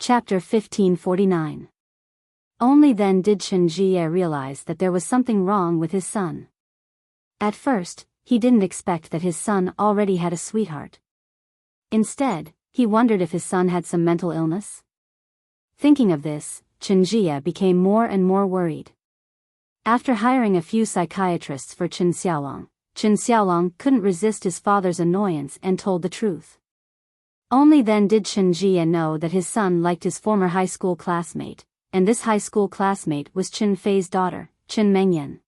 Chapter 1549. Only then did Chen Jie realize that there was something wrong with his son. At first, he didn't expect that his son already had a sweetheart. Instead, he wondered if his son had some mental illness. Thinking of this, Chen Jie became more and more worried. After hiring a few psychiatrists for Chen Xiaolong couldn't resist his father's annoyance and told the truth. Only then did Chen Jie know that his son liked his former high school classmate, and this high school classmate was Chen Fei's daughter, Chen Mengyan.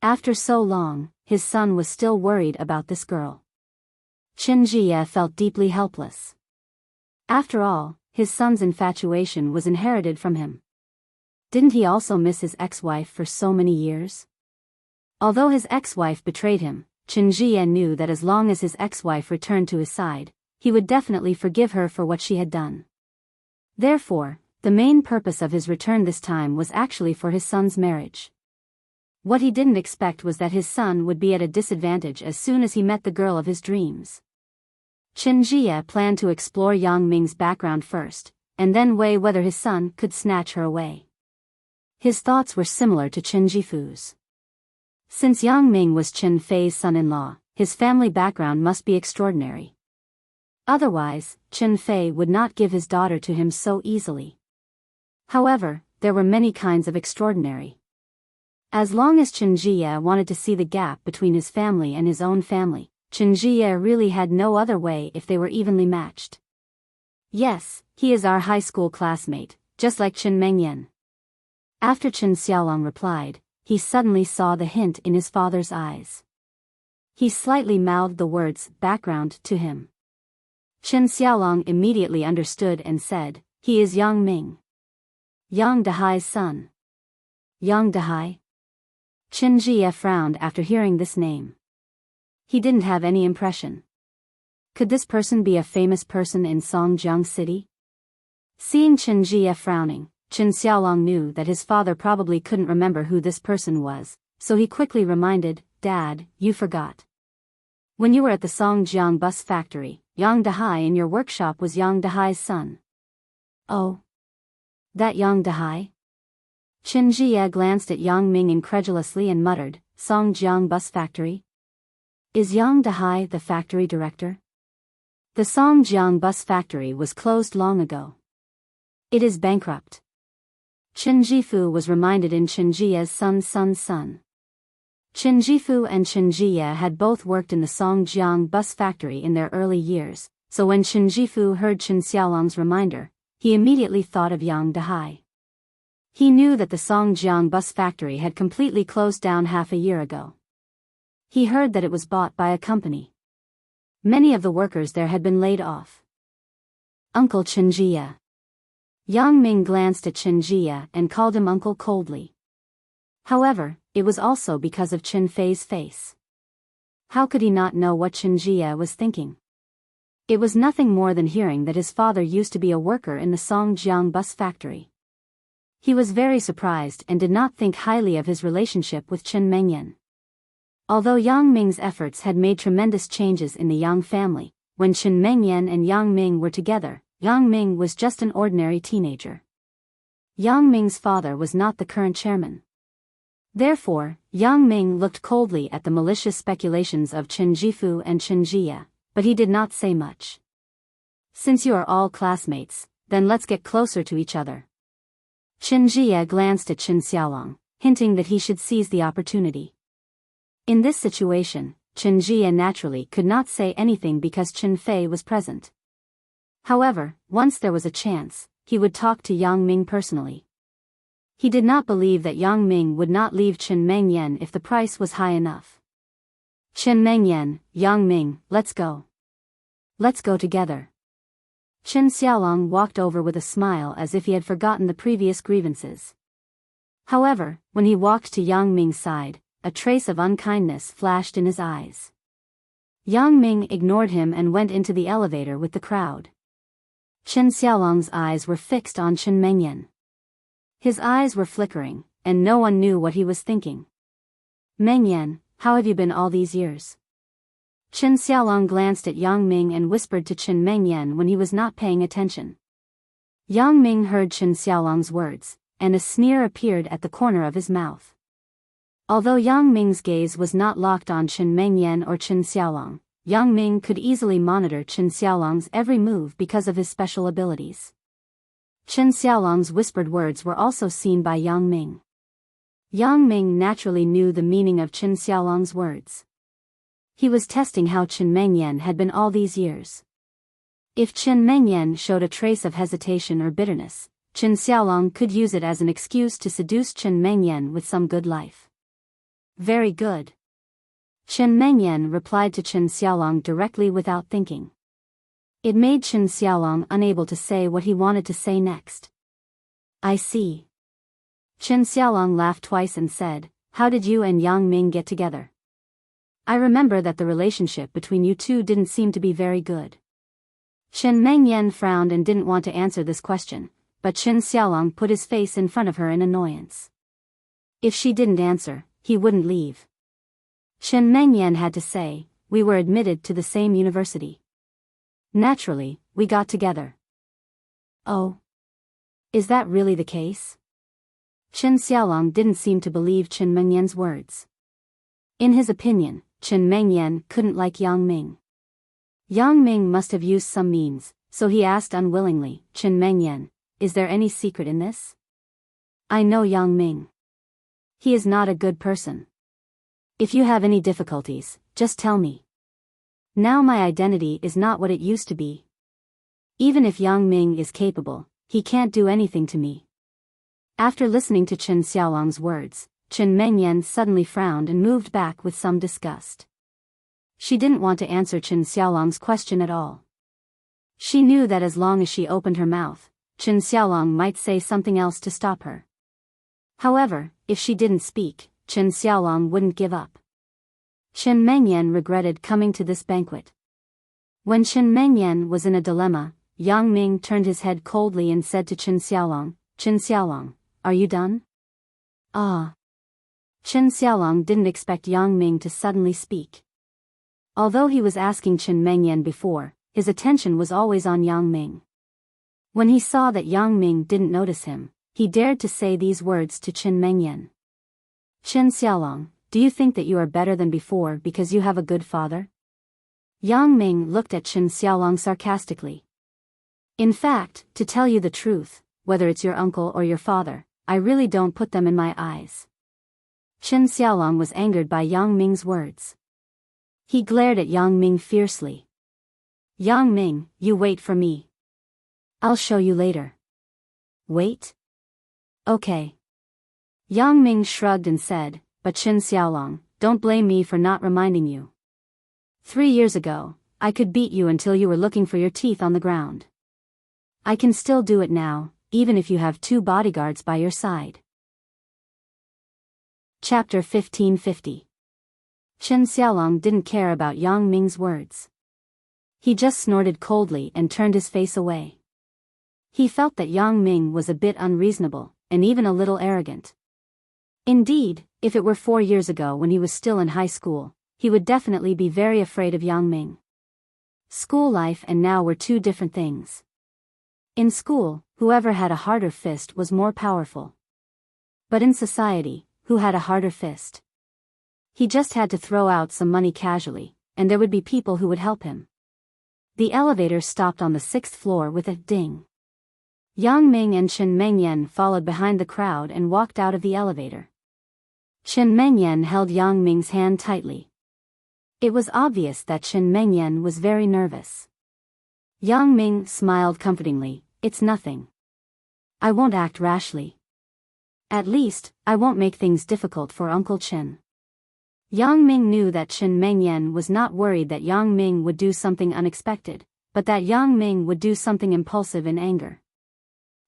After so long, his son was still worried about this girl. Chen Jie felt deeply helpless. After all, his son's infatuation was inherited from him. Didn't he also miss his ex-wife for so many years? Although his ex-wife betrayed him, Chen Jie knew that as long as his ex-wife returned to his side, he would definitely forgive her for what she had done. Therefore, the main purpose of his return this time was actually for his son's marriage. What he didn't expect was that his son would be at a disadvantage as soon as he met the girl of his dreams. Chen Jie planned to explore Yang Ming's background first, and then weigh whether his son could snatch her away. His thoughts were similar to Chen Jifu's. Since Yang Ming was Chen Fei's son-in-law, his family background must be extraordinary. Otherwise, Chen Fei would not give his daughter to him so easily. However, there were many kinds of extraordinary. As long as Chen Jie wanted to see the gap between his family and his own family, Chen Jie really had no other way if they were evenly matched. Yes, he is our high school classmate, just like Chen Mengyan. After Chen Xiaolong replied, he suddenly saw the hint in his father's eyes. He slightly mouthed the words background to him. Chen Xiaolong immediately understood and said, "He is Yang Ming. Yang Dehai's son." Yang Dehai? Chen Jie frowned after hearing this name. He didn't have any impression. Could this person be a famous person in Songjiang City? Seeing Chen Jie frowning, Chen Xiaolong knew that his father probably couldn't remember who this person was, so he quickly reminded, "Dad, you forgot. When you were at the Songjiang bus factory, Yang Dehai in your workshop was Yang Dehai's son." "Oh? That Yang Dehai?" Chen Jie glanced at Yang Ming incredulously and muttered, "Songjiang bus factory? Is Yang Dehai the factory director?" "The Songjiang bus factory was closed long ago. It is bankrupt." Chen Jifu was reminded in Chen Jie's son's son. Chen Jifu and Chen Jie had both worked in the Songjiang bus factory in their early years, so when Chen Jifu heard Chen Xiaolong's reminder, he immediately thought of Yang Dehai. He knew that the Songjiang bus factory had completely closed down half a year ago. He heard that it was bought by a company. Many of the workers there had been laid off. "Uncle Chen Jie." Yang Ming glanced at Chen Jie and called him uncle coldly. However, it was also because of Chen Fei's face. How could he not know what Chen Jie was thinking? It was nothing more than hearing that his father used to be a worker in the Songjiang bus factory. He was very surprised and did not think highly of his relationship with Chen Mengyan. Although Yang Ming's efforts had made tremendous changes in the Yang family, when Chen Mengyan and Yang Ming were together, Yang Ming was just an ordinary teenager. Yang Ming's father was not the current chairman. Therefore, Yang Ming looked coldly at the malicious speculations of Chen Jifu and Chen Jie, but he did not say much. "Since you are all classmates, then let's get closer to each other." Chen Jie glanced at Chen Xiaolong, hinting that he should seize the opportunity. In this situation, Chen Jie naturally could not say anything because Chen Fei was present. However, once there was a chance, he would talk to Yang Ming personally. He did not believe that Yang Ming would not leave Chen Mengyan if the price was high enough. "Chen Mengyan, Yang Ming, let's go. Let's go together." Chen Xiaolong walked over with a smile as if he had forgotten the previous grievances. However, when he walked to Yang Ming's side, a trace of unkindness flashed in his eyes. Yang Ming ignored him and went into the elevator with the crowd. Chen Xiaolong's eyes were fixed on Chen Mengyan. His eyes were flickering, and no one knew what he was thinking. "Mengyan, how have you been all these years?" Chen Xiaolong glanced at Yang Ming and whispered to Chen Mengyan when he was not paying attention. Yang Ming heard Chen Xiaolong's words, and a sneer appeared at the corner of his mouth. Although Yang Ming's gaze was not locked on Chen Mengyan or Chen Xiaolong, Yang Ming could easily monitor Chen Xiaolong's every move because of his special abilities. Chen Xiaolong's whispered words were also seen by Yang Ming. Yang Ming naturally knew the meaning of Chen Xiaolong's words. He was testing how Chen Mengyan had been all these years. If Chen Mengyan showed a trace of hesitation or bitterness, Chen Xiaolong could use it as an excuse to seduce Chen Mengyan with some good life. Very good. Chen Mengyan replied to Chen Xiaolong directly without thinking. It made Chen Xiaolong unable to say what he wanted to say next. I see. Chen Xiaolong laughed twice and said, "How did you and Yang Ming get together? I remember that the relationship between you two didn't seem to be very good." Chen Mengyan frowned and didn't want to answer this question, but Chen Xiaolong put his face in front of her in annoyance. If she didn't answer, he wouldn't leave. Chen Mengyan had to say, "We were admitted to the same university. Naturally, we got together." Oh. Is that really the case? Chen Xiaolong didn't seem to believe Chen Mengyan's words. In his opinion, Chen Mengyan couldn't like Yang Ming. Yang Ming must have used some means, so he asked unwillingly, "Chen Mengyan, is there any secret in this?" "I know Yang Ming. He is not a good person. If you have any difficulties, just tell me. Now my identity is not what it used to be. Even if Yang Ming is capable, he can't do anything to me." After listening to Chen Xiaolong's words, Chen Mengyan suddenly frowned and moved back with some disgust. She didn't want to answer Chen Xiaolong's question at all. She knew that as long as she opened her mouth, Chen Xiaolong might say something else to stop her. However, if she didn't speak, Chen Xiaolong wouldn't give up. Chen Mengyan regretted coming to this banquet. When Chen Mengyan was in a dilemma, Yang Ming turned his head coldly and said to Chen Xiaolong, "Chen Xiaolong, are you done?" "Ah." Chen Xiaolong didn't expect Yang Ming to suddenly speak. Although he was asking Chen Mengyan before, his attention was always on Yang Ming. When he saw that Yang Ming didn't notice him, he dared to say these words to Chen Mengyan. "Chen Xiaolong, do you think that you are better than before because you have a good father?" Yang Ming looked at Chen Xiaolong sarcastically. "In fact, to tell you the truth, whether it's your uncle or your father, I really don't put them in my eyes." Chen Xiaolong was angered by Yang Ming's words. He glared at Yang Ming fiercely. "Yang Ming, you wait for me. I'll show you later." "Wait? Okay." Yang Ming shrugged and said, "But Chen Xiaolong, don't blame me for not reminding you. 3 years ago, I could beat you until you were looking for your teeth on the ground. I can still do it now, even if you have 2 bodyguards by your side." Chapter 1550. Chen Xiaolong didn't care about Yang Ming's words. He just snorted coldly and turned his face away. He felt that Yang Ming was a bit unreasonable, and even a little arrogant. Indeed, if it were 4 years ago when he was still in high school, he would definitely be very afraid of Yang Ming. School life and now were 2 different things. In school, whoever had a harder fist was more powerful. But in society, who had a harder fist? He just had to throw out some money casually, and there would be people who would help him. The elevator stopped on the 6th floor with a ding. Yang Ming and Chen Mengyan followed behind the crowd and walked out of the elevator. Chen Mengyan held Yang Ming's hand tightly. It was obvious that Chen Mengyan was very nervous. Yang Ming smiled comfortingly, "It's nothing. I won't act rashly. At least, I won't make things difficult for Uncle Chen." Yang Ming knew that Chen Mengyan was not worried that Yang Ming would do something unexpected, but that Yang Ming would do something impulsive in anger.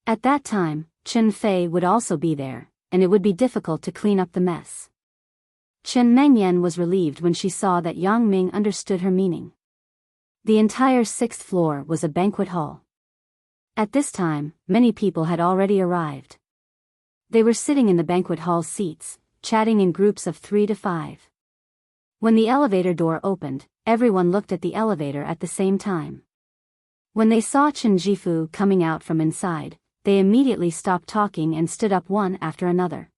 At that time, Chen Fei would also be there, and it would be difficult to clean up the mess. Chen Mengyan was relieved when she saw that Yang Ming understood her meaning. The entire 6th floor was a banquet hall. At this time, many people had already arrived. They were sitting in the banquet hall seats, chatting in groups of 3 to 5. When the elevator door opened, everyone looked at the elevator at the same time. When they saw Chen Jifu coming out from inside, they immediately stopped talking and stood up one after another.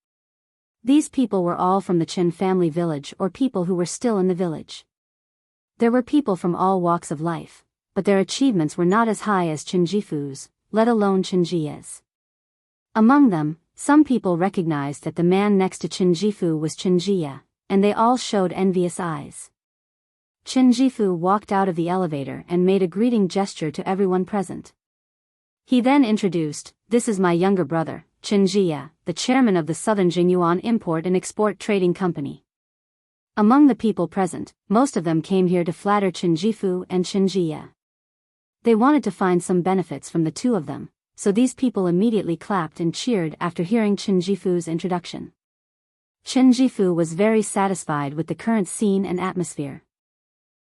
These people were all from the Chen family village or people who were still in the village. There were people from all walks of life, but their achievements were not as high as Chen Jifu's, let alone Chen Jia's. Among them, some people recognized that the man next to Chen Jifu was Chen Jia, and they all showed envious eyes. Chen Jifu walked out of the elevator and made a greeting gesture to everyone present. He then introduced, "This is my younger brother, Chen Jia, the chairman of the Southern Jingyuan Import and Export Trading Company." Among the people present, most of them came here to flatter Chen Jifu and Chen Jia. They wanted to find some benefits from the two of them, so these people immediately clapped and cheered after hearing Chen Jifu's introduction. Chen Jifu was very satisfied with the current scene and atmosphere.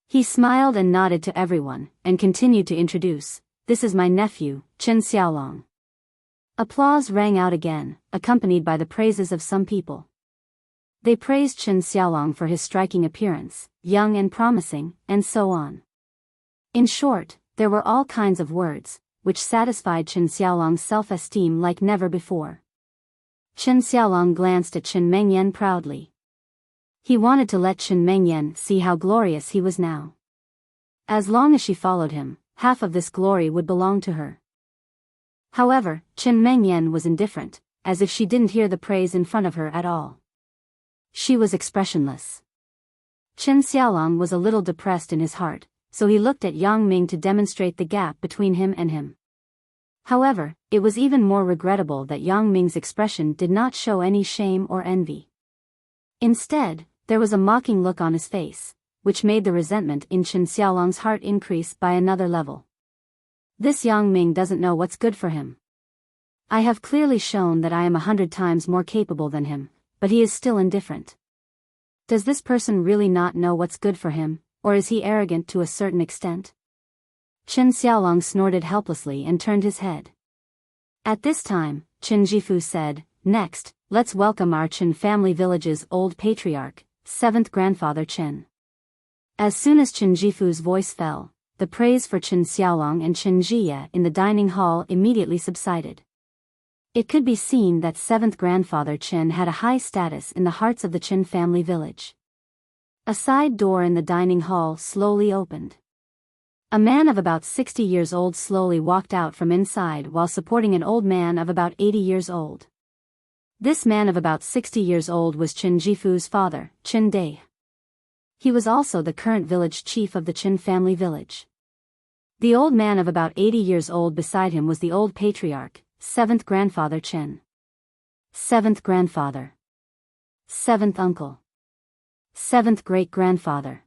He smiled and nodded to everyone, and continued to introduce, "This is my nephew, Chen Xiaolong." Applause rang out again, accompanied by the praises of some people. They praised Chen Xiaolong for his striking appearance, young and promising, and so on. In short, there were all kinds of words, which satisfied Chen Xiaolong's self-esteem like never before. Chen Xiaolong glanced at Chen Mengyan proudly. He wanted to let Chen Mengyan see how glorious he was now. As long as she followed him, half of this glory would belong to her. However, Chen Mengyan was indifferent, as if she didn't hear the praise in front of her at all. She was expressionless. Chen Xiaolong was a little depressed in his heart, so he looked at Yang Ming to demonstrate the gap between him and him. However, it was even more regrettable that Yang Ming's expression did not show any shame or envy. Instead, there was a mocking look on his face, which made the resentment in Chen Xiaolong's heart increase by another level. This Yang Ming doesn't know what's good for him. I have clearly shown that I am 100 times more capable than him, but he is still indifferent. Does this person really not know what's good for him, or is he arrogant to a certain extent? Chen Xiaolong snorted helplessly and turned his head. At this time, Chen Jifu said, "Next, let's welcome our Chen family village's old patriarch, 7th grandfather Chen." As soon as Chen Jifu's voice fell, the praise for Chen Xiaolong and Chen Jia in the dining hall immediately subsided. It could be seen that 7th grandfather Chen had a high status in the hearts of the Chen family village. A side door in the dining hall slowly opened. A man of about 60 years old slowly walked out from inside while supporting an old man of about 80 years old. This man of about 60 years old was Chen Jifu's father, Chen Dai. He was also the current village chief of the Chen family village. The old man of about 80 years old beside him was the old patriarch, 7th grandfather Chen. 7th grandfather. 7th uncle. 7th great-grandfather.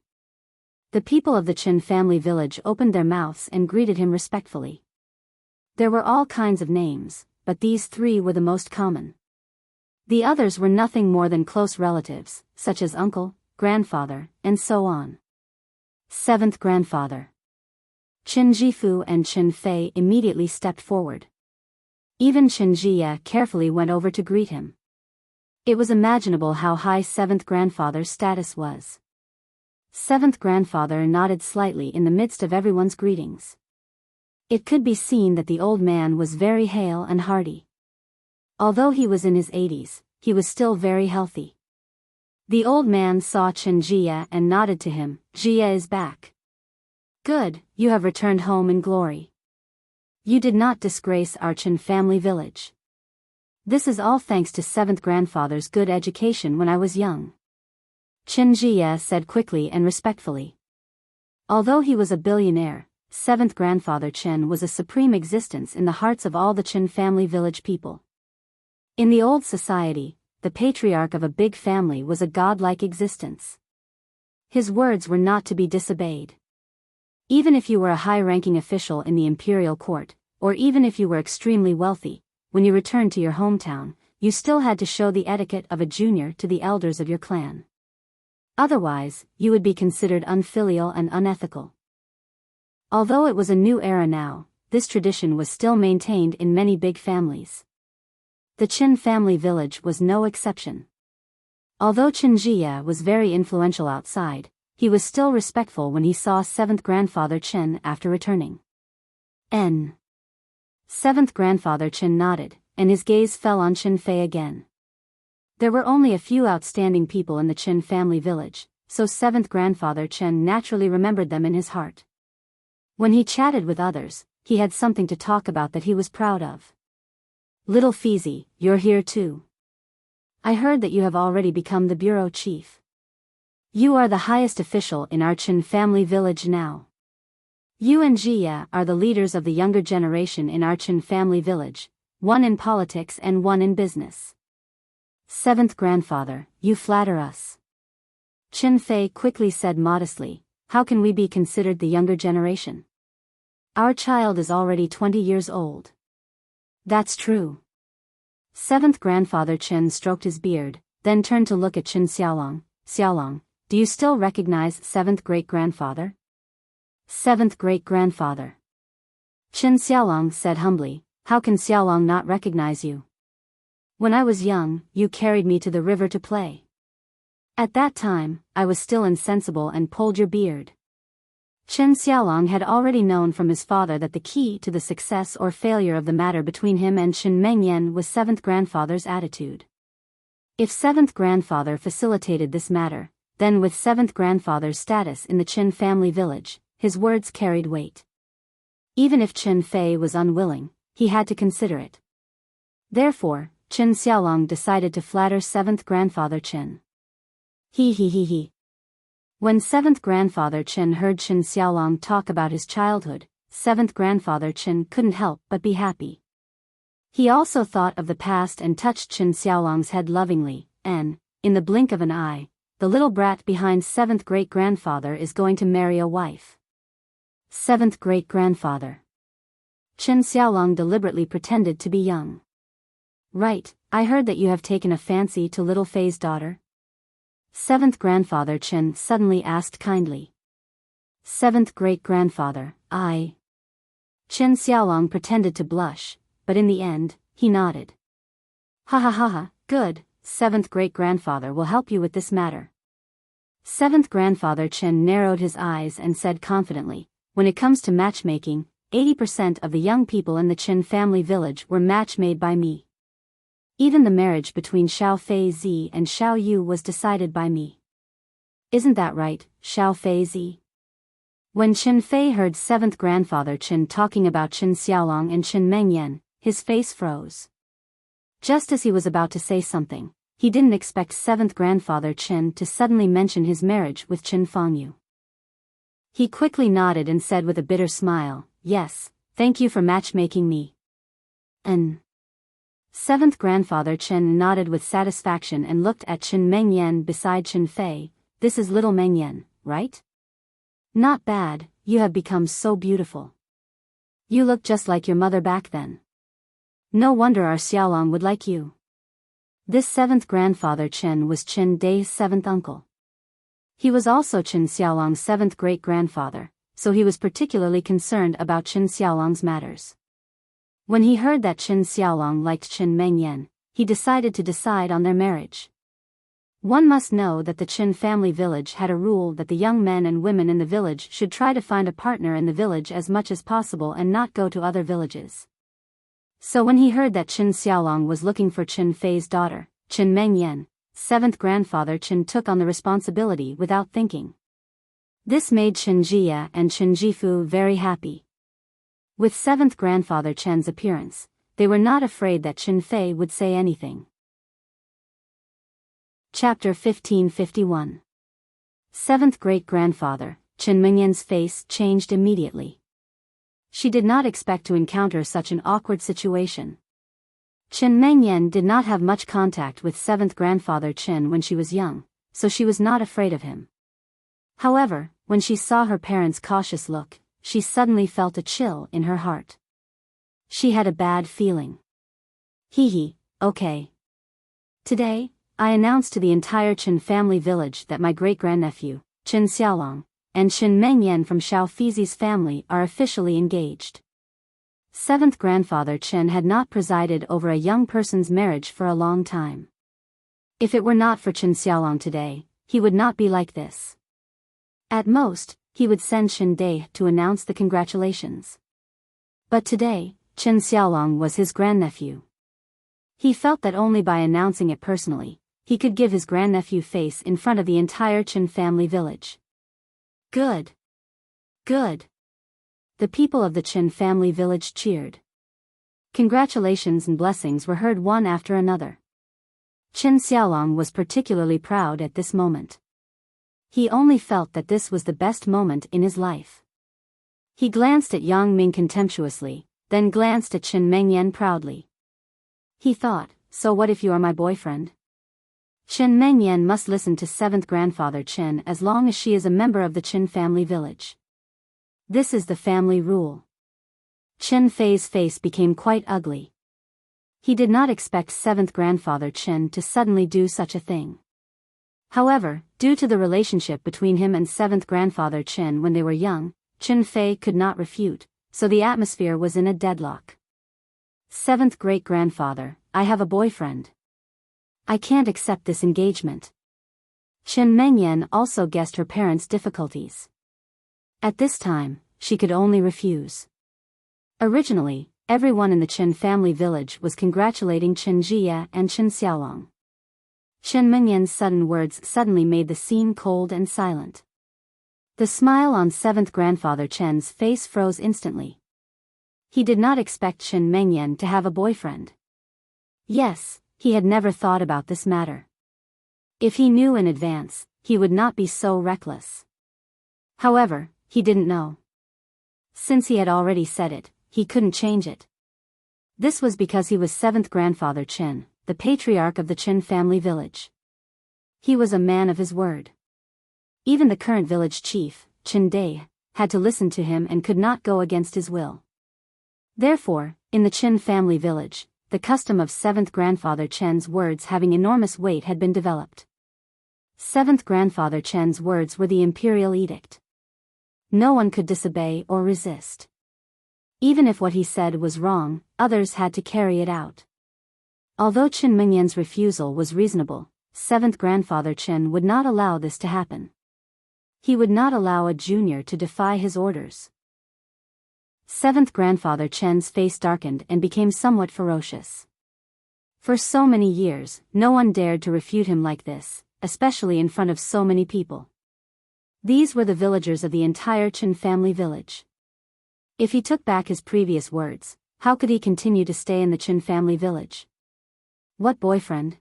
The people of the Chen family village opened their mouths and greeted him respectfully. There were all kinds of names, but these three were the most common. The others were nothing more than close relatives, such as uncle, grandfather, and so on. 7th grandfather. Chen Jifu and Chen Fei immediately stepped forward. Even Chen Jia carefully went over to greet him. It was imaginable how high 7th grandfather's status was. 7th grandfather nodded slightly in the midst of everyone's greetings. It could be seen that the old man was very hale and hearty. Although he was in his 80s, he was still very healthy. The old man saw Chen Jia and nodded to him. "Jia is back. Good, you have returned home in glory. You did not disgrace our Chen family village. This is all thanks to 7th grandfather's good education when I was young." Chen Jia said quickly and respectfully. Although he was a billionaire, 7th grandfather Chen was a supreme existence in the hearts of all the Chen family village people. In the old society, the patriarch of a big family was a godlike existence. His words were not to be disobeyed. Even if you were a high-ranking official in the imperial court, or even if you were extremely wealthy, when you returned to your hometown, you still had to show the etiquette of a junior to the elders of your clan. Otherwise, you would be considered unfilial and unethical. Although it was a new era now, this tradition was still maintained in many big families. The Chen family village was no exception. Although Chen Jia was very influential outside, he was still respectful when he saw 7th grandfather Chen after returning. N. Seventh grandfather Chen nodded, and his gaze fell on Chen Fei again. There were only a few outstanding people in the Chen family village, so seventh grandfather Chen naturally remembered them in his heart. When he chatted with others, he had something to talk about that he was proud of. Little Feezy, you're here too. I heard that you have already become the bureau chief. You are the highest official in our Chen family village now. You and Jia are the leaders of the younger generation in our Chen family village, one in politics and one in business. Seventh grandfather, you flatter us. Chen Fei quickly said modestly, how can we be considered the younger generation? Our child is already 20 years old. That's true. Seventh grandfather Chen stroked his beard, then turned to look at Chen Xiaolong. Xiaolong, do you still recognize seventh great-grandfather? Seventh great-grandfather. Chen Xiaolong said humbly, how can Xiaolong not recognize you? When I was young, you carried me to the river to play. At that time, I was still insensible and pulled your beard. Chen Xiaolong had already known from his father that the key to the success or failure of the matter between him and Chen Mengyan was seventh grandfather's attitude. If seventh grandfather facilitated this matter, then with seventh grandfather's status in the Chen family village, his words carried weight. Even if Chen Fei was unwilling, he had to consider it. Therefore, Chen Xiaolong decided to flatter seventh grandfather Chen. He. When seventh grandfather Chen heard Chen Xiaolong talk about his childhood, seventh grandfather Chen couldn't help but be happy. He also thought of the past and touched Chen Xiaolong's head lovingly, and, in the blink of an eye, the little brat behind seventh great-grandfather is going to marry a wife. Seventh great-grandfather. Chen Xiaolong deliberately pretended to be young. Right, I heard that you have taken a fancy to little Fei's daughter? Seventh grandfather Chen suddenly asked kindly. Seventh great-grandfather, I. Chen Xiaolong pretended to blush, but in the end, he nodded. Ha, good, seventh great-grandfather will help you with this matter. Seventh grandfather Chen narrowed his eyes and said confidently, when it comes to matchmaking, 80% of the young people in the Chen family village were match-made by me. Even the marriage between Xiao Fei Zi and Xiao Yu was decided by me. Isn't that right, Xiao Fei Zi? When Chen Fei heard seventh grandfather Chen talking about Chen Xiaolong and Chen Mengyan, his face froze. Just as he was about to say something, he didn't expect seventh grandfather Chen to suddenly mention his marriage with Chen Fangyu. He quickly nodded and said with a bitter smile, yes, thank you for matchmaking me. Seventh grandfather Chen nodded with satisfaction and looked at Chen Mengyan beside Chen Fei. This is little Mengyan, right? Not bad, you have become so beautiful. You look just like your mother back then. No wonder our Xiaolong would like you. This seventh grandfather Chen was Chen Dai's seventh uncle. He was also Chen Xiaolong's seventh great-grandfather, so he was particularly concerned about Chen Xiaolong's matters. When he heard that Chen Xiaolong liked Chen Mengyan, he decided to decide on their marriage. One must know that the Chen family village had a rule that the young men and women in the village should try to find a partner in the village as much as possible and not go to other villages. So when he heard that Chen Xiaolong was looking for Chen Fei's daughter, Chen Mengyan, seventh grandfather Chen took on the responsibility without thinking. This made Chen Jia and Chen Jifu very happy. With seventh grandfather Chen's appearance, they were not afraid that Chen Fei would say anything. Chapter 1551. Seventh great-grandfather, Chen Mengyan's face changed immediately. She did not expect to encounter such an awkward situation. Chen Mengyan did not have much contact with seventh grandfather Chen when she was young, so she was not afraid of him. However, when she saw her parents' cautious look, she suddenly felt a chill in her heart. She had a bad feeling. Okay. Today, I announced to the entire Chen family village that my great-grandnephew, Chen Xiaolong, and Chen Mengyan from Xiao Fizi's family are officially engaged. Seventh grandfather Chen had not presided over a young person's marriage for a long time. If it were not for Chen Xiaolong today, he would not be like this. At most, he would send Chen Dai to announce the congratulations. But today, Chen Xiaolong was his grandnephew. He felt that only by announcing it personally, he could give his grandnephew face in front of the entire Chen family village. Good. Good. The people of the Chen family village cheered. Congratulations and blessings were heard one after another. Chen Xiaolong was particularly proud at this moment. He only felt that this was the best moment in his life. He glanced at Yang Ming contemptuously, then glanced at Chen Mengyan proudly. He thought, so what if you are my boyfriend? Chen Mengyan must listen to 7th grandfather Chen as long as she is a member of the Chen family village. This is the family rule. Chen Fei's face became quite ugly. He did not expect 7th grandfather Chen to suddenly do such a thing. However, due to the relationship between him and 7th grandfather Chen when they were young, Chen Fei could not refute, so the atmosphere was in a deadlock. 7th great-grandfather, I have a boyfriend. I can't accept this engagement. Chen Mengyan also guessed her parents' difficulties. At this time, she could only refuse. Originally, everyone in the Chen family village was congratulating Chen Jie and Chen Xiaolong. Chen Mengyan's sudden words suddenly made the scene cold and silent. The smile on 7th grandfather Chen's face froze instantly. He did not expect Chen Mengyan to have a boyfriend. Yes, he had never thought about this matter. If he knew in advance, he would not be so reckless. However, he didn't know. Since he had already said it, he couldn't change it. This was because he was 7th grandfather Chen, the patriarch of the Chen family village. He was a man of his word. Even the current village chief, Chen Dai, had to listen to him and could not go against his will. Therefore, in the Chen family village, the custom of 7th grandfather Chen's words having enormous weight had been developed. 7th grandfather Chen's words were the imperial edict. No one could disobey or resist. Even if what he said was wrong, others had to carry it out. Although Chen Mengyan's refusal was reasonable, 7th grandfather Chen would not allow this to happen. He would not allow a junior to defy his orders. 7th grandfather Chen's face darkened and became somewhat ferocious. For so many years, no one dared to refute him like this, especially in front of so many people. These were the villagers of the entire Chen family village. If he took back his previous words, how could he continue to stay in the Chen family village? What boyfriend?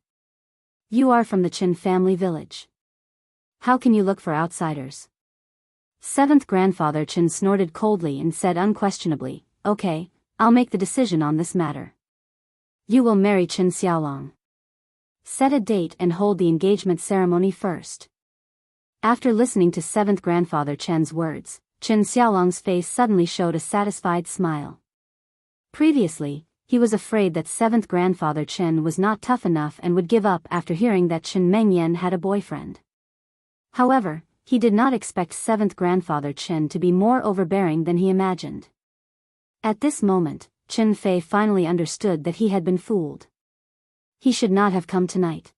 You are from the Chen family village. How can you look for outsiders? 7th grandfather Chen snorted coldly and said unquestionably, okay, I'll make the decision on this matter. You will marry Chen Xiaolong. Set a date and hold the engagement ceremony first. After listening to 7th grandfather Chen's words, Chen Xiaolong's face suddenly showed a satisfied smile. Previously, he was afraid that 7th grandfather Chen was not tough enough and would give up after hearing that Chen Mengyan had a boyfriend. However, he did not expect 7th grandfather Chen to be more overbearing than he imagined. At this moment, Chen Fei finally understood that he had been fooled. He should not have come tonight.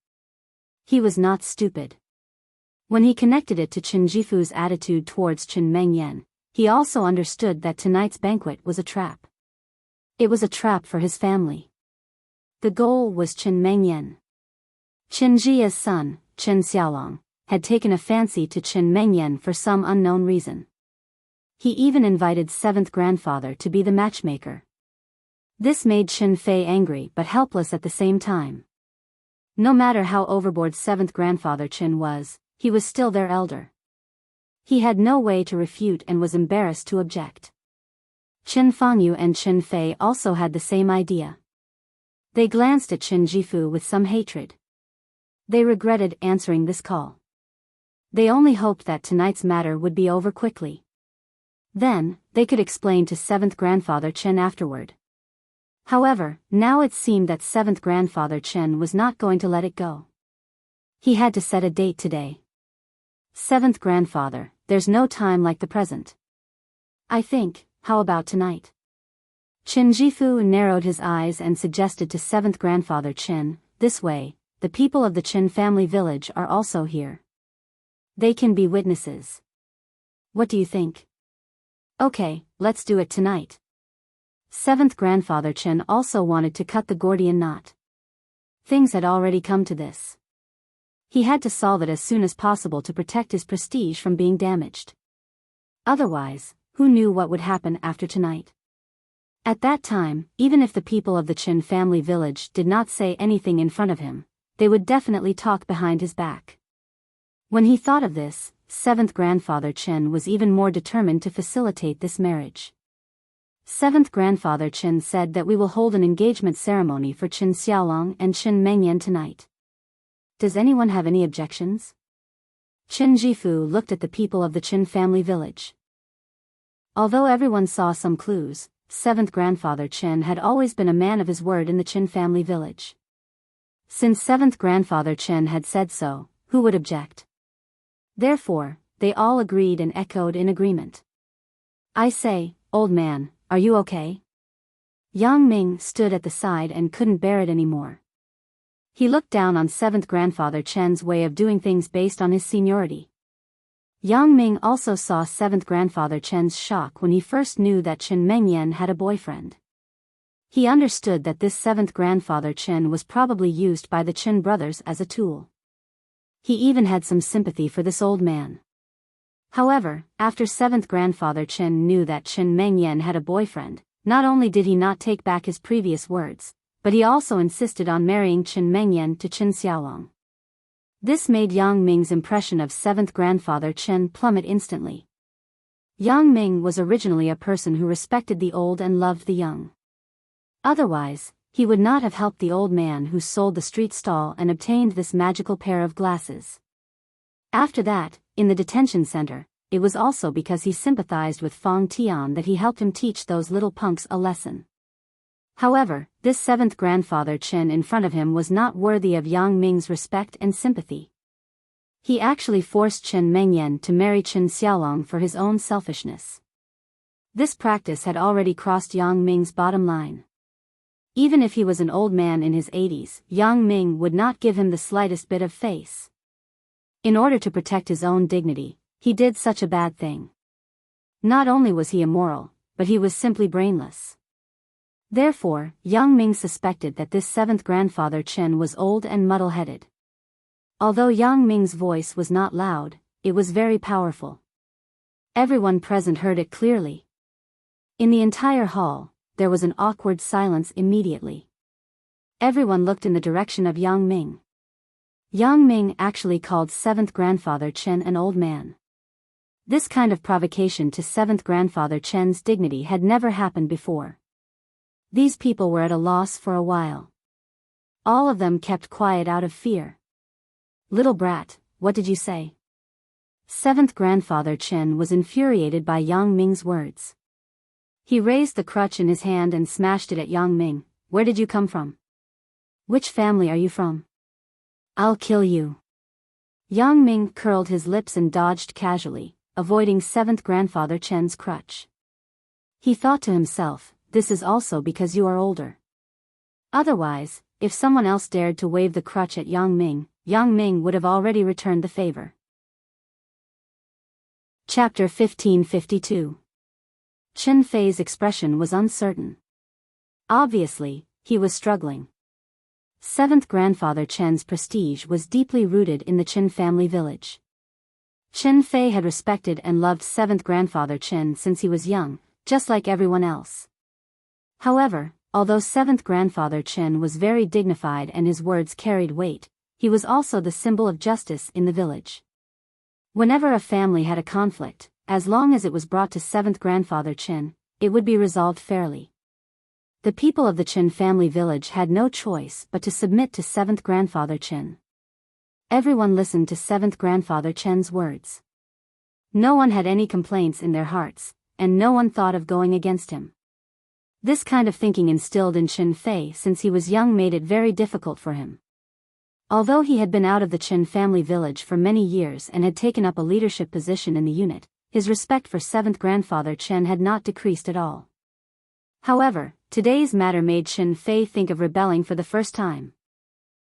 He was not stupid. When he connected it to Chen Jifu's attitude towards Chen Mengyan, he also understood that tonight's banquet was a trap. It was a trap for his family. The goal was Chen Mengyan. Chen Jia's son, Chen Xiaolong, had taken a fancy to Chen Mengyan for some unknown reason. He even invited 7th grandfather to be the matchmaker. This made Chen Fei angry but helpless at the same time. No matter how overboard 7th grandfather Chen was, he was still their elder. He had no way to refute and was embarrassed to object. Chen Fangyu and Chen Fei also had the same idea. They glanced at Chen Jifu with some hatred. They regretted answering this call. They only hoped that tonight's matter would be over quickly. Then, they could explain to 7th grandfather Chen afterward. However, now it seemed that 7th grandfather Chen was not going to let it go. He had to set a date today. 7th grandfather, there's no time like the present. I think, how about tonight? Chen Jifu narrowed his eyes and suggested to 7th grandfather Chen, this way, the people of the Chen family village are also here. They can be witnesses. What do you think? Okay, let's do it tonight. Seventh grandfather Chen also wanted to cut the Gordian knot. Things had already come to this. He had to solve it as soon as possible to protect his prestige from being damaged. Otherwise, who knew what would happen after tonight? At that time, even if the people of the Chen family village did not say anything in front of him, they would definitely talk behind his back. When he thought of this, seventh grandfather Chen was even more determined to facilitate this marriage. Seventh grandfather Chen said that we will hold an engagement ceremony for Chen Xiaolong and Chen Mengyan tonight. Does anyone have any objections? Chen Jifu looked at the people of the Chen family village. Although everyone saw some clues, seventh grandfather Chen had always been a man of his word in the Chen family village. Since seventh grandfather Chen had said so, who would object? Therefore, they all agreed and echoed in agreement. I say, old man, are you okay? Yang Ming stood at the side and couldn't bear it anymore. He looked down on seventh grandfather Chen's way of doing things based on his seniority. Yang Ming also saw seventh grandfather Chen's shock when he first knew that Chen Mengyan had a boyfriend. He understood that this seventh grandfather Chen was probably used by the Chen brothers as a tool. He even had some sympathy for this old man. However, after seventh grandfather Chen knew that Chen Mengyan had a boyfriend, not only did he not take back his previous words, but he also insisted on marrying Chen Mengyan to Chen Xiaolong. This made Yang Ming's impression of seventh grandfather Chen plummet instantly. Yang Ming was originally a person who respected the old and loved the young. Otherwise, he would not have helped the old man who sold the street stall and obtained this magical pair of glasses. After that, in the detention center, it was also because he sympathized with Fang Tian that he helped him teach those little punks a lesson. However, this seventh grandfather Chen in front of him was not worthy of Yang Ming's respect and sympathy. He actually forced Chen Mengyan to marry Chen Xiaolong for his own selfishness. This practice had already crossed Yang Ming's bottom line. Even if he was an old man in his 80s, Yang Ming would not give him the slightest bit of face. In order to protect his own dignity, he did such a bad thing. Not only was he immoral, but he was simply brainless. Therefore, Yang Ming suspected that this seventh grandfather Chen was old and muddle-headed. Although Yang Ming's voice was not loud, it was very powerful. Everyone present heard it clearly. In the entire hall, there was an awkward silence immediately. Everyone looked in the direction of Yang Ming. Yang Ming actually called seventh grandfather Chen an old man. This kind of provocation to seventh grandfather Chen's dignity had never happened before. These people were at a loss for a while. All of them kept quiet out of fear. Little brat, what did you say? Seventh grandfather Chen was infuriated by Yang Ming's words. He raised the crutch in his hand and smashed it at Yang Ming. Where did you come from? Which family are you from? I'll kill you. Yang Ming curled his lips and dodged casually, avoiding seventh grandfather Chen's crutch. He thought to himself, this is also because you are older. Otherwise, if someone else dared to wave the crutch at Yang Ming would have already returned the favor. Chapter 1552. Chen Fei's expression was uncertain. Obviously, he was struggling. Seventh grandfather Chen's prestige was deeply rooted in the Chen family village. Chen Fei had respected and loved seventh grandfather Chen since he was young, just like everyone else. However, although seventh grandfather Chen was very dignified and his words carried weight, he was also the symbol of justice in the village. Whenever a family had a conflict, as long as it was brought to seventh grandfather Chen, it would be resolved fairly. The people of the Chen family village had no choice but to submit to seventh grandfather Chen. Everyone listened to seventh grandfather Chen's words. No one had any complaints in their hearts, and no one thought of going against him. This kind of thinking instilled in Chen Fei since he was young made it very difficult for him. Although he had been out of the Chen family village for many years and had taken up a leadership position in the unit, his respect for seventh grandfather Chen had not decreased at all. However, today's matter made Chen Fei think of rebelling for the first time.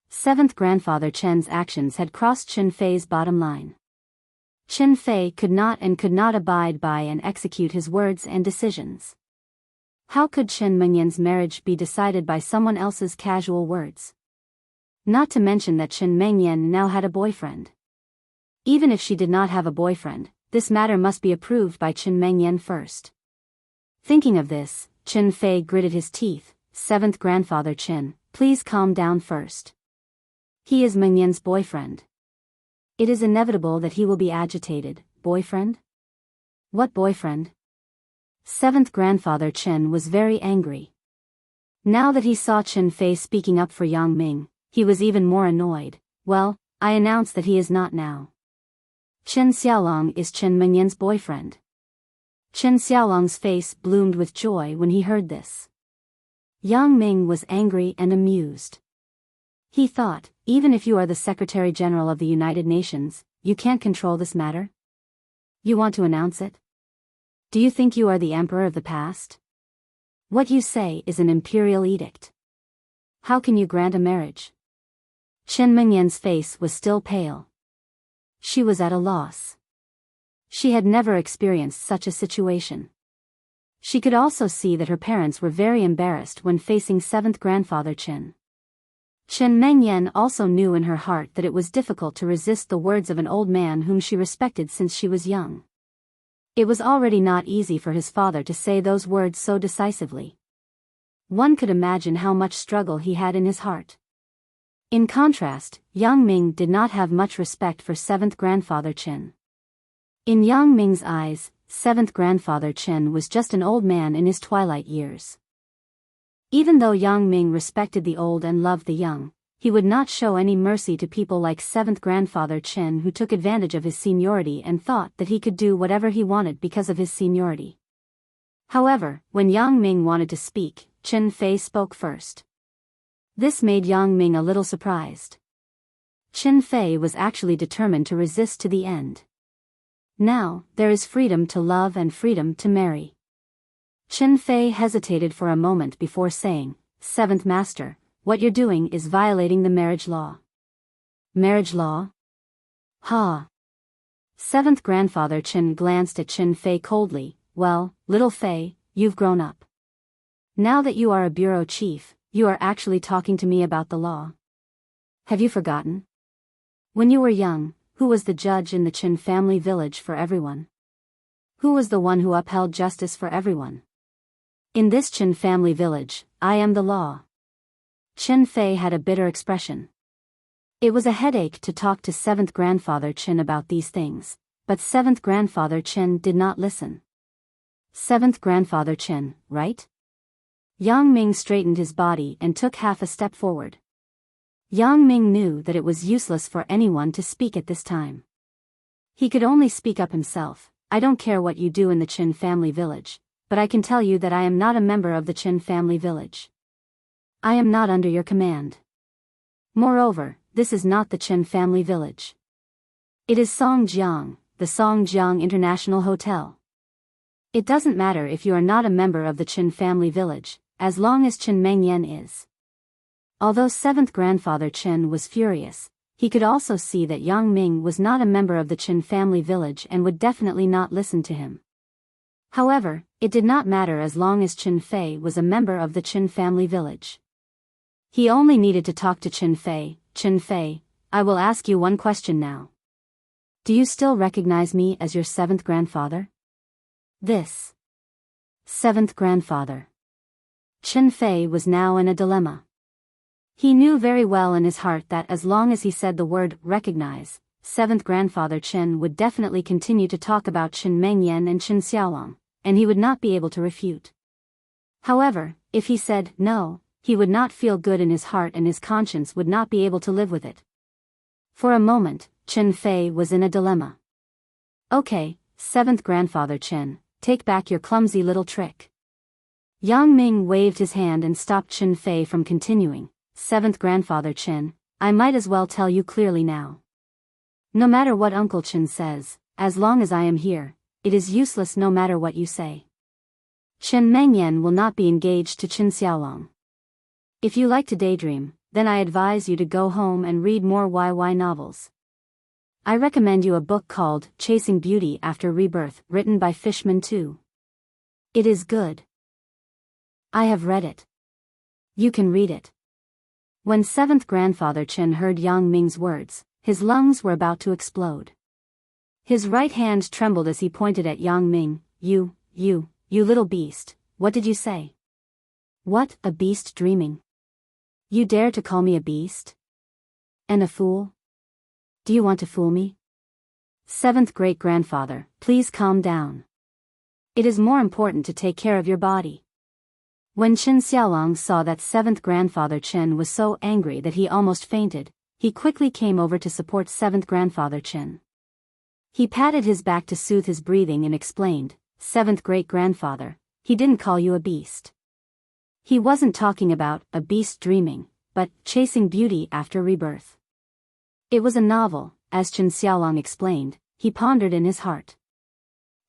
Seventh grandfather Chen's actions had crossed Chen Fei's bottom line. Chen Fei could not abide by and execute his words and decisions. How could Chen Mengyan's marriage be decided by someone else's casual words? Not to mention that Chen Mengyan now had a boyfriend. Even if she did not have a boyfriend, this matter must be approved by Chen Mengyan first. Thinking of this, Chen Fei gritted his teeth. Seventh grandfather Chen, please calm down first. He is Mengyan's boyfriend. It is inevitable that he will be agitated. Boyfriend? What boyfriend? Seventh grandfather Chen was very angry. Now that he saw Chen Fei speaking up for Yang Ming, he was even more annoyed. Well, I announce that he is not now. Chen Xiaolong is Chen Mengyan's boyfriend. Chen Xiaolong's face bloomed with joy when he heard this. Yang Ming was angry and amused. He thought, even if you are the Secretary General of the United Nations, you can't control this matter? You want to announce it? Do you think you are the emperor of the past? What you say is an imperial edict. How can you grant a marriage? Chen Mengyan's face was still pale. She was at a loss. She had never experienced such a situation. She could also see that her parents were very embarrassed when facing seventh grandfather Chen. Chen Mengyan also knew in her heart that it was difficult to resist the words of an old man whom she respected since she was young. It was already not easy for his father to say those words so decisively. One could imagine how much struggle he had in his heart. In contrast, Yang Ming did not have much respect for seventh grandfather Chen. In Yang Ming's eyes, seventh grandfather Chen was just an old man in his twilight years. Even though Yang Ming respected the old and loved the young, he would not show any mercy to people like seventh grandfather Chen who took advantage of his seniority and thought that he could do whatever he wanted because of his seniority. However, when Yang Ming wanted to speak, Chen Fei spoke first. This made Yang Ming a little surprised. Chen Fei was actually determined to resist to the end. Now, there is freedom to love and freedom to marry. Chen Fei hesitated for a moment before saying, Seventh Master, what you're doing is violating the marriage law. Marriage law? Ha! Seventh grandfather Chen glanced at Chen Fei coldly. Well, little Fei, you've grown up. Now that you are a bureau chief, you are actually talking to me about the law. Have you forgotten? When you were young, who was the judge in the Chen family village for everyone? Who was the one who upheld justice for everyone? In this Chen family village, I am the law. Chen Fei had a bitter expression. It was a headache to talk to seventh grandfather Chen about these things, but seventh grandfather Chen did not listen. Seventh grandfather Chen, right? Yang Ming straightened his body and took half a step forward. Yang Ming knew that it was useless for anyone to speak at this time. He could only speak up himself. I don't care what you do in the Chen family village, but I can tell you that I am not a member of the Chen family village. I am not under your command. Moreover, this is not the Chen family village. It is Songjiang, the Songjiang International Hotel. It doesn't matter if you are not a member of the Chen family village, as long as Chen Mengyan is. Although seventh grandfather Chen was furious, he could also see that Yang Ming was not a member of the Chen family village and would definitely not listen to him. However, it did not matter as long as Chen Fei was a member of the Chen family village. He only needed to talk to Chen Fei. Chen Fei, I will ask you one question now. Do you still recognize me as your seventh grandfather? This seventh grandfather. Chen Fei was now in a dilemma. He knew very well in his heart that as long as he said the word recognize, seventh grandfather Chen would definitely continue to talk about Chen Mengyan and Chen Xiaolong, and he would not be able to refute. However, if he said no, he would not feel good in his heart and his conscience would not be able to live with it. For a moment, Chen Fei was in a dilemma. Okay, seventh grandfather Chen, take back your clumsy little trick. Yang Ming waved his hand and stopped Chen Fei from continuing. Seventh grandfather Chen, I might as well tell you clearly now. No matter what Uncle Chen says, as long as I am here, it is useless no matter what you say. Chen Mengyan will not be engaged to Chen Xiaolong. If you like to daydream, then I advise you to go home and read more YY novels. I recommend you a book called Chasing Beauty After Rebirth, written by Fishman too. It is good. I have read it. You can read it. When 7th grandfather Chen heard Yang Ming's words, his lungs were about to explode. His right hand trembled as he pointed at Yang Ming. You little beast, what did you say? What, a beast dreaming? You dare to call me a beast? And a fool? Do you want to fool me? 7th great-grandfather, please calm down. It is more important to take care of your body. When Chen Xiaolong saw that 7th grandfather Chen was so angry that he almost fainted, he quickly came over to support 7th grandfather Chen. He patted his back to soothe his breathing and explained, 7th great-grandfather, he didn't call you a beast. He wasn't talking about a beast dreaming, but chasing beauty after rebirth. It was a novel, as Chen Xiaolong explained. He pondered in his heart.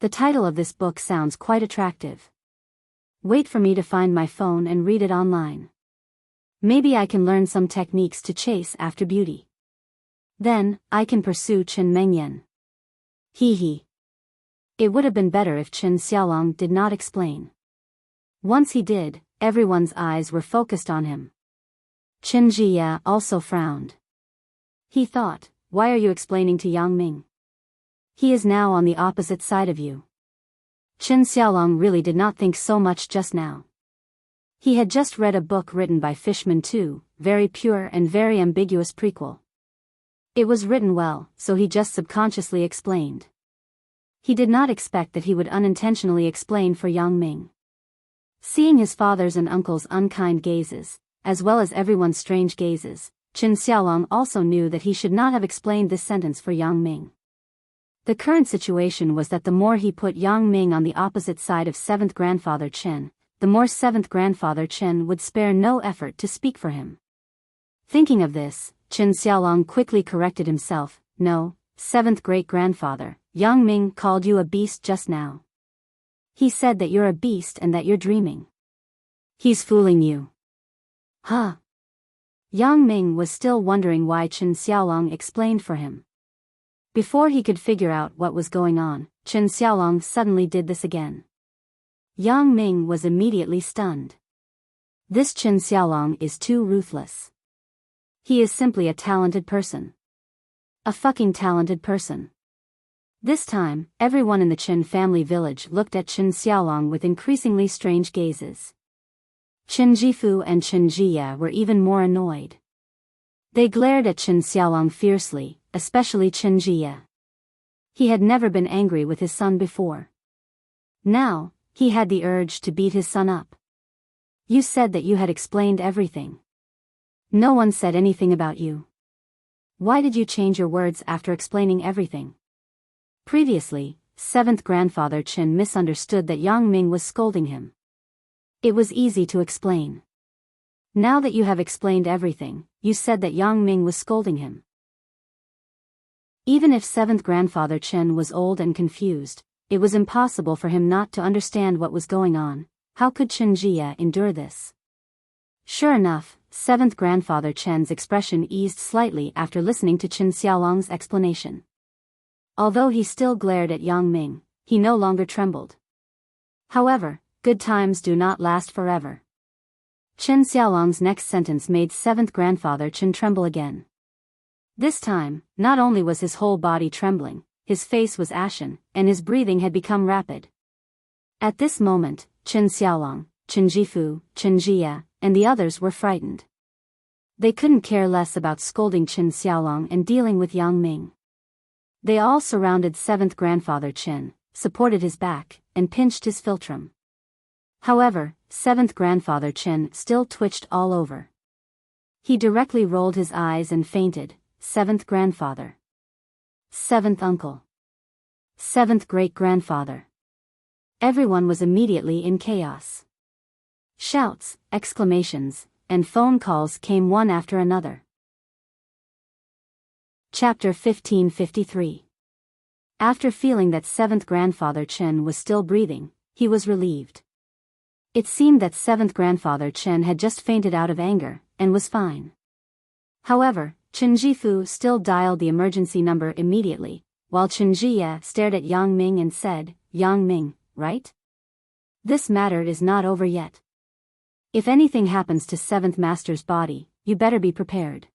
The title of this book sounds quite attractive. Wait for me to find my phone and read it online. Maybe I can learn some techniques to chase after beauty. Then, I can pursue Chen Mengyan. Hee. It would have been better if Chen Xiaolong did not explain. Once he did, everyone's eyes were focused on him. Chen Jie also frowned. He thought, why are you explaining to Yang Ming? He is now on the opposite side of you. Chen Xiaolong really did not think so much just now. He had just read a book written by Fishman too, very pure and very ambiguous prequel. It was written well, so he just subconsciously explained. He did not expect that he would unintentionally explain for Yang Ming. Seeing his father's and uncle's unkind gazes, as well as everyone's strange gazes, Chen Xiaolong also knew that he should not have explained this sentence for Yang Ming. The current situation was that the more he put Yang Ming on the opposite side of 7th grandfather Chen, the more 7th grandfather Chen would spare no effort to speak for him. Thinking of this, Chen Xiaolong quickly corrected himself. No, 7th great-grandfather, Yang Ming called you a beast just now. He said that you're a beast and that you're dreaming. He's fooling you. Huh? Yang Ming was still wondering why Chen Xiaolong explained for him. Before he could figure out what was going on, Chen Xiaolong suddenly did this again. Yang Ming was immediately stunned. This Chen Xiaolong is too ruthless. He is simply a talented person. A fucking talented person. This time, everyone in the Chen family village looked at Chen Xiaolong with increasingly strange gazes. Chen Jifu and Chen Jie were even more annoyed. They glared at Chen Xiaolong fiercely, especially Chen Jie. He had never been angry with his son before. Now, he had the urge to beat his son up. You said that you had explained everything. No one said anything about you. Why did you change your words after explaining everything? Previously, 7th grandfather Chen misunderstood that Yang Ming was scolding him. It was easy to explain. Now that you have explained everything, you said that Yang Ming was scolding him. Even if 7th grandfather Chen was old and confused, it was impossible for him not to understand what was going on. How could Chen Jie endure this? Sure enough, 7th grandfather Chen's expression eased slightly after listening to Chen Xiaolong's explanation. Although he still glared at Yang Ming, he no longer trembled. However, good times do not last forever. Chen Xiaolong's next sentence made 7th grandfather Chen tremble again. This time, not only was his whole body trembling, his face was ashen, and his breathing had become rapid. At this moment, Chen Xiaolong, Chen Jifu, Chen Jie, and the others were frightened. They couldn't care less about scolding Chen Xiaolong and dealing with Yang Ming. They all surrounded 7th grandfather Chen, supported his back, and pinched his philtrum. However, 7th grandfather Chen still twitched all over. He directly rolled his eyes and fainted. 7th grandfather. 7th uncle. 7th great-grandfather. Everyone was immediately in chaos. Shouts, exclamations, and phone calls came one after another. Chapter 1553. After feeling that 7th grandfather Chen was still breathing, he was relieved. It seemed that 7th grandfather Chen had just fainted out of anger, and was fine. However, Chen Jifu still dialed the emergency number immediately, while Chen Jie stared at Yang Ming and said, Yang Ming, right? This matter is not over yet. If anything happens to 7th Master's body, you better be prepared.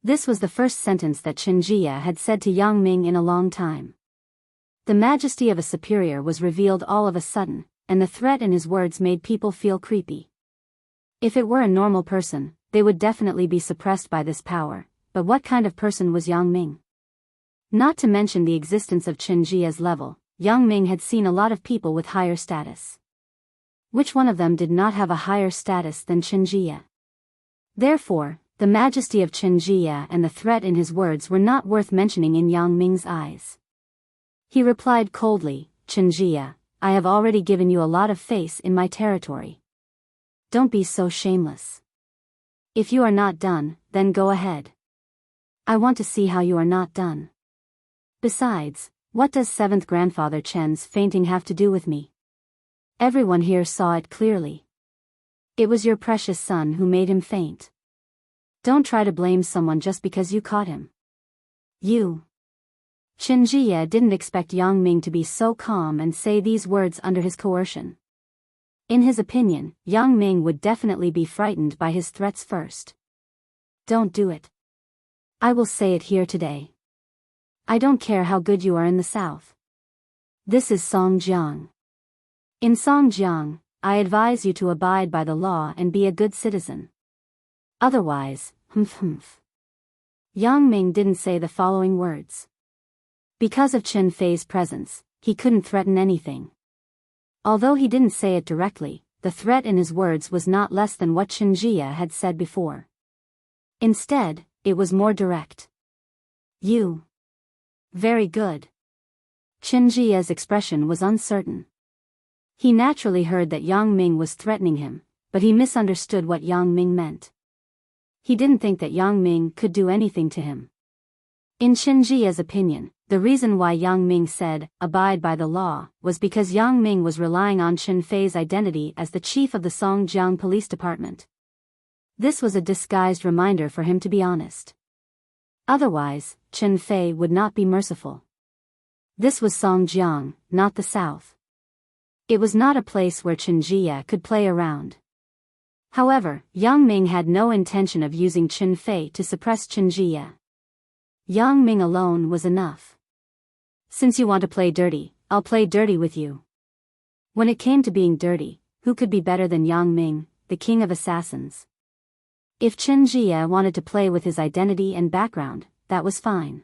This was the first sentence that Chen Jie had said to Yang Ming in a long time. The majesty of a superior was revealed all of a sudden, and the threat in his words made people feel creepy. If it were a normal person, they would definitely be suppressed by this power, but what kind of person was Yang Ming? Not to mention the existence of Chen Jie's level, Yang Ming had seen a lot of people with higher status. Which one of them did not have a higher status than Chen Jie? Therefore, the majesty of Chen Jie and the threat in his words were not worth mentioning in Yang Ming's eyes. He replied coldly, Chen Jie, I have already given you a lot of face in my territory. Don't be so shameless. If you are not done, then go ahead. I want to see how you are not done. Besides, what does 7th Grandfather Chen's fainting have to do with me? Everyone here saw it clearly. It was your precious son who made him faint. Don't try to blame someone just because you caught him. You. Chen Jie didn't expect Yang Ming to be so calm and say these words under his coercion. In his opinion, Yang Ming would definitely be frightened by his threats first. Don't do it. I will say it here today. I don't care how good you are in the south. This is Songjiang. In Songjiang, I advise you to abide by the law and be a good citizen. Otherwise, Yang Ming didn't say the following words. Because of Chen Fei's presence, he couldn't threaten anything. Although he didn't say it directly, the threat in his words was not less than what Chen Jie had said before. Instead, it was more direct. You. Very good. Chen Jie's expression was uncertain. He naturally heard that Yang Ming was threatening him, but he misunderstood what Yang Ming meant. He didn't think that Yang Ming could do anything to him. In Chen Jie's opinion, the reason why Yang Ming said, abide by the law, was because Yang Ming was relying on Chen Fei's identity as the chief of the Songjiang Police Department. This was a disguised reminder for him to be honest. Otherwise, Chen Fei would not be merciful. This was Songjiang, not the south. It was not a place where Chen Jie could play around. However, Yang Ming had no intention of using Chen Fei to suppress Chen Jie. Yang Ming alone was enough. Since you want to play dirty, I'll play dirty with you. When it came to being dirty, who could be better than Yang Ming, the king of assassins? If Chen Jie wanted to play with his identity and background, that was fine.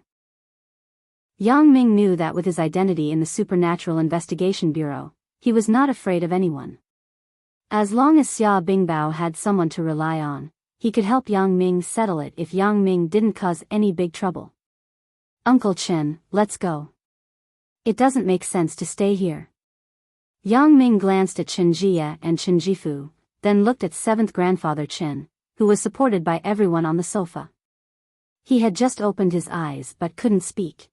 Yang Ming knew that with his identity in the Supernatural Investigation Bureau, he was not afraid of anyone. As long as Xia Bingbao had someone to rely on, he could help Yang Ming settle it if Yang Ming didn't cause any big trouble. Uncle Chen, let's go. It doesn't make sense to stay here. Yang Ming glanced at Chen Jie and Chen Jifu, then looked at 7th Grandfather Chen, who was supported by everyone on the sofa. He had just opened his eyes but couldn't speak.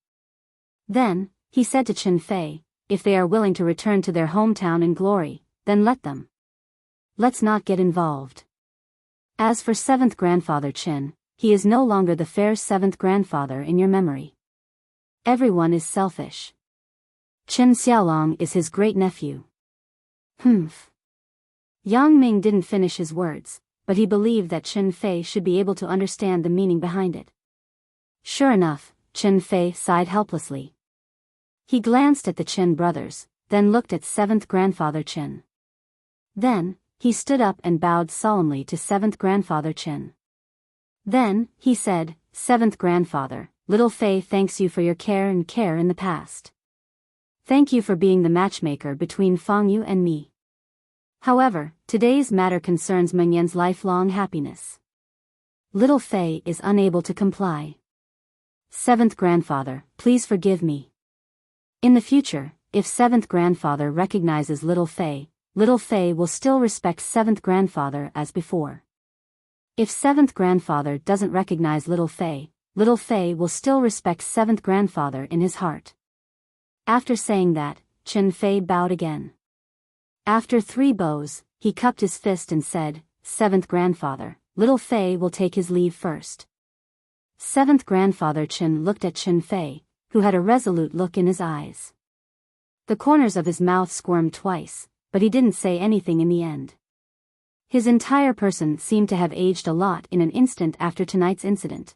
Then, he said to Chen Fei, if they are willing to return to their hometown in glory, then let them. Let's not get involved. As for 7th Grandfather Chen, he is no longer the fair 7th grandfather in your memory. Everyone is selfish. Chen Xiaolong is his great-nephew. Yang Ming didn't finish his words, but he believed that Chen Fei should be able to understand the meaning behind it. Sure enough, Chen Fei sighed helplessly. He glanced at the Chen brothers, then looked at 7th Grandfather Chen. Then, he stood up and bowed solemnly to 7th Grandfather Chen. Then, he said, 7th Grandfather, little Fei thanks you for your care in the past. Thank you for being the matchmaker between Fang Yu and me. However, today's matter concerns Meng Yan's lifelong happiness. Little Fei is unable to comply. 7th Grandfather, please forgive me. In the future, if 7th Grandfather recognizes Little Fei will still respect 7th Grandfather as before. If 7th Grandfather doesn't recognize Little Fei will still respect 7th Grandfather in his heart. After saying that, Chen Fei bowed again. After 3 bows, he cupped his fist and said, 7th Grandfather, Little Fei will take his leave first. 7th Grandfather Chen looked at Chen Fei, who had a resolute look in his eyes. The corners of his mouth squirmed twice, but he didn't say anything in the end. His entire person seemed to have aged a lot in an instant after tonight's incident.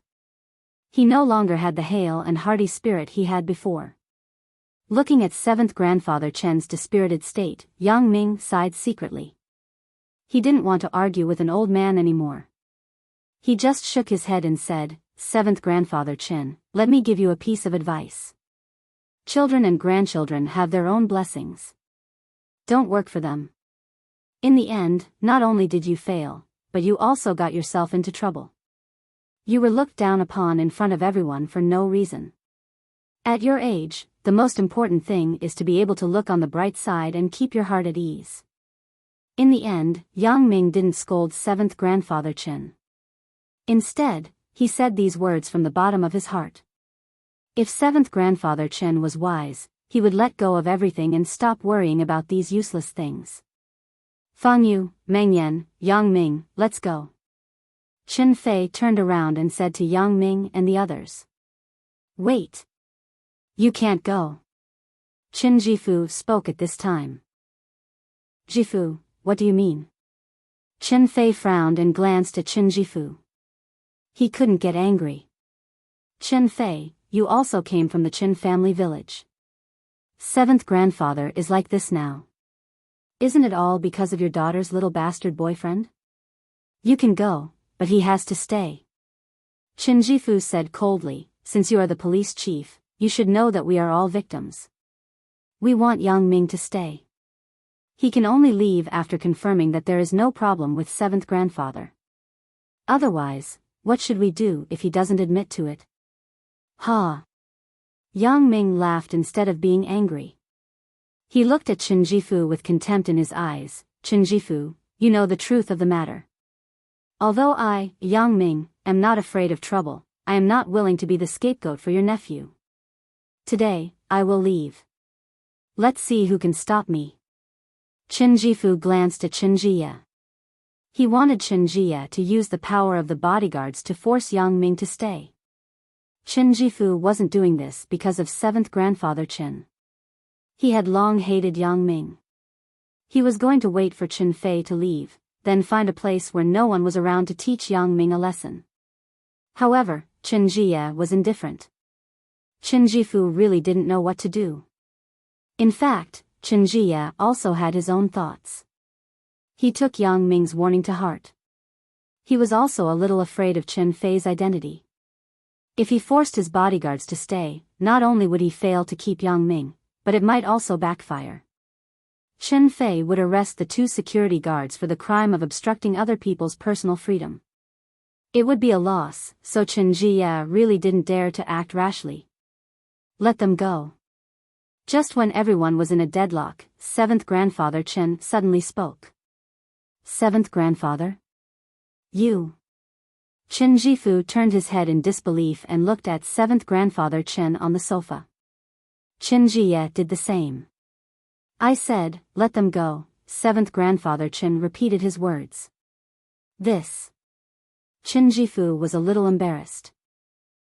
He no longer had the hale and hearty spirit he had before. Looking at 7th Grandfather Chen's dispirited state, Yang Ming sighed secretly. He didn't want to argue with an old man anymore. He just shook his head and said, 7th Grandfather Chen, let me give you a piece of advice. Children and grandchildren have their own blessings. Don't work for them. In the end, not only did you fail, but you also got yourself into trouble. You were looked down upon in front of everyone for no reason. At your age, the most important thing is to be able to look on the bright side and keep your heart at ease. In the end, Yang Ming didn't scold 7th Grandfather Chen. Instead, he said these words from the bottom of his heart. If 7th Grandfather Chen was wise, he would let go of everything and stop worrying about these useless things. Fang Yu, Meng Yan, Yang Ming, let's go. Chen Fei turned around and said to Yang Ming and the others. Wait. You can't go. Qin Jifu spoke at this time. Jifu, what do you mean? Chen Fei frowned and glanced at Qin Jifu. He couldn't get angry. Chen Fei, you also came from the Qin family village. 7th Grandfather is like this now. Isn't it all because of your daughter's little bastard boyfriend? You can go, but he has to stay. Qin Jifu said coldly, since you are the police chief, you should know that we are all victims. We want Yang Ming to stay. He can only leave after confirming that there is no problem with 7th Grandfather. Otherwise, what should we do if he doesn't admit to it? Ha! Yang Ming laughed instead of being angry. He looked at Qin Jifu with contempt in his eyes. Qin Jifu, you know the truth of the matter. Although I, Yang Ming, am not afraid of trouble, I am not willing to be the scapegoat for your nephew. Today, I will leave. Let's see who can stop me. Qin Jifu glanced at Qin Jie. He wanted Qin Jie to use the power of the bodyguards to force Yang Ming to stay. Qin Jifu wasn't doing this because of 7th Grandfather Chen. He had long hated Yang Ming. He was going to wait for Qin Fei to leave, then find a place where no one was around to teach Yang Ming a lesson. However, Qin Jie was indifferent. Qin Jifu really didn't know what to do. In fact, Qin Jie also had his own thoughts. He took Yang Ming's warning to heart. He was also a little afraid of Qin Fei's identity. If he forced his bodyguards to stay, not only would he fail to keep Yang Ming, but it might also backfire. Qin Fei would arrest the 2 security guards for the crime of obstructing other people's personal freedom. It would be a loss, so Qin Jie really didn't dare to act rashly. Let them go. Just when everyone was in a deadlock, 7th Grandfather Chen suddenly spoke. 7th Grandfather? You. Qin Jifu turned his head in disbelief and looked at 7th Grandfather Chen on the sofa. Qin Jie did the same. I said, let them go, 7th Grandfather Chen repeated his words. This. Qin Jifu was a little embarrassed.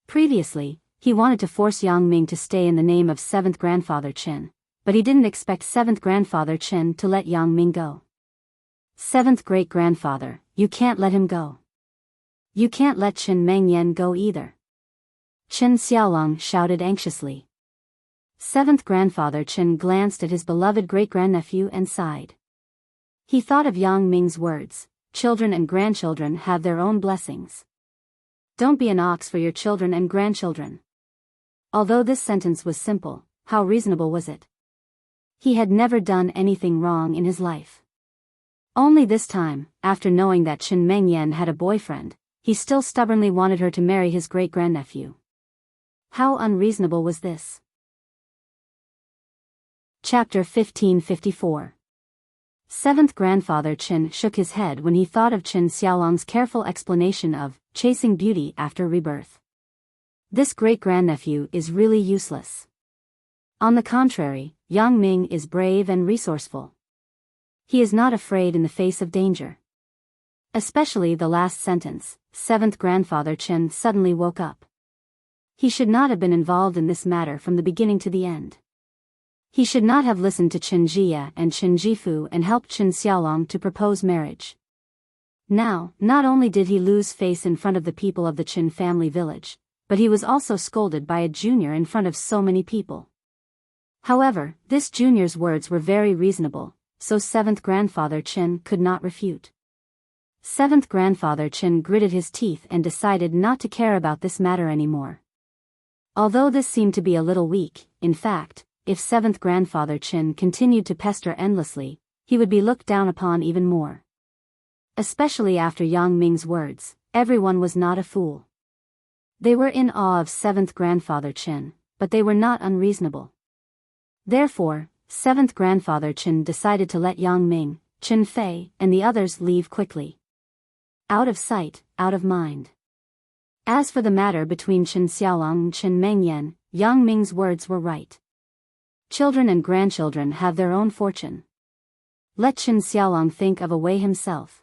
Previously, he wanted to force Yang Ming to stay in the name of 7th Grandfather Chen, but he didn't expect 7th Grandfather Chen to let Yang Ming go. 7th Great-Grandfather, you can't let him go. You can't let Qin Mengyan go either. Qin Xiaolong shouted anxiously. 7th Grandfather Chen glanced at his beloved great-grandnephew and sighed. He thought of Yang Ming's words, children and grandchildren have their own blessings. Don't be an ox for your children and grandchildren. Although this sentence was simple, how reasonable was it? He had never done anything wrong in his life. Only this time, after knowing that Qin Mengyan had a boyfriend, he still stubbornly wanted her to marry his great-grandnephew. How unreasonable was this? Chapter 1554. 7th Grandfather Chen shook his head when he thought of Qin Xiaolong's careful explanation of chasing beauty after rebirth. This great-grandnephew is really useless. On the contrary, Yang Ming is brave and resourceful. He is not afraid in the face of danger. Especially the last sentence, 7th Grandfather Chen suddenly woke up. He should not have been involved in this matter from the beginning to the end. He should not have listened to Qin Jie and Qin Jifu and helped Qin Xiaolong to propose marriage. Now, not only did he lose face in front of the people of the Qin family village, but he was also scolded by a junior in front of so many people. However, this junior's words were very reasonable, so 7th grandfather Qin could not refute. 7th grandfather Qin gritted his teeth and decided not to care about this matter anymore. Although this seemed to be a little weak, in fact, if 7th grandfather Qin continued to pester endlessly, he would be looked down upon even more. Especially after Yang Ming's words, everyone was not a fool. They were in awe of 7th grandfather Qin, but they were not unreasonable. Therefore, 7th grandfather Qin decided to let Yang Ming, Qin Fei, and the others leave quickly. Out of sight, out of mind. As for the matter between Qin Xiaolong and Qin Mengyan, Yang Ming's words were right. Children and grandchildren have their own fortune. Let Qin Xiaolong think of a way himself.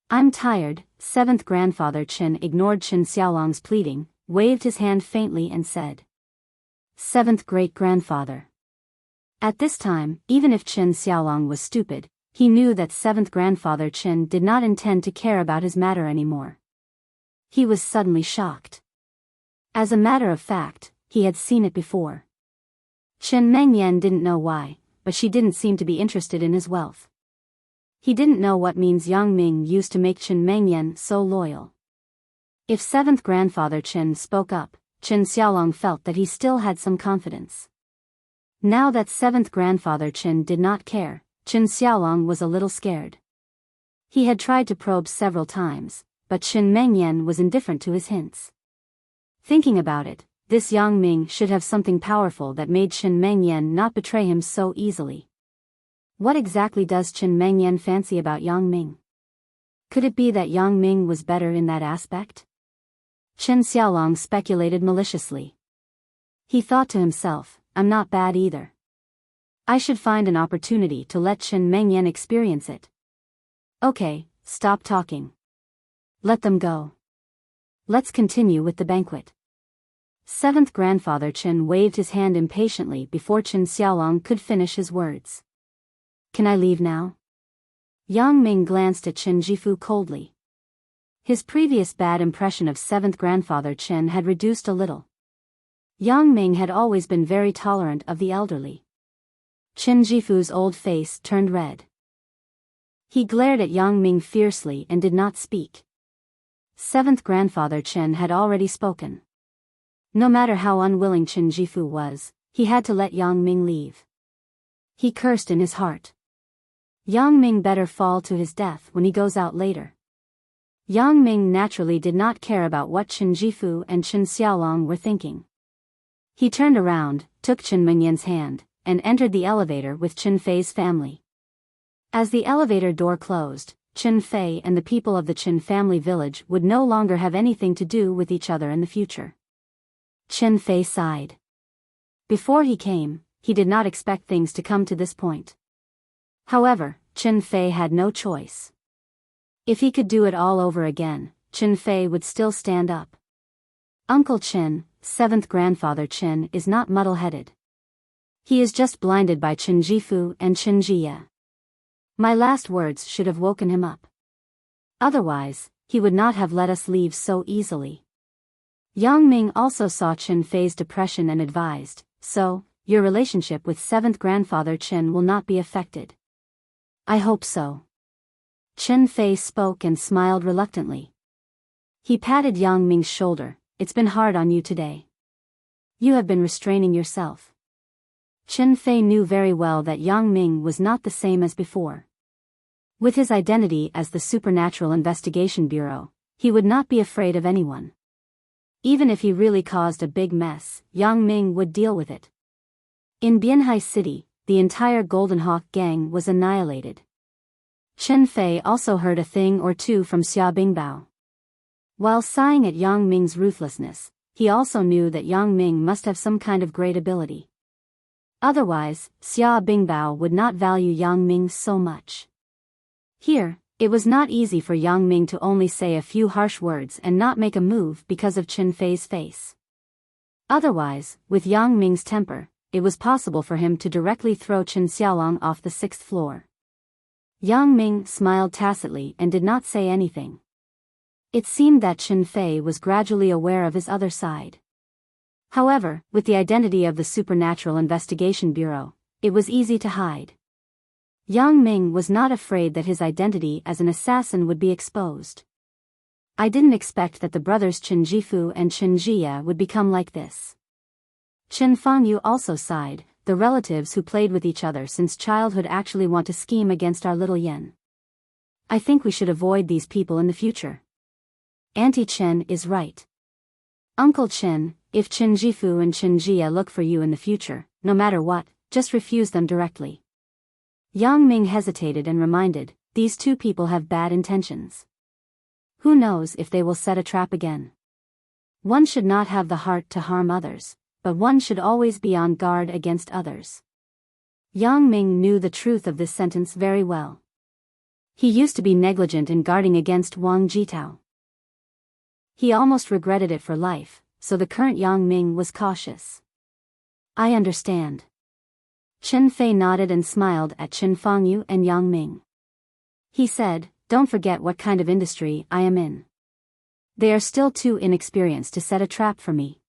I'm tired. 7th grandfather Qin ignored Qin Xiaolong's pleading, waved his hand faintly and said, 7th great-grandfather. At this time, even if Qin Xiaolong was stupid, he knew that 7th grandfather Qin did not intend to care about his matter anymore. He was suddenly shocked. As a matter of fact, he had seen it before. Qin Mengyan didn't know why, but she didn't seem to be interested in his wealth. He didn't know what means Yang Ming used to make Qin Mengyan so loyal. If 7th grandfather Qin spoke up, Qin Xiaolong felt that he still had some confidence. Now that 7th grandfather Qin did not care, Qin Xiaolong was a little scared. He had tried to probe several times, but Qin Mengyan was indifferent to his hints. Thinking about it, this Yang Ming should have something powerful that made Qin Mengyan not betray him so easily. What exactly does Qin Mengyan fancy about Yang Ming? Could it be that Yang Ming was better in that aspect? Qin Xiaolong speculated maliciously. He thought to himself, I'm not bad either. I should find an opportunity to let Qin Mengyan experience it. Okay, stop talking. Let them go. Let's continue with the banquet. 7th grandfather Qin waved his hand impatiently before Qin Xiaolong could finish his words. Can I leave now? Yang Ming glanced at Qin Jifu coldly. His previous bad impression of 7th grandfather Qin had reduced a little. Yang Ming had always been very tolerant of the elderly. Qin Jifu's old face turned red. He glared at Yang Ming fiercely and did not speak. 7th grandfather Qin had already spoken. No matter how unwilling Qin Jifu was, he had to let Yang Ming leave. He cursed in his heart. Yang Ming better fall to his death when he goes out later. Yang Ming naturally did not care about what Qin Jifu and Qin Xiaolong were thinking. He turned around, took Qin Mengyan's hand, and entered the elevator with Qin Fei's family. As the elevator door closed, Qin Fei and the people of the Qin family village would no longer have anything to do with each other in the future. Qin Fei sighed. Before he came, he did not expect things to come to this point. However, Qin Fei had no choice. If he could do it all over again, Qin Fei would still stand up. Uncle Qin, 7th grandfather Qin, is not muddle-headed. He is just blinded by Qin Jifu and Qin Jie. My last words should have woken him up. Otherwise, he would not have let us leave so easily. Yang Ming also saw Qin Fei's depression and advised, so, your relationship with 7th grandfather Qin will not be affected. I hope so. Qin Fei spoke and smiled reluctantly. He patted Yang Ming's shoulder. It's been hard on you today. You have been restraining yourself. Qin Fei knew very well that Yang Ming was not the same as before. With his identity as the Supernatural Investigation Bureau, he would not be afraid of anyone. Even if he really caused a big mess, Yang Ming would deal with it. In Bianhai City, the entire Golden Hawk gang was annihilated. Qin Fei also heard a thing or two from Xia Bingbao. While sighing at Yang Ming's ruthlessness, he also knew that Yang Ming must have some kind of great ability. Otherwise, Xia Bingbao would not value Yang Ming so much. Here, it was not easy for Yang Ming to only say a few harsh words and not make a move because of Qin Fei's face. Otherwise, with Yang Ming's temper, it was possible for him to directly throw Qin Xiaolong off the 6th floor. Yang Ming smiled tacitly and did not say anything. It seemed that Chen Fei was gradually aware of his other side. However, with the identity of the Supernatural Investigation Bureau, it was easy to hide. Yang Ming was not afraid that his identity as an assassin would be exposed. I didn't expect that the brothers Chen Jifu and Chen Jia would become like this. Chen Fangyu also sighed. The relatives who played with each other since childhood actually want to scheme against our little Yen. I think we should avoid these people in the future. Auntie Chen is right. Uncle Chen, if Chen Jifu and Chen Jia look for you in the future, no matter what, just refuse them directly. Yang Ming hesitated and reminded, these two people have bad intentions. Who knows if they will set a trap again? One should not have the heart to harm others, but one should always be on guard against others. Yang Ming knew the truth of this sentence very well. He used to be negligent in guarding against Wang Jitao. He almost regretted it for life, so the current Yang Ming was cautious. I understand. Chen Fei nodded and smiled at Chen Fangyu and Yang Ming. He said, don't forget what kind of industry I am in. They are still too inexperienced to set a trap for me.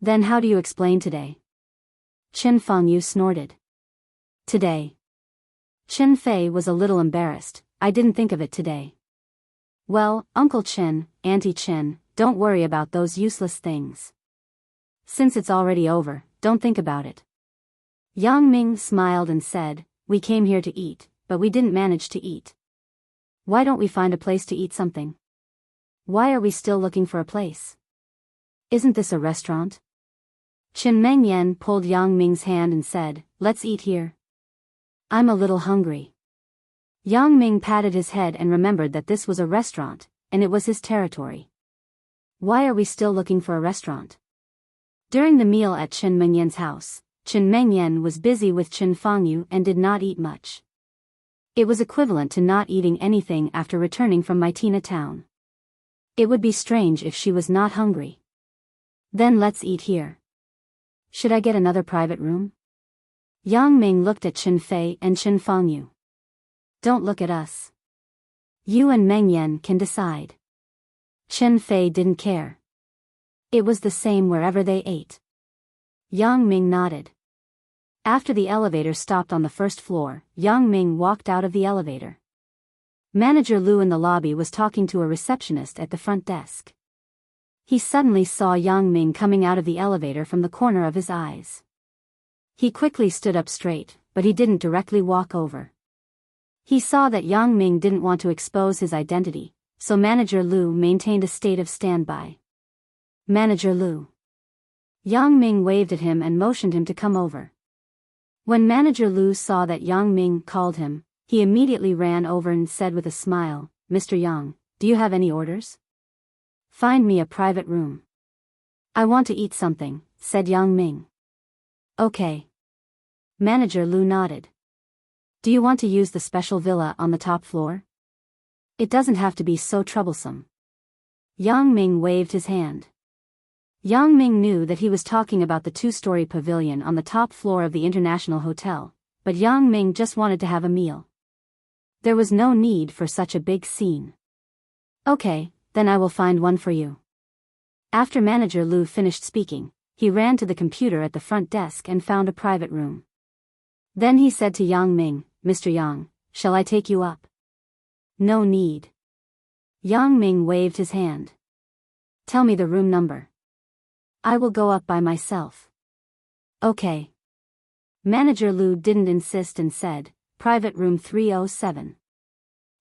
Then how do you explain today? Chen Fangyu snorted. Today. Chen Fei was a little embarrassed. I didn't think of it today. Well, Uncle Chen, Auntie Chen, don't worry about those useless things. Since it's already over, don't think about it. Yang Ming smiled and said, we came here to eat, but we didn't manage to eat. Why don't we find a place to eat something? Why are we still looking for a place? Isn't this a restaurant? Chen Mengyan pulled Yang Ming's hand and said, let's eat here. I'm a little hungry. Yang Ming patted his head and remembered that this was a restaurant, and it was his territory. Why are we still looking for a restaurant? During the meal at Chen Mengyan's house, Chen Mengyan was busy with Chen Fangyu and did not eat much. It was equivalent to not eating anything after returning from Maitina town. It would be strange if she was not hungry. Then let's eat here. Should I get another private room? Yang Ming looked at Chen Fei and Chen Fangyu. Don't look at us. You and Mengyan can decide. Chen Fei didn't care. It was the same wherever they ate. Yang Ming nodded. After the elevator stopped on the first floor, Yang Ming walked out of the elevator. Manager Lu in the lobby was talking to a receptionist at the front desk. He suddenly saw Yang Ming coming out of the elevator from the corner of his eyes. He quickly stood up straight, but he didn't directly walk over. He saw that Yang Ming didn't want to expose his identity, so Manager Lu maintained a state of standby. Manager Lu. Yang Ming waved at him and motioned him to come over. When Manager Lu saw that Yang Ming called him, he immediately ran over and said with a smile, Mr. Yang, do you have any orders? Find me a private room. I want to eat something, said Yang Ming. Okay. Manager Lu nodded. Do you want to use the special villa on the top floor? It doesn't have to be so troublesome. Yang Ming waved his hand. Yang Ming knew that he was talking about the two-story pavilion on the top floor of the International Hotel, but Yang Ming just wanted to have a meal. There was no need for such a big scene. Okay, then I will find one for you. After Manager Lu finished speaking, he ran to the computer at the front desk and found a private room. Then he said to Yang Ming, Mr. Yang, shall I take you up? No need. Yang Ming waved his hand. Tell me the room number. I will go up by myself. Okay. Manager Lu didn't insist and said, private room 307.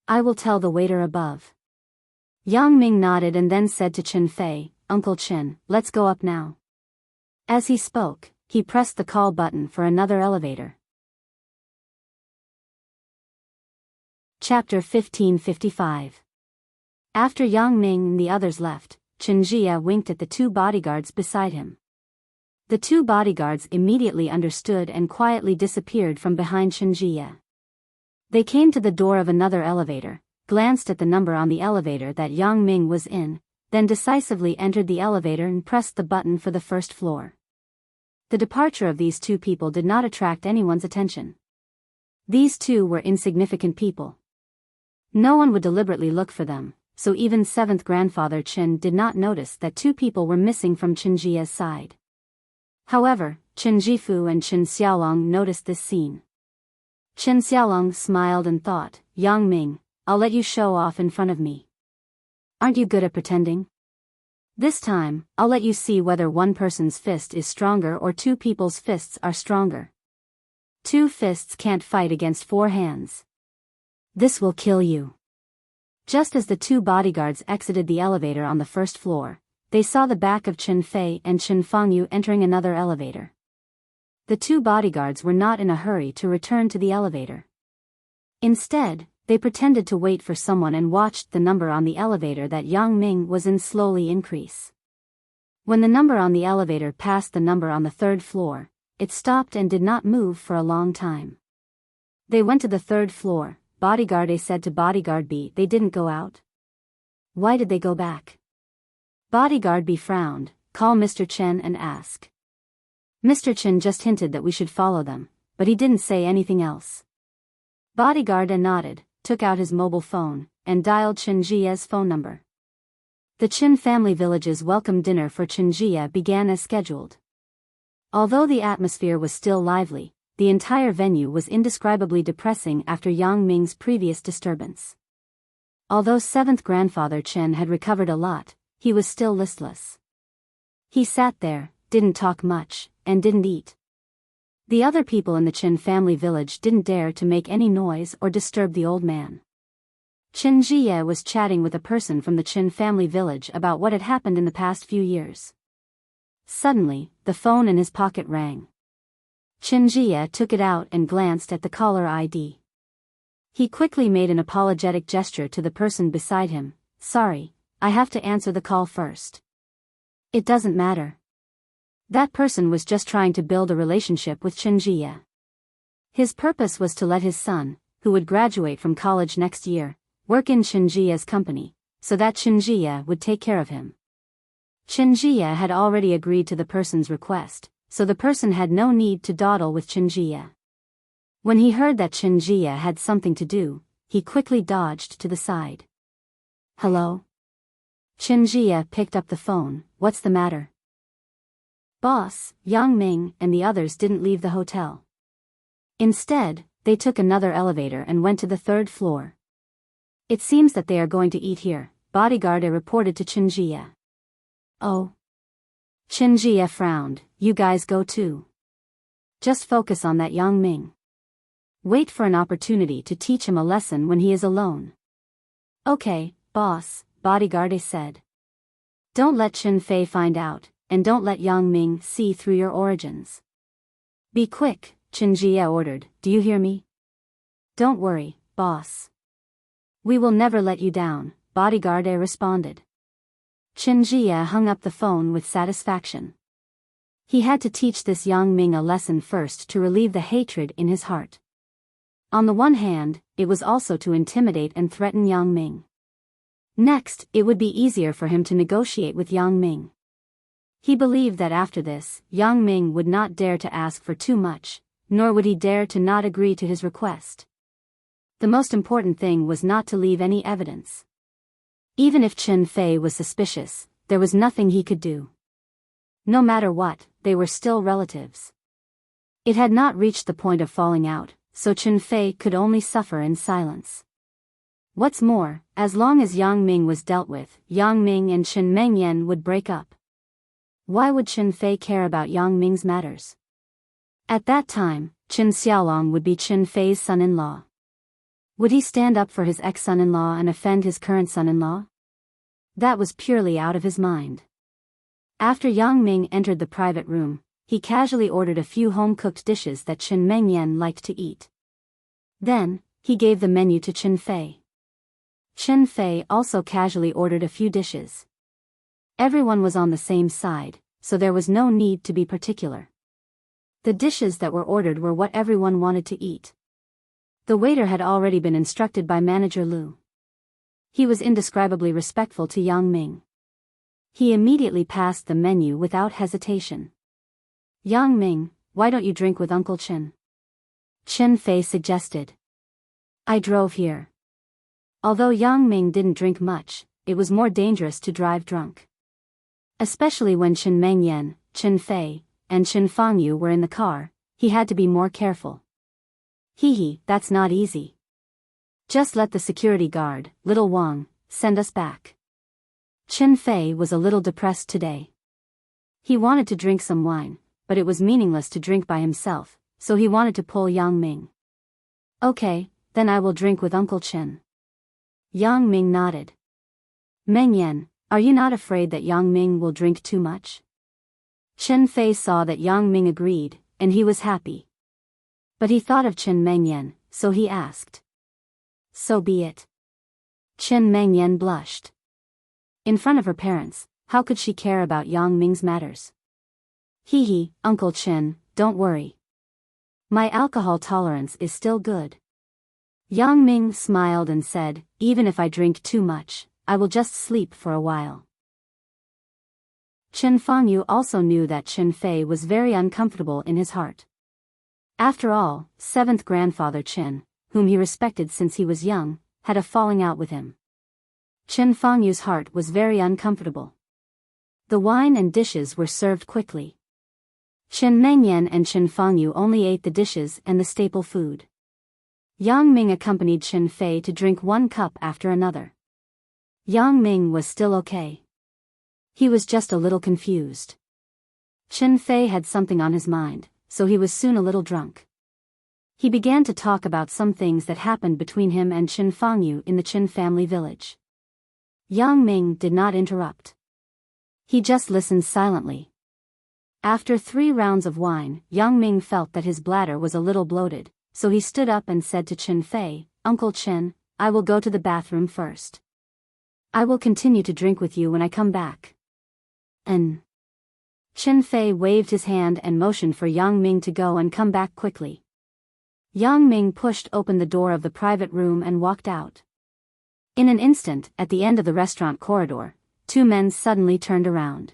I will tell the waiter above. Yang Ming nodded and then said to Chen Fei, Uncle Chen, let's go up now. As he spoke, he pressed the call button for another elevator. Chapter 1555. After Yang Ming and the others left, Chen Jia winked at the two bodyguards beside him. The two bodyguards immediately understood and quietly disappeared from behind Chen Jia. They came to the door of another elevator, glanced at the number on the elevator that Yang Ming was in, then decisively entered the elevator and pressed the button for the first floor. The departure of these two people did not attract anyone's attention. These two were insignificant people. No one would deliberately look for them, so even 7th grandfather Chen did not notice that two people were missing from Chen Jia's side. However, Chen Jifu and Chen Xiaolong noticed this scene. Chen Xiaolong smiled and thought, Yang Ming, I'll let you show off in front of me. Aren't you good at pretending? This time, I'll let you see whether one person's fist is stronger or two people's fists are stronger. Two fists can't fight against four hands. This will kill you. Just as the two bodyguards exited the elevator on the first floor, they saw the back of Chen Fei and Chen Fangyu entering another elevator. The two bodyguards were not in a hurry to return to the elevator. Instead, they pretended to wait for someone and watched the number on the elevator that Yang Ming was in slowly increase. When the number on the elevator passed the number on the third floor, it stopped and did not move for a long time. They went to the third floor. Bodyguard A said to Bodyguard B, they didn't go out? Why did they go back? Bodyguard B frowned, call Mr. Chen and ask. Mr. Chen just hinted that we should follow them, but he didn't say anything else. Bodyguard A nodded, took out his mobile phone, and dialed Chen Jia's phone number. The Chen family village's welcome dinner for Chen Jia began as scheduled. Although the atmosphere was still lively, the entire venue was indescribably depressing after Yang Ming's previous disturbance. Although 7th grandfather Chen had recovered a lot, he was still listless. He sat there, didn't talk much, and didn't eat. The other people in the Chen family village didn't dare to make any noise or disturb the old man. Chen Jia was chatting with a person from the Chen family village about what had happened in the past few years. Suddenly, the phone in his pocket rang. Chen Jia took it out and glanced at the caller ID. He quickly made an apologetic gesture to the person beside him. Sorry, I have to answer the call first. It doesn't matter. That person was just trying to build a relationship with Chen Jia. His purpose was to let his son, who would graduate from college next year, work in Chen Jia's company, so that Chen Jia would take care of him. Chen Jia had already agreed to the person's request, so the person had no need to dawdle with Chen Jia. When he heard that Chen Jia had something to do, he quickly dodged to the side. Hello? Chen Jia picked up the phone. What's the matter? Boss, Yang Ming and the others didn't leave the hotel. Instead, they took another elevator and went to the third floor. It seems that they are going to eat here, Bodyguard A reported to Chen Jia. Oh. Chen Jia frowned, you guys go too. Just focus on that Yang Ming. Wait for an opportunity to teach him a lesson when he is alone. Okay, boss, Bodyguard A said. Don't let Chen Fei find out, and don't let Yang Ming see through your origins. Be quick, Chen Jia ordered, do you hear me? Don't worry, boss. We will never let you down, Bodyguard A responded. Chen Jia hung up the phone with satisfaction. He had to teach this Yang Ming a lesson first to relieve the hatred in his heart. On the one hand, it was also to intimidate and threaten Yang Ming. Next, it would be easier for him to negotiate with Yang Ming. He believed that after this, Yang Ming would not dare to ask for too much, nor would he dare to not agree to his request. The most important thing was not to leave any evidence. Even if Chen Fei was suspicious, there was nothing he could do. No matter what, they were still relatives. It had not reached the point of falling out, so Chen Fei could only suffer in silence. What's more, as long as Yang Ming was dealt with, Yang Ming and Chen Mengyan would break up. Why would Chen Fei care about Yang Ming's matters? At that time, Chen Xiaolong would be Chen Fei's son-in-law. Would he stand up for his ex-son-in-law and offend his current son-in-law? That was purely out of his mind. After Yang Ming entered the private room, he casually ordered a few home-cooked dishes that Chen Mengyan liked to eat. Then, he gave the menu to Chen Fei. Chen Fei also casually ordered a few dishes. Everyone was on the same side, so there was no need to be particular. The dishes that were ordered were what everyone wanted to eat. The waiter had already been instructed by Manager Lu. He was indescribably respectful to Yang Ming. He immediately passed the menu without hesitation. Yang Ming, why don't you drink with Uncle Chen? Chen Fei suggested. I drove here. Although Yang Ming didn't drink much, it was more dangerous to drive drunk. Especially when Chen Mengyan, Chen Fei, and Chen Fangyu were in the car, he had to be more careful. Hee, that's not easy. Just let the security guard, little Wang, send us back. Chen Fei was a little depressed today. He wanted to drink some wine, but it was meaningless to drink by himself, so he wanted to pull Yang Ming. Okay, then I will drink with Uncle Chen. Yang Ming nodded. Mengyan, are you not afraid that Yang Ming will drink too much? Chen Fei saw that Yang Ming agreed, and he was happy. But he thought of Chen Mengyan, so he asked. So be it. Chen Mengyan blushed. In front of her parents, how could she care about Yang Ming's matters? Hee, Uncle Chen, don't worry. My alcohol tolerance is still good. Yang Ming smiled and said, even if I drink too much, I will just sleep for a while. Chen Fangyu also knew that Chen Fei was very uncomfortable in his heart. After all, seventh grandfather Chen, whom he respected since he was young, had a falling out with him. Chen Fangyu's heart was very uncomfortable. The wine and dishes were served quickly. Chen Mengyan and Chen Fangyu only ate the dishes and the staple food. Yang Ming accompanied Chen Fei to drink one cup after another. Yang Ming was still okay. He was just a little confused. Chen Fei had something on his mind, so he was soon a little drunk. He began to talk about some things that happened between him and Chen Fangyu in the Chen family village. Yang Ming did not interrupt. He just listened silently. After 3 rounds of wine, Yang Ming felt that his bladder was a little bloated, so he stood up and said to Chen Fei, Uncle Chen, I will go to the bathroom first. I will continue to drink with you when I come back. Chen Fei waved his hand and motioned for Yang Ming to go and come back quickly. Yang Ming pushed open the door of the private room and walked out. In an instant, at the end of the restaurant corridor, 2 men suddenly turned around.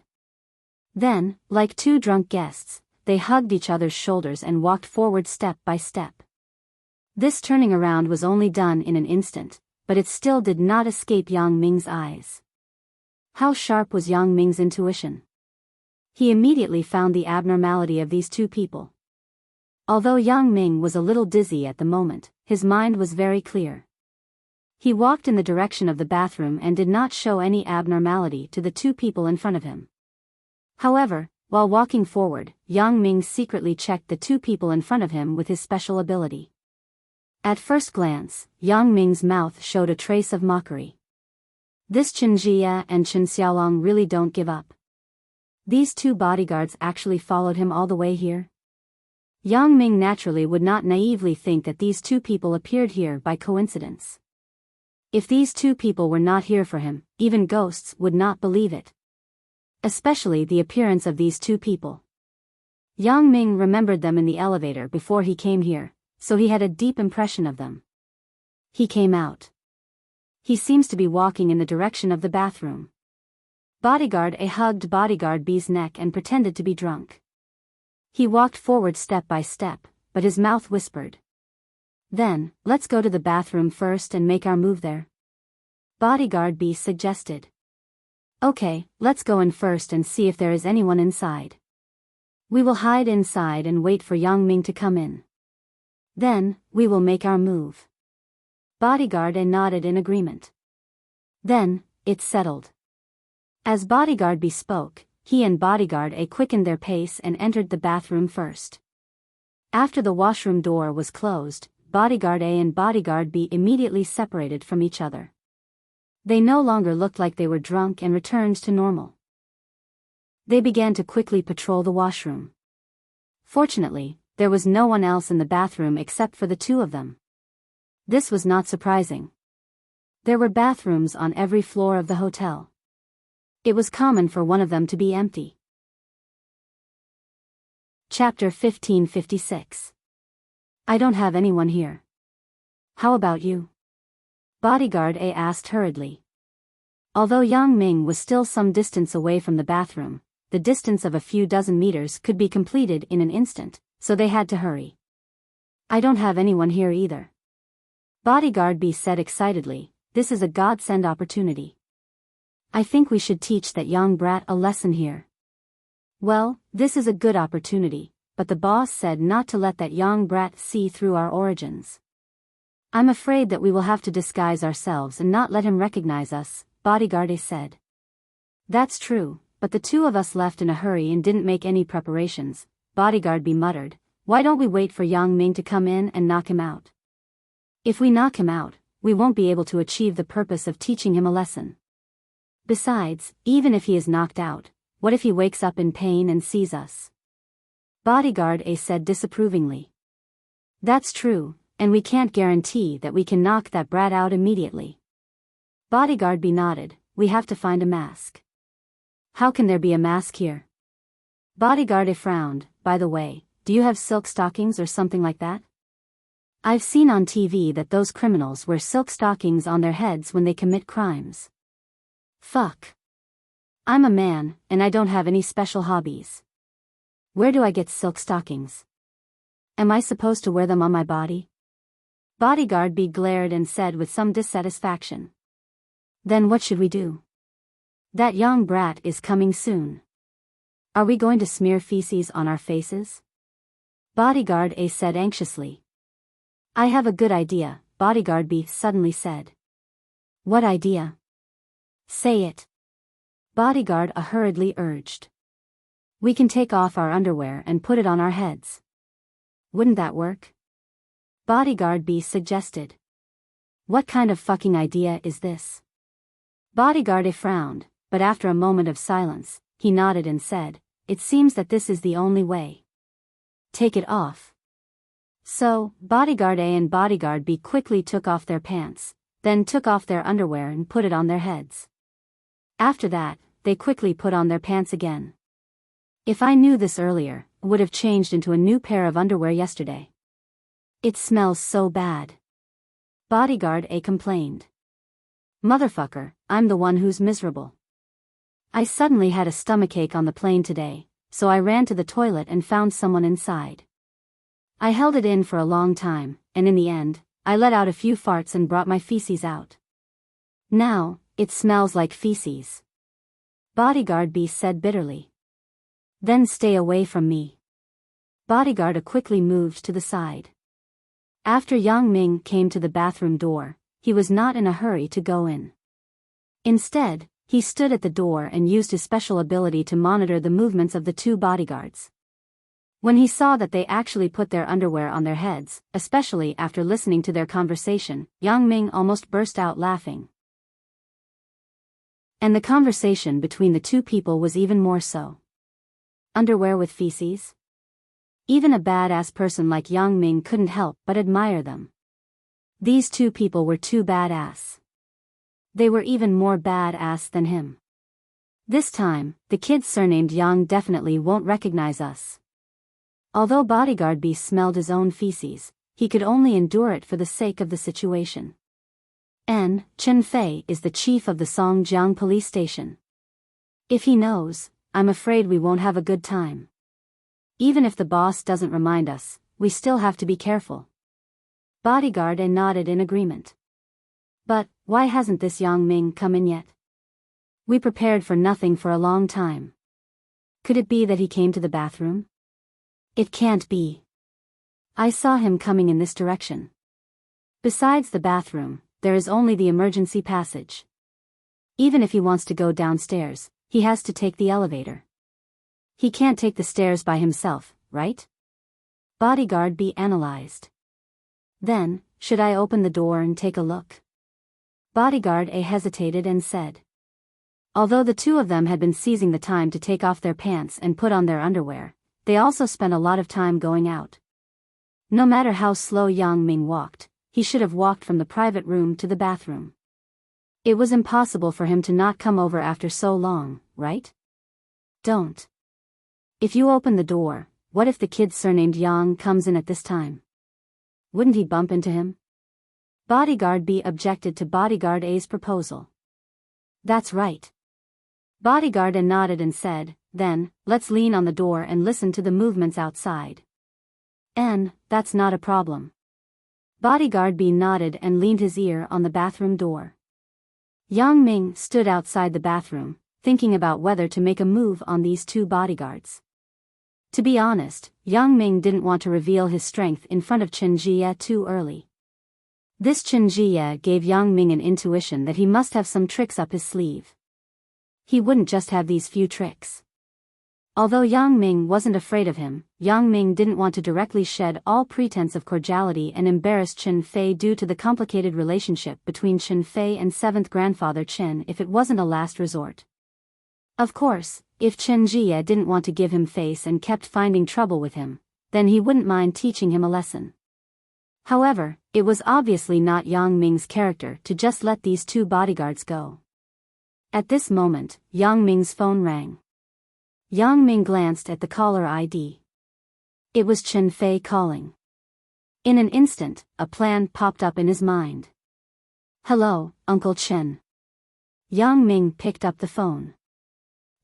Then, like 2 drunk guests, they hugged each other's shoulders and walked forward step by step. This turning around was only done in an instant, but it still did not escape Yang Ming's eyes. How sharp was Yang Ming's intuition? He immediately found the abnormality of these 2 people. Although Yang Ming was a little dizzy at the moment, his mind was very clear. He walked in the direction of the bathroom and did not show any abnormality to the 2 people in front of him. However, while walking forward, Yang Ming secretly checked the 2 people in front of him with his special ability. At first glance, Yang Ming's mouth showed a trace of mockery. This Chen Jia and Chen Xiaolong really don't give up. These 2 bodyguards actually followed him all the way here? Yang Ming naturally would not naively think that these 2 people appeared here by coincidence. If these 2 people were not here for him, even ghosts would not believe it. Especially the appearance of these 2 people. Yang Ming remembered them in the elevator before he came here, so he had a deep impression of them. He came out. He seems to be walking in the direction of the bathroom. Bodyguard A hugged Bodyguard B's neck and pretended to be drunk. He walked forward step by step, but his mouth whispered. Then, let's go to the bathroom first and make our move there. Bodyguard B suggested. Okay, let's go in first and see if there is anyone inside. We will hide inside and wait for Yang Ming to come in. Then, we will make our move. Bodyguard A nodded in agreement. Then, it's settled. As Bodyguard B spoke, he and Bodyguard A quickened their pace and entered the bathroom first. After the washroom door was closed, Bodyguard A and Bodyguard B immediately separated from each other. They no longer looked like they were drunk and returned to normal. They began to quickly patrol the washroom. Fortunately, there was no one else in the bathroom except for the 2 of them. This was not surprising. There were bathrooms on every floor of the hotel. It was common for one of them to be empty. Chapter 1556. I don't have anyone here. How about you? Bodyguard A asked hurriedly. Although Yang Ming was still some distance away from the bathroom, the distance of a few dozen meters could be completed in an instant, so they had to hurry. I don't have anyone here either. Bodyguard B said excitedly, this is a godsend opportunity. I think we should teach that young brat a lesson here. Well, this is a good opportunity, but the boss said not to let that young brat see through our origins. I'm afraid that we will have to disguise ourselves and not let him recognize us, Bodyguard A said. That's true, but the two of us left in a hurry and didn't make any preparations, Bodyguard B muttered. Why don't we wait for Yang Ming to come in and knock him out? If we knock him out, we won't be able to achieve the purpose of teaching him a lesson. Besides, even if he is knocked out, what if he wakes up in pain and sees us? Bodyguard A said disapprovingly. That's true, and we can't guarantee that we can knock that brat out immediately. Bodyguard B nodded, we have to find a mask. How can there be a mask here? Bodyguard A frowned, by the way, do you have silk stockings or something like that? I've seen on TV that those criminals wear silk stockings on their heads when they commit crimes. Fuck. I'm a man, and I don't have any special hobbies. Where do I get silk stockings? Am I supposed to wear them on my body? Bodyguard B glared and said with some dissatisfaction. Then what should we do? That young brat is coming soon. Are we going to smear feces on our faces? Bodyguard A said anxiously. I have a good idea, Bodyguard B suddenly said. What idea? Say it. Bodyguard A hurriedly urged. We can take off our underwear and put it on our heads. Wouldn't that work? Bodyguard B suggested. What kind of fucking idea is this? Bodyguard A frowned, but after a moment of silence, he nodded and said, it seems that this is the only way. Take it off. So, Bodyguard A and Bodyguard B quickly took off their pants, then took off their underwear and put it on their heads. After that, they quickly put on their pants again. If I knew this earlier, I would have changed into a new pair of underwear yesterday. It smells so bad. Bodyguard A complained. Motherfucker, I'm the one who's miserable. I suddenly had a stomachache on the plane today, so I ran to the toilet and found someone inside. I held it in for a long time, and in the end, I let out a few farts and brought my feces out. Now, it smells like feces. Bodyguard B said bitterly. Then stay away from me. Bodyguard A quickly moved to the side. After Yang Ming came to the bathroom door, he was not in a hurry to go in. Instead, he stood at the door and used his special ability to monitor the movements of the two bodyguards. When he saw that they actually put their underwear on their heads, especially after listening to their conversation, Yang Ming almost burst out laughing. And the conversation between the two people was even more so. Underwear with feces? Even a badass person like Yang Ming couldn't help but admire them. These two people were too badass. They were even more badass than him. This time, the kid surnamed Yang definitely won't recognize us. Although Bodyguard B smelled his own feces, he could only endure it for the sake of the situation. Chen Fei is the chief of the Songjiang police station. If he knows, I'm afraid we won't have a good time. Even if the boss doesn't remind us, we still have to be careful. Bodyguard A nodded in agreement. But, why hasn't this Yang Ming come in yet? We prepared for nothing for a long time. Could it be that he came to the bathroom? It can't be. I saw him coming in this direction. Besides the bathroom, there is only the emergency passage. Even if he wants to go downstairs, he has to take the elevator. He can't take the stairs by himself, right? Bodyguard B analyzed. Then, should I open the door and take a look? Bodyguard A hesitated and said. Although the two of them had been seizing the time to take off their pants and put on their underwear, they also spent a lot of time going out. No matter how slow Yang Ming walked, he should have walked from the private room to the bathroom. It was impossible for him to not come over after so long, right? Don't. If you open the door, what if the kid surnamed Yang comes in at this time? Wouldn't he bump into him? Bodyguard B objected to Bodyguard A's proposal. That's right. Bodyguard A nodded and said, then, let's lean on the door and listen to the movements outside. That's not a problem. Bodyguard B nodded and leaned his ear on the bathroom door. Yang Ming stood outside the bathroom, thinking about whether to make a move on these two bodyguards. To be honest, Yang Ming didn't want to reveal his strength in front of Chen Jie too early. This Chen Jie gave Yang Ming an intuition that he must have some tricks up his sleeve. He wouldn't just have these few tricks. Although Yang Ming wasn't afraid of him, Yang Ming didn't want to directly shed all pretense of cordiality and embarrass Chen Fei due to the complicated relationship between Chen Fei and seventh grandfather Chen if it wasn't a last resort. Of course, if Chen Jie didn't want to give him face and kept finding trouble with him, then he wouldn't mind teaching him a lesson. However, it was obviously not Yang Ming's character to just let these two bodyguards go. At this moment, Yang Ming's phone rang. Yang Ming glanced at the caller ID. It was Chen Fei calling. In an instant, a plan popped up in his mind. "Hello, Uncle Chen." Yang Ming picked up the phone.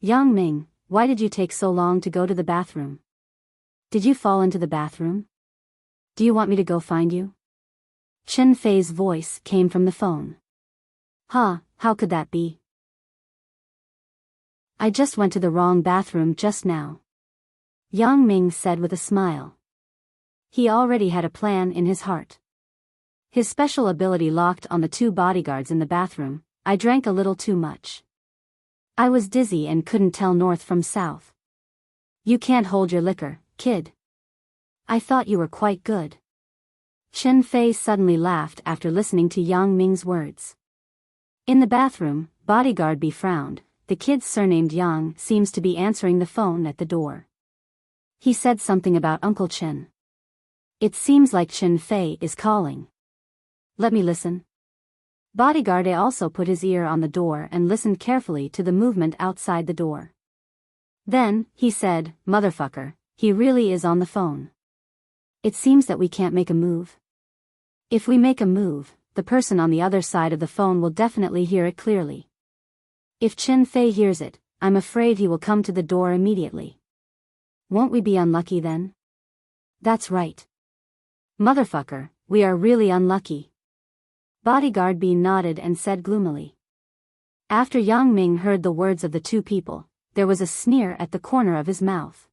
"Yang Ming, why did you take so long to go to the bathroom? Did you fall into the bathroom? Do you want me to go find you?" Chen Fei's voice came from the phone. "Huh, how could that be? I just went to the wrong bathroom just now," Yang Ming said with a smile. He already had a plan in his heart. His special ability locked on the two bodyguards in the bathroom. "I drank a little too much. I was dizzy and couldn't tell north from south." "You can't hold your liquor, kid. I thought you were quite good." Chen Fei suddenly laughed after listening to Yang Ming's words. In the bathroom, bodyguard B frowned. The kid surnamed Yang seems to be answering the phone at the door. He said something about Uncle Chen. It seems like Chen Fei is calling. Let me listen. Bodyguard A also put his ear on the door and listened carefully to the movement outside the door. Then, he said, "Motherfucker, he really is on the phone. It seems that we can't make a move. If we make a move, the person on the other side of the phone will definitely hear it clearly. If Chen Fei hears it, I'm afraid he will come to the door immediately. Won't we be unlucky then?" "That's right. Motherfucker, we are really unlucky." Bodyguard B nodded and said gloomily. After Yang Ming heard the words of the two people, there was a sneer at the corner of his mouth.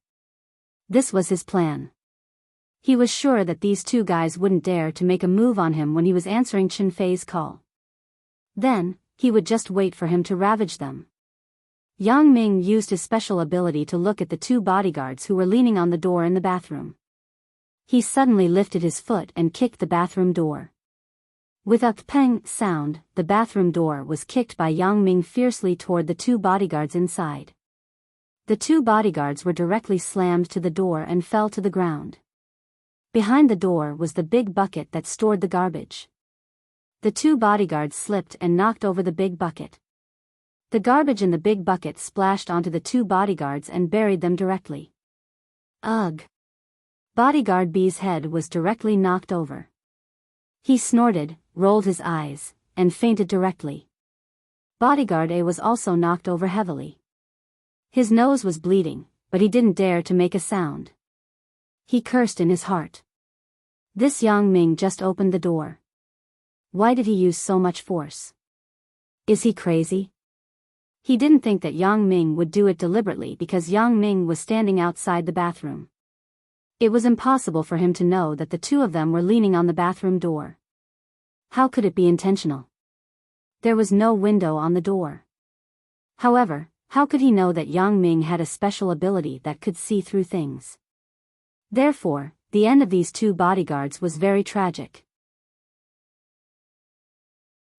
This was his plan. He was sure that these two guys wouldn't dare to make a move on him when he was answering Chen Fei's call. Then, he would just wait for him to ravage them. Yang Ming used his special ability to look at the two bodyguards who were leaning on the door in the bathroom. He suddenly lifted his foot and kicked the bathroom door. With a peng sound, the bathroom door was kicked by Yang Ming fiercely toward the two bodyguards inside. The two bodyguards were directly slammed to the door and fell to the ground. Behind the door was the big bucket that stored the garbage. The two bodyguards slipped and knocked over the big bucket. The garbage in the big bucket splashed onto the two bodyguards and buried them directly. Ugh! Bodyguard B's head was directly knocked over. He snorted, rolled his eyes, and fainted directly. Bodyguard A was also knocked over heavily. His nose was bleeding, but he didn't dare to make a sound. He cursed in his heart. This Yang Ming just opened the door. Why did he use so much force? Is he crazy? He didn't think that Yang Ming would do it deliberately because Yang Ming was standing outside the bathroom. It was impossible for him to know that the two of them were leaning on the bathroom door. How could it be intentional? There was no window on the door. However, how could he know that Yang Ming had a special ability that could see through things? Therefore, the end of these two bodyguards was very tragic.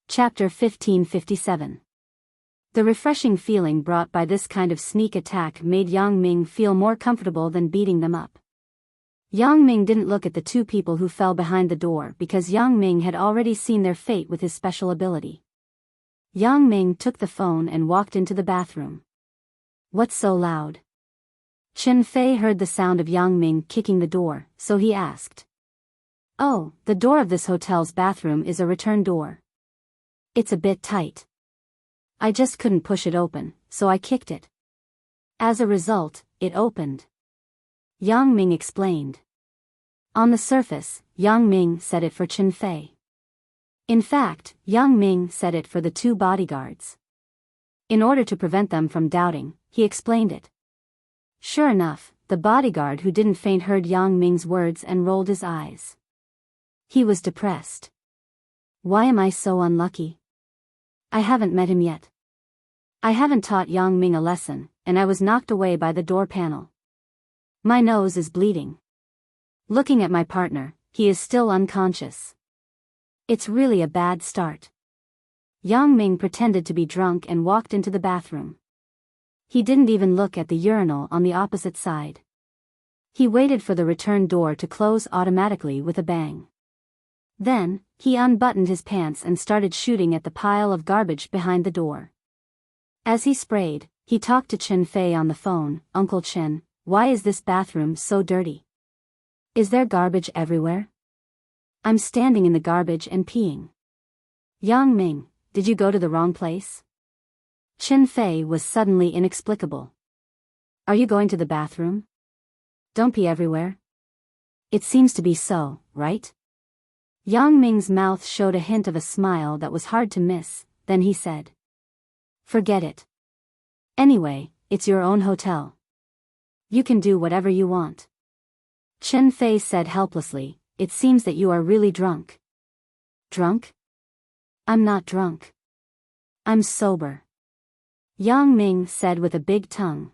Chapter 1557. The refreshing feeling brought by this kind of sneak attack made Yang Ming feel more comfortable than beating them up. Yang Ming didn't look at the two people who fell behind the door because Yang Ming had already seen their fate with his special ability. Yang Ming took the phone and walked into the bathroom. What's so loud? Chen Fei heard the sound of Yang Ming kicking the door, so he asked. Oh, the door of this hotel's bathroom is a return door. It's a bit tight. I just couldn't push it open, so I kicked it. As a result, it opened. Yang Ming explained. On the surface, Yang Ming said it for Chen Fei. In fact, Yang Ming said it for the two bodyguards. In order to prevent them from doubting, he explained it. Sure enough, the bodyguard who didn't faint heard Yang Ming's words and rolled his eyes. He was depressed. Why am I so unlucky? I haven't met him yet. I haven't taught Yang Ming a lesson, and I was knocked away by the door panel. My nose is bleeding. Looking at my partner, he is still unconscious. It's really a bad start. Yang Ming pretended to be drunk and walked into the bathroom. He didn't even look at the urinal on the opposite side. He waited for the return door to close automatically with a bang. Then, he unbuttoned his pants and started shooting at the pile of garbage behind the door. As he sprayed, he talked to Chen Fei on the phone. Uncle Chen, why is this bathroom so dirty? Is there garbage everywhere? I'm standing in the garbage and peeing. Yang Ming, did you go to the wrong place? Chen Fei was suddenly inexplicable. Are you going to the bathroom? Don't pee everywhere. It seems to be so, right? Yang Ming's mouth showed a hint of a smile that was hard to miss, then he said. Forget it. Anyway, it's your own hotel. You can do whatever you want. Chen Fei said helplessly, it seems that you are really drunk. Drunk? I'm not drunk. I'm sober. Yang Ming said with a big tongue.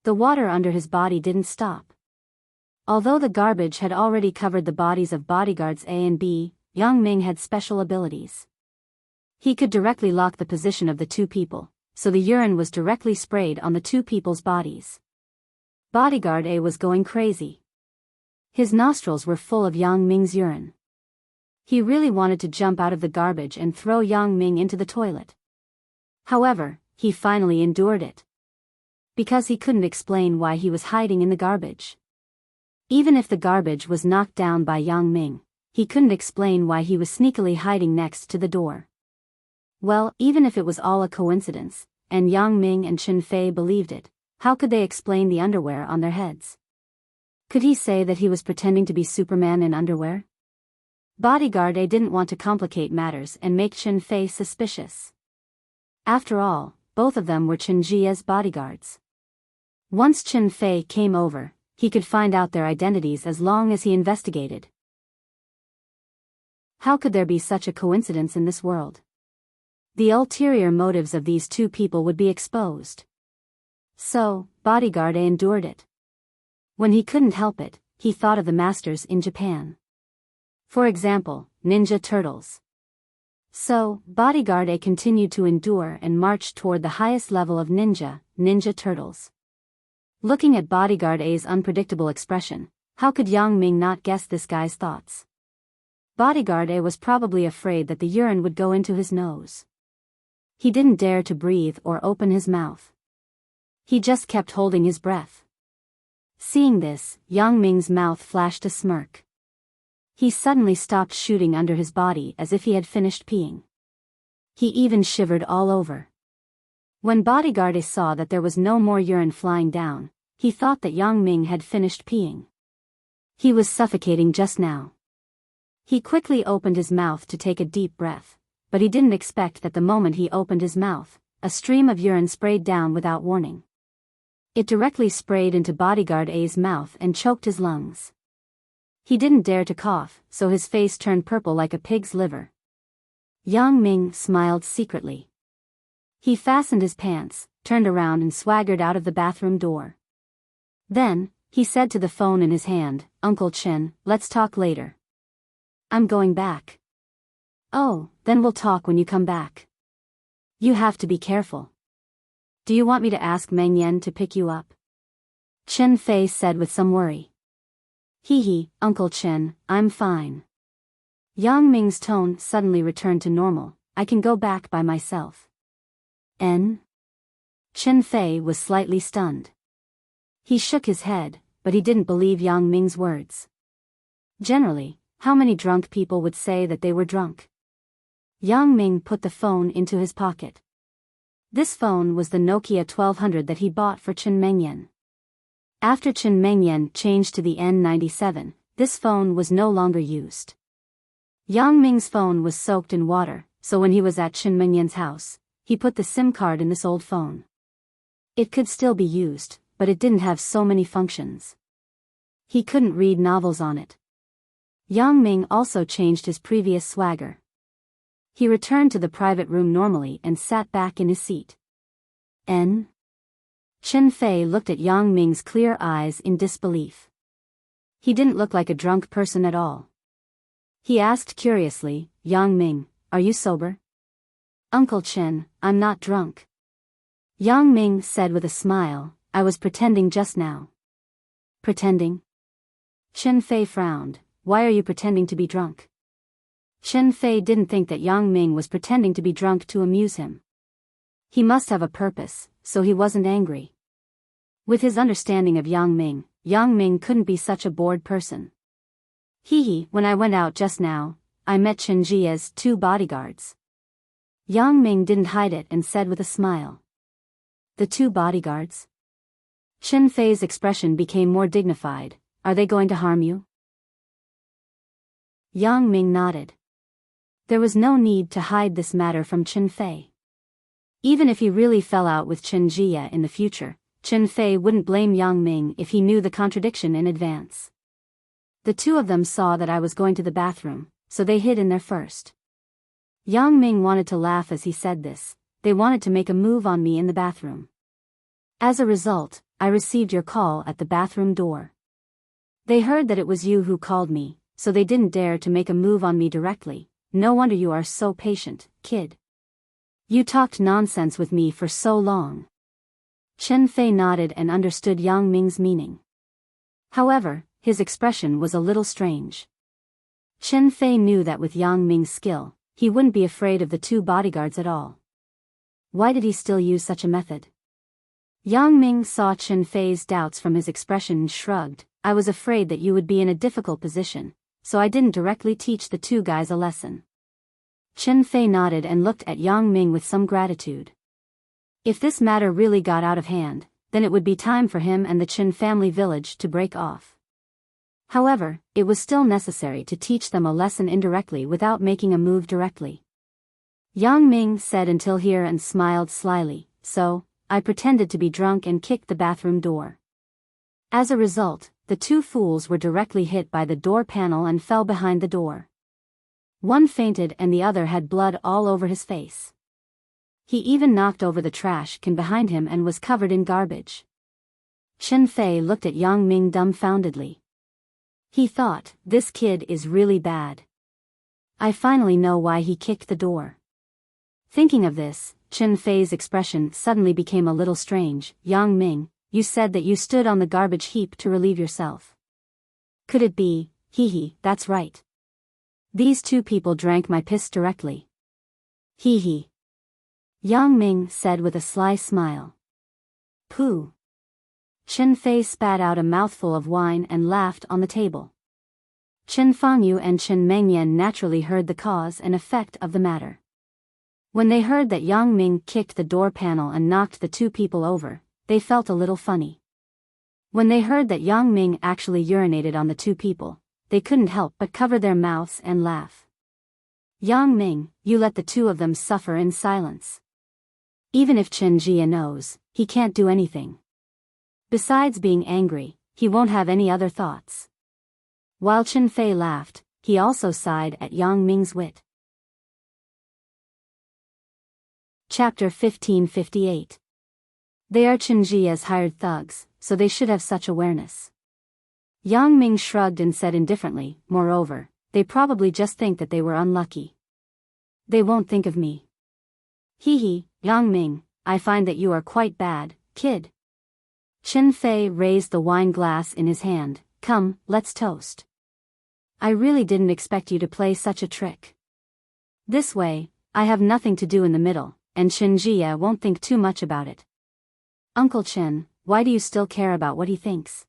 The water under his body didn't stop. Although the garbage had already covered the bodies of bodyguards A and B, Yang Ming had special abilities. He could directly lock the position of the two people, so the urine was directly sprayed on the two people's bodies. Bodyguard A was going crazy. His nostrils were full of Yang Ming's urine. He really wanted to jump out of the garbage and throw Yang Ming into the toilet. However, he finally endured it. Because he couldn't explain why he was hiding in the garbage. Even if the garbage was knocked down by Yang Ming, he couldn't explain why he was sneakily hiding next to the door. Well, even if it was all a coincidence, and Yang Ming and Chen Fei believed it, how could they explain the underwear on their heads? Could he say that he was pretending to be Superman in underwear? Bodyguard A didn't want to complicate matters and make Chen Fei suspicious. After all, both of them were Chen Jie's bodyguards. Once Chen Fei came over, he could find out their identities as long as he investigated. How could there be such a coincidence in this world? The ulterior motives of these two people would be exposed. So, Bodyguard A endured it. When he couldn't help it, he thought of the masters in Japan. For example, Ninja Turtles. So, Bodyguard A continued to endure and march toward the highest level of Ninja Turtles. Looking at Bodyguard A's unpredictable expression, how could Yang Ming not guess this guy's thoughts? Bodyguard A was probably afraid that the urine would go into his nose. He didn't dare to breathe or open his mouth. He just kept holding his breath. Seeing this, Yang Ming's mouth flashed a smirk. He suddenly stopped shooting under his body as if he had finished peeing. He even shivered all over. When Bodyguard A saw that there was no more urine flying down, he thought that Yang Ming had finished peeing. He was suffocating just now. He quickly opened his mouth to take a deep breath, but he didn't expect that the moment he opened his mouth, a stream of urine sprayed down without warning. It directly sprayed into Bodyguard A's mouth and choked his lungs. He didn't dare to cough, so his face turned purple like a pig's liver. Yang Ming smiled secretly. He fastened his pants, turned around and swaggered out of the bathroom door. Then, he said to the phone in his hand, Uncle Chen, let's talk later. I'm going back. Oh, then we'll talk when you come back. You have to be careful. Do you want me to ask Meng Yan to pick you up? Chen Fei said with some worry. Hee, Uncle Chen, I'm fine. Yang Ming's tone suddenly returned to normal. I can go back by myself. Chen Fei was slightly stunned. He shook his head, but he didn't believe Yang Ming's words. Generally, how many drunk people would say that they were drunk? Yang Ming put the phone into his pocket. This phone was the Nokia 1200 that he bought for Chen Mengyan. After Chen Mengyan changed to the N97, This phone was no longer used. Yang Ming's phone was soaked in water, so when he was at Chen Mengyan's house, he put the SIM card in this old phone. It could still be used, but it didn't have so many functions. He couldn't read novels on it. Yang Ming also changed his previous swagger. He returned to the private room normally and sat back in his seat. Chen Fei looked at Yang Ming's clear eyes in disbelief. He didn't look like a drunk person at all. He asked curiously, Yang Ming, are you sober? Uncle Chen, I'm not drunk. Yang Ming said with a smile, I was pretending just now. Pretending? Chen Fei frowned, why are you pretending to be drunk? Chen Fei didn't think that Yang Ming was pretending to be drunk to amuse him. He must have a purpose, so he wasn't angry. With his understanding of Yang Ming couldn't be such a bored person. When I went out just now, I met Chen Jia's 2 bodyguards. Yang Ming didn't hide it and said with a smile. The 2 bodyguards? Chen Fei's expression became more dignified, are they going to harm you? Yang Ming nodded. There was no need to hide this matter from Chen Fei. Even if he really fell out with Chen Jia in the future, Chen Fei wouldn't blame Yang Ming if he knew the contradiction in advance. The 2 of them saw that I was going to the bathroom, so they hid in there first. Yang Ming wanted to laugh as he said this, they wanted to make a move on me in the bathroom. As a result, I received your call at the bathroom door. They heard that it was you who called me, so they didn't dare to make a move on me directly. No wonder you are so patient, kid. You talked nonsense with me for so long. Chen Fei nodded and understood Yang Ming's meaning. However, his expression was a little strange. Chen Fei knew that with Yang Ming's skill, he wouldn't be afraid of the 2 bodyguards at all. Why did he still use such a method? Yang Ming saw Chen Fei's doubts from his expression and shrugged, I was afraid that you would be in a difficult position, so I didn't directly teach the 2 guys a lesson. Chen Fei nodded and looked at Yang Ming with some gratitude. If this matter really got out of hand, then it would be time for him and the Chen family village to break off. However, it was still necessary to teach them a lesson indirectly without making a move directly. Yang Ming said until here and smiled slyly, so, I pretended to be drunk and kicked the bathroom door. As a result, the 2 fools were directly hit by the door panel and fell behind the door. One fainted and the other had blood all over his face. He even knocked over the trash can behind him and was covered in garbage. Chen Fei looked at Yang Ming dumbfoundedly. He thought, this kid is really bad. I finally know why he kicked the door. Thinking of this, Chen Fei's expression suddenly became a little strange. Yang Ming, you said that you stood on the garbage heap to relieve yourself. Could it be, that's right. These 2 people drank my piss directly. Yang Ming said with a sly smile. Pooh. Chen Fei spat out a mouthful of wine and laughed on the table. Chen Fangyu and Chen Mengyan naturally heard the cause and effect of the matter. When they heard that Yang Ming kicked the door panel and knocked the 2 people over, they felt a little funny. When they heard that Yang Ming actually urinated on the 2 people, they couldn't help but cover their mouths and laugh. Yang Ming, you let the 2 of them suffer in silence. Even if Chen Jia knows, he can't do anything. Besides being angry, he won't have any other thoughts. While Chen Fei laughed, he also sighed at Yang Ming's wit. Chapter 1558. They are Chen Jia's hired thugs, so they should have such awareness. Yang Ming shrugged and said indifferently, moreover, they probably just think that they were unlucky. They won't think of me. Yang Ming, I find that you are quite bad, kid. Chen Fei raised the wine glass in his hand, come, let's toast. I really didn't expect you to play such a trick. This way, I have nothing to do in the middle, and Chen Jia won't think too much about it. Uncle Chen, why do you still care about what he thinks?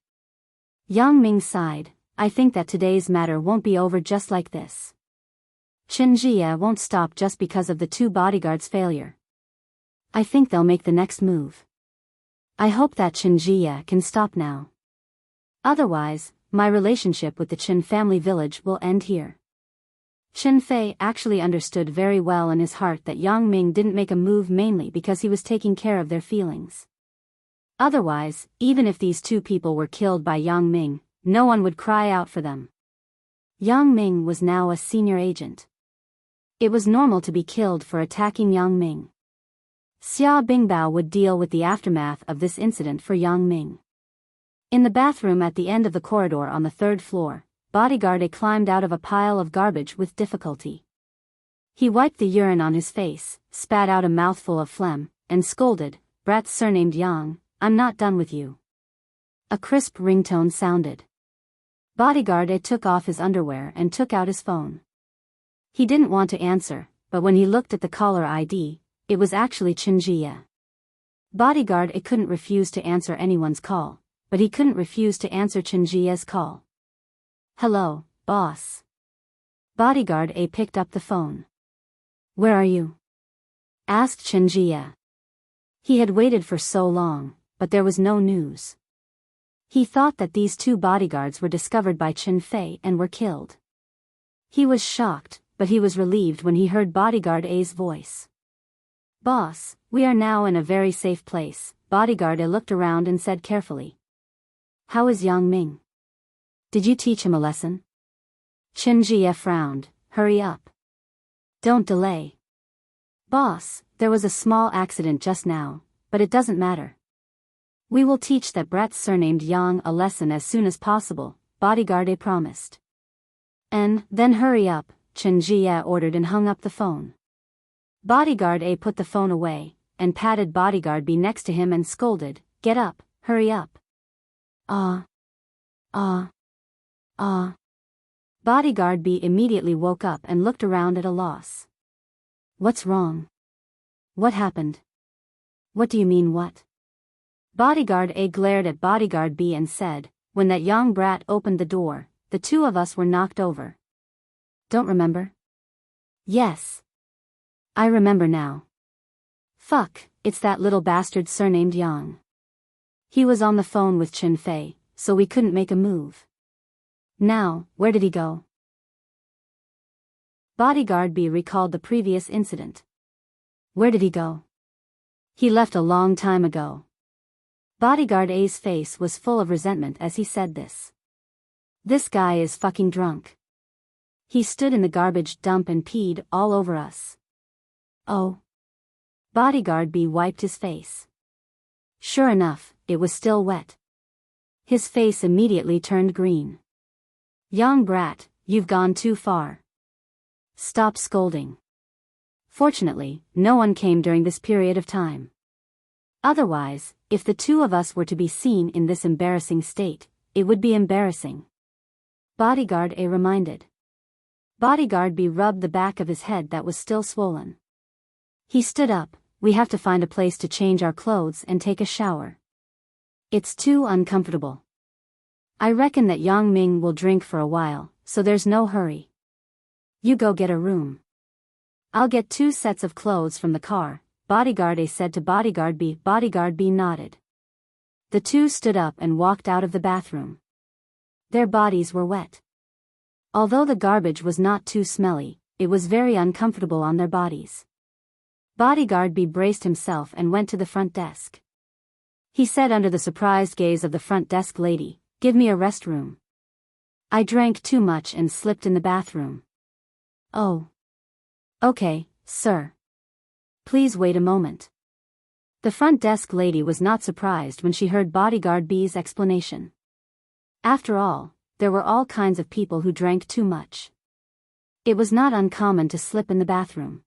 Yang Ming sighed, I think that today's matter won't be over just like this. Chen Jia won't stop just because of the 2 bodyguards' failure. I think they'll make the next move. I hope that Chen Jia can stop now. Otherwise, my relationship with the Chen family village will end here. Chen Fei actually understood very well in his heart that Yang Ming didn't make a move mainly because he was taking care of their feelings. Otherwise, even if these two people were killed by Yang Ming, no one would cry out for them. Yang Ming was now a senior agent. It was normal to be killed for attacking Yang Ming. Xia Bingbao would deal with the aftermath of this incident for Yang Ming. In the bathroom at the end of the corridor on the 3rd floor, Bodyguard A climbed out of a pile of garbage with difficulty. He wiped the urine on his face, spat out a mouthful of phlegm, and scolded, "Brat surnamed Yang, I'm not done with you." A crisp ringtone sounded. Bodyguard A took off his underwear and took out his phone. He didn't want to answer, but when he looked at the caller ID, it was actually Chen Jie. Bodyguard A couldn't refuse to answer anyone's call, but he couldn't refuse to answer Chen Jie's call. "Hello, boss." Bodyguard A picked up the phone. "Where are you?" asked Chen Jie. He had waited for so long, but there was no news. He thought that these two bodyguards were discovered by Chen Fei and were killed. He was shocked, but he was relieved when he heard Bodyguard A's voice. "Boss, we are now in a very safe place." Bodyguard A looked around and said carefully. "How is Yang Ming? Did you teach him a lesson?" Chen Jie frowned. "Hurry up. Don't delay." "Boss, there was a small accident just now, but it doesn't matter. We will teach that brat surnamed Yang a lesson as soon as possible," Bodyguard A promised. "And then hurry up," Chen Jie ordered and hung up the phone. Bodyguard A put the phone away, and patted Bodyguard B next to him and scolded, "Get up, hurry up." Ah. Bodyguard B immediately woke up and looked around at a loss. "What's wrong? What happened? What do you mean what?" Bodyguard A glared at Bodyguard B and said, "When that young brat opened the door, the two of us were knocked over. Don't remember?" "Yes. I remember now. Fuck, it's that little bastard surnamed Yang. He was on the phone with Chen Fei, so we couldn't make a move. Now, where did he go?" Bodyguard B recalled the previous incident. "Where did he go?" "He left a long time ago." Bodyguard A's face was full of resentment as he said this. "This guy is fucking drunk. He stood in the garbage dump and peed all over us." "Oh." Bodyguard B wiped his face. Sure enough, it was still wet. His face immediately turned green. "Young brat, you've gone too far. Stop scolding." Fortunately, no one came during this period of time. Otherwise, if the two of us were to be seen in this embarrassing state, it would be embarrassing. Bodyguard A reminded. Bodyguard B rubbed the back of his head that was still swollen. He stood up. "We have to find a place to change our clothes and take a shower. It's too uncomfortable. I reckon that Yang Ming will drink for a while, so there's no hurry. You go get a room. I'll get 2 sets of clothes from the car," Bodyguard A said to Bodyguard B. Bodyguard B nodded. The two stood up and walked out of the bathroom. Their bodies were wet. Although the garbage was not too smelly, it was very uncomfortable on their bodies. Bodyguard B braced himself and went to the front desk. He said under the surprised gaze of the front desk lady, "Give me a restroom. I drank too much and slipped in the bathroom." "Oh. Okay, sir. Please wait a moment." The front desk lady was not surprised when she heard Bodyguard B's explanation. After all, there were all kinds of people who drank too much. It was not uncommon to slip in the bathroom.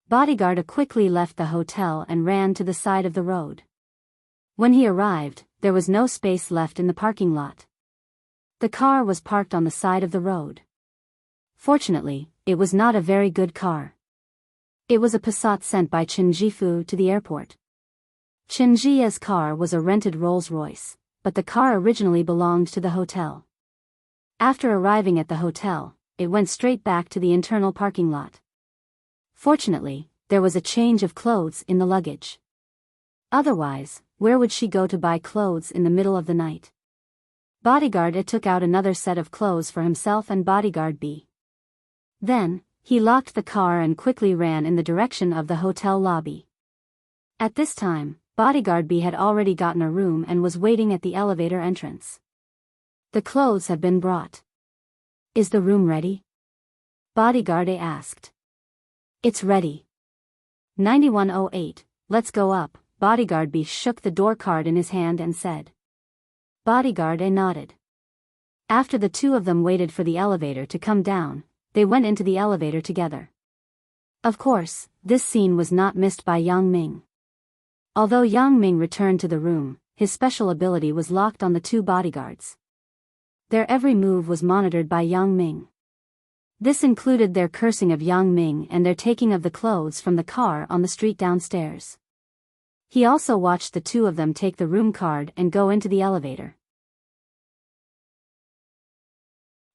Bodyguard A quickly left the hotel and ran to the side of the road. When he arrived, there was no space left in the parking lot. The car was parked on the side of the road. Fortunately, it was not a very good car. It was a Passat sent by Chen Jifu to the airport. Chen Jie's car was a rented Rolls-Royce, but the car originally belonged to the hotel. After arriving at the hotel, it went straight back to the internal parking lot. Fortunately, there was a change of clothes in the luggage. Otherwise, where would she go to buy clothes in the middle of the night? Bodyguard A took out another set of clothes for himself and Bodyguard B. Then, he locked the car and quickly ran in the direction of the hotel lobby. At this time, Bodyguard B had already gotten a room and was waiting at the elevator entrance. The clothes have been brought. Is the room ready? Bodyguard A asked. It's ready. 9108, let's go up. Bodyguard B shook the door card in his hand and said. Bodyguard A nodded. After the two of them waited for the elevator to come down, they went into the elevator together. Of course, this scene was not missed by Yang Ming. Although Yang Ming returned to the room, his special ability was locked on the two bodyguards. Their every move was monitored by Yang Ming. This included their cursing of Yang Ming and their taking of the clothes from the car on the street downstairs. He also watched the two of them take the room card and go into the elevator.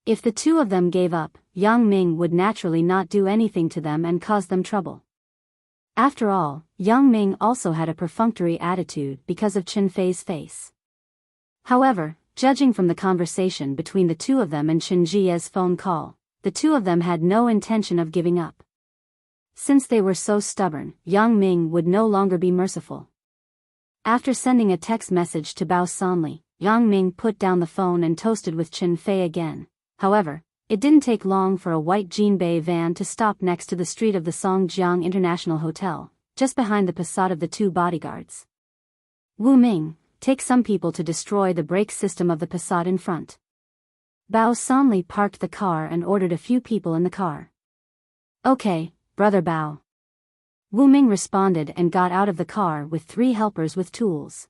If the two of them gave up, Yang Ming would naturally not do anything to them and cause them trouble. After all, Yang Ming also had a perfunctory attitude because of Chen Fei's face. However, judging from the conversation between the two of them and Chen Jie's phone call, the two of them had no intention of giving up. Since they were so stubborn, Yang Ming would no longer be merciful. After sending a text message to Bao Sanli, Yang Ming put down the phone and toasted with Chen Fei again. However, it didn't take long for a white Jinbei van to stop next to the street of the Songjiang International Hotel, just behind the facade of the two bodyguards. Wu Ming, take some people to destroy the brake system of the facade in front. Bao Sanli parked the car and ordered a few people in the car. Okay, brother Bao. Wu Ming responded and got out of the car with 3 helpers with tools.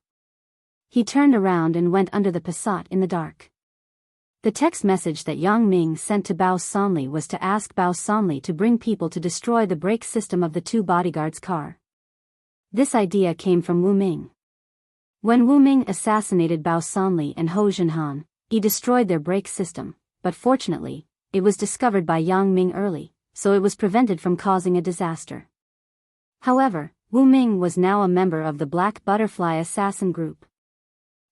He turned around and went under the Passat in the dark. The text message that Yang Ming sent to Bao Sanli was to ask Bao Sanli to bring people to destroy the brake system of the two bodyguards' car. This idea came from Wu Ming. When Wu Ming assassinated Bao Sanli and Ho Jinhan, he destroyed their brake system, but fortunately, it was discovered by Yang Ming early, so it was prevented from causing a disaster. However, Wu Ming was now a member of the Black Butterfly assassin group.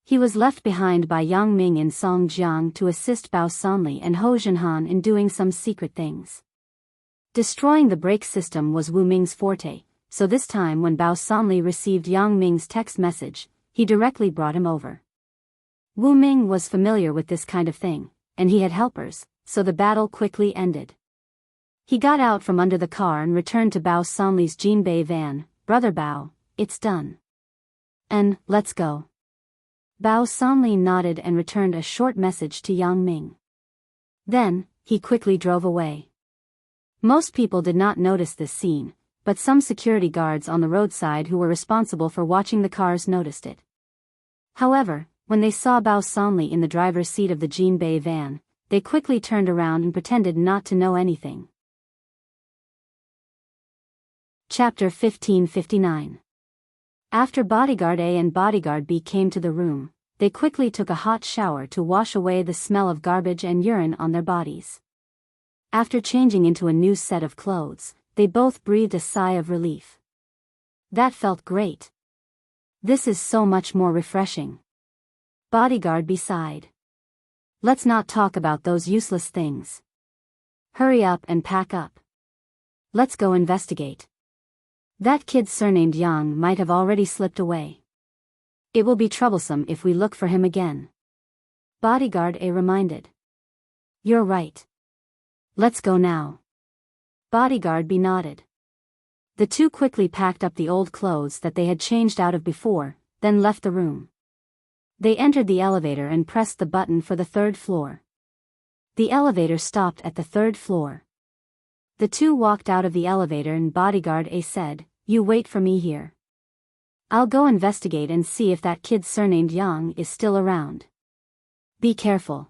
He was left behind by Yang Ming in Songjiang to assist Bao Sanli and Ho Jinhan in doing some secret things. Destroying the brake system was Wu Ming's forte, so this time when Bao Sanli received Yang Ming's text message, he directly brought him over. Wu Ming was familiar with this kind of thing, and he had helpers, so the battle quickly ended. He got out from under the car and returned to Bao Sanli's Jinbei van. Brother Bao, it's done. And, let's go. Bao Sanli nodded and returned a short message to Yang Ming. Then, he quickly drove away. Most people did not notice this scene, but some security guards on the roadside who were responsible for watching the cars noticed it. However, when they saw Bao Sanli in the driver's seat of the Jinbei van, they quickly turned around and pretended not to know anything. Chapter 1559. After Bodyguard A and Bodyguard B came to the room, they quickly took a hot shower to wash away the smell of garbage and urine on their bodies. After changing into a new set of clothes, they both breathed a sigh of relief. That felt great. This is so much more refreshing. Bodyguard B sighed. Let's not talk about those useless things. Hurry up and pack up. Let's go investigate. That kid surnamed Yang might have already slipped away. It will be troublesome if we look for him again. Bodyguard A reminded. You're right. Let's go now. Bodyguard B nodded. The two quickly packed up the old clothes that they had changed out of before, then left the room. They entered the elevator and pressed the button for the 3rd floor. The elevator stopped at the 3rd floor. The two walked out of the elevator and Bodyguard A said, You wait for me here. I'll go investigate and see if that kid surnamed Yang is still around. Be careful.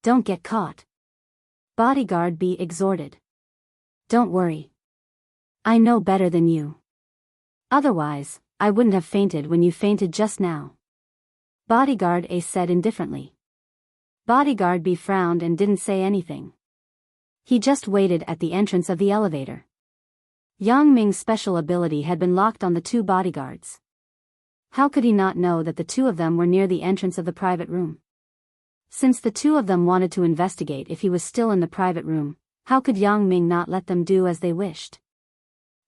Don't get caught. Bodyguard B exhorted. Don't worry. I know better than you. Otherwise, I wouldn't have fainted when you fainted just now. Bodyguard A said indifferently. Bodyguard B frowned and didn't say anything. He just waited at the entrance of the elevator. Yang Ming's special ability had been locked on the two bodyguards. How could he not know that the two of them were near the entrance of the private room? Since the two of them wanted to investigate if he was still in the private room, how could Yang Ming not let them do as they wished?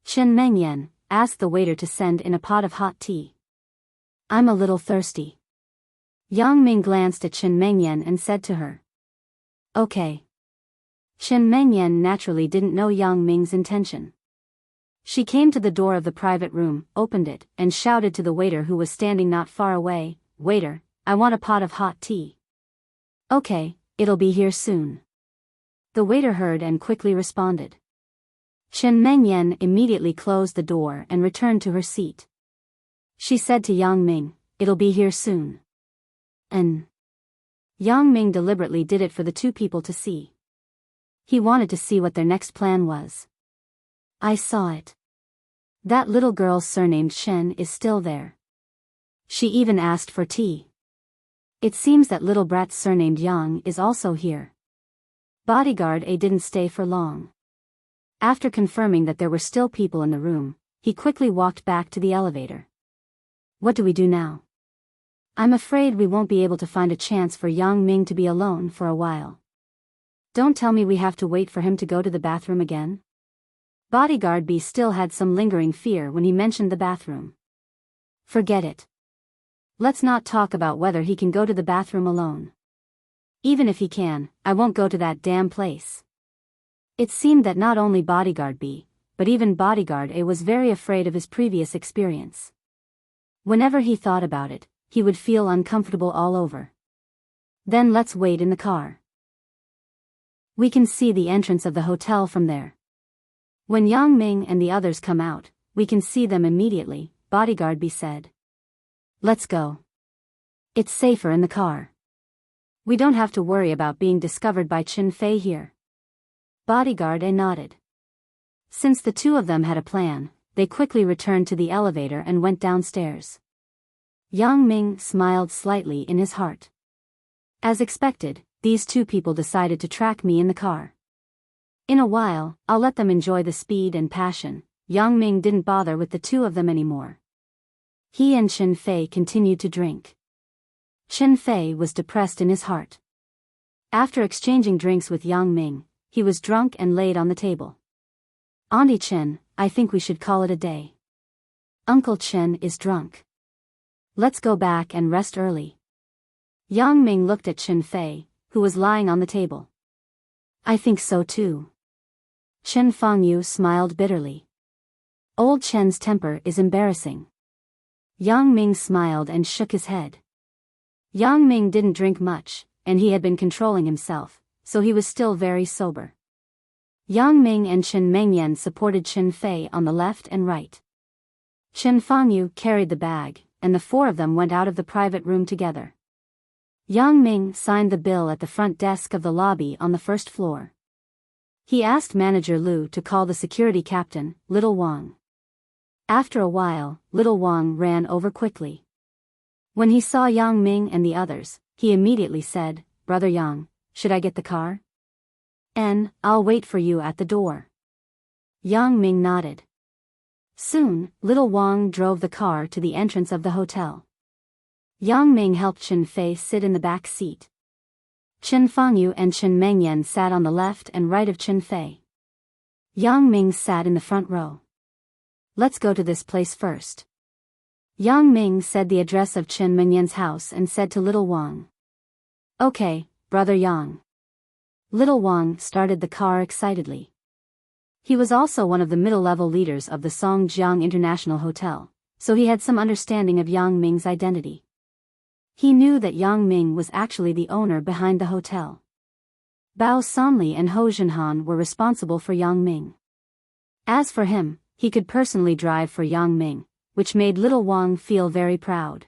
Chen Mengyan asked the waiter to send in a pot of hot tea. I'm a little thirsty. Yang Ming glanced at Chen Mengyan and said to her. Okay. Chen Mengyan naturally didn't know Yang Ming's intention. She came to the door of the private room, opened it, and shouted to the waiter who was standing not far away, Waiter, I want a pot of hot tea. Okay, it'll be here soon. The waiter heard and quickly responded. Chen Mengyan immediately closed the door and returned to her seat. She said to Yang Ming, it'll be here soon. Yang Ming deliberately did it for the two people to see. He wanted to see what their next plan was. I saw it. That little girl surnamed Shen is still there. She even asked for tea. It seems that little brat surnamed Yang is also here. Bodyguard A didn't stay for long. After confirming that there were still people in the room, he quickly walked back to the elevator. What do we do now? I'm afraid we won't be able to find a chance for Yang Ming to be alone for a while. Don't tell me we have to wait for him to go to the bathroom again? Bodyguard B still had some lingering fear when he mentioned the bathroom. Forget it. Let's not talk about whether he can go to the bathroom alone. Even if he can, I won't go to that damn place. It seemed that not only Bodyguard B, but even Bodyguard A was very afraid of his previous experience. Whenever he thought about it, he would feel uncomfortable all over. Then let's wait in the car. We can see the entrance of the hotel from there. When Yang Ming and the others come out, we can see them immediately, Bodyguard B said. Let's go. It's safer in the car. We don't have to worry about being discovered by Qin Fei here. Bodyguard A nodded. Since the two of them had a plan, they quickly returned to the elevator and went downstairs. Yang Ming smiled slightly in his heart. As expected, these two people decided to track me in the car. In a while, I'll let them enjoy the speed and passion. Yang Ming didn't bother with the two of them anymore. He and Qin Fei continued to drink. Qin Fei was depressed in his heart. After exchanging drinks with Yang Ming, he was drunk and laid on the table. Auntie Chen, I think we should call it a day. Uncle Chen is drunk. Let's go back and rest early. Yang Ming looked at Qin Fei, who was lying on the table. I think so too. Chen Fangyu smiled bitterly. Old Chen's temper is embarrassing. Yang Ming smiled and shook his head. Yang Ming didn't drink much, and he had been controlling himself, so he was still very sober. Yang Ming and Chen Mengyan supported Qin Fei on the left and right. Chen Fangyu carried the bag, and the four of them went out of the private room together. Yang Ming signed the bill at the front desk of the lobby on the first floor. He asked Manager Lu to call the security captain, Little Wang. After a while, Little Wang ran over quickly. When he saw Yang Ming and the others, he immediately said, Brother Yang, should I get the car? I'll wait for you at the door. Yang Ming nodded. Soon, Little Wang drove the car to the entrance of the hotel. Yang Ming helped Qin Fei sit in the back seat. Chen Fangyu and Chen Mengyan sat on the left and right of Qin Fei. Yang Ming sat in the front row. Let's go to this place first. Yang Ming said the address of Chen Mengyan's house and said to Little Wang. Okay, Brother Yang. Little Wang started the car excitedly. He was also one of the middle-level leaders of the Songjiang International Hotel, so he had some understanding of Yang Ming's identity. He knew that Yang Ming was actually the owner behind the hotel. Bao Sanli and Ho Zhenhan were responsible for Yang Ming. As for him, he could personally drive for Yang Ming, which made Little Wang feel very proud.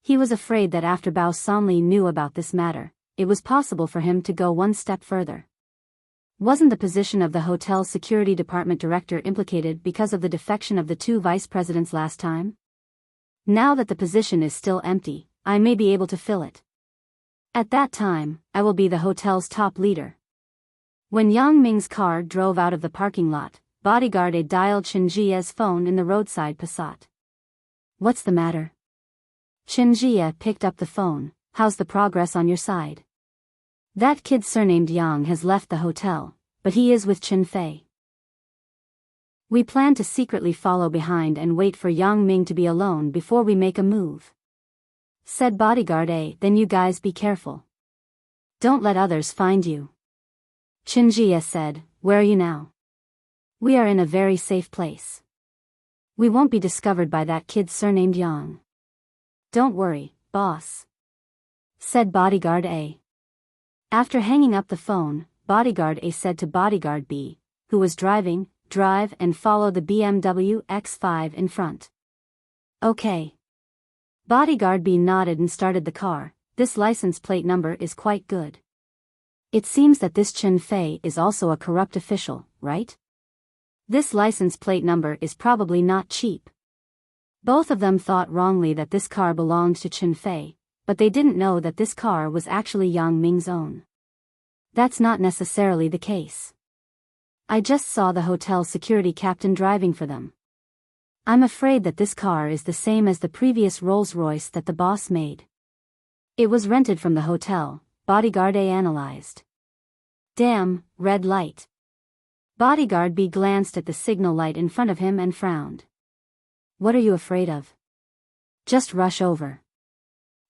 He was afraid that after Bao Sanli knew about this matter, it was possible for him to go one step further. Wasn't the position of the hotel's security department director implicated because of the defection of the two vice presidents last time? Now that the position is still empty, I may be able to fill it. At that time, I will be the hotel's top leader. When Yang Ming's car drove out of the parking lot, Bodyguard A dialed Chen Jie's phone in the roadside Passat. What's the matter? Chen Jie picked up the phone, how's the progress on your side? That kid surnamed Yang has left the hotel, but he is with Chen Fei. We plan to secretly follow behind and wait for Yang Ming to be alone before we make a move. Said bodyguard A, then you guys be careful. Don't let others find you. Chen Jie said, where are you now? We are in a very safe place. We won't be discovered by that kid surnamed Yang. Don't worry, boss. Said bodyguard A. After hanging up the phone, bodyguard A said to bodyguard B, who was driving, drive and follow the BMW X5 in front. Okay. Bodyguard B nodded and started the car. This license plate number is quite good. It seems that this Chen Fei is also a corrupt official, right? This license plate number is probably not cheap. Both of them thought wrongly that this car belonged to Chen Fei, but they didn't know that this car was actually Yang Ming's own. That's not necessarily the case. I just saw the hotel security captain driving for them. I'm afraid that this car is the same as the previous Rolls-Royce that the boss made. It was rented from the hotel, bodyguard A analyzed. Damn, red light. Bodyguard B glanced at the signal light in front of him and frowned. What are you afraid of? Just rush over.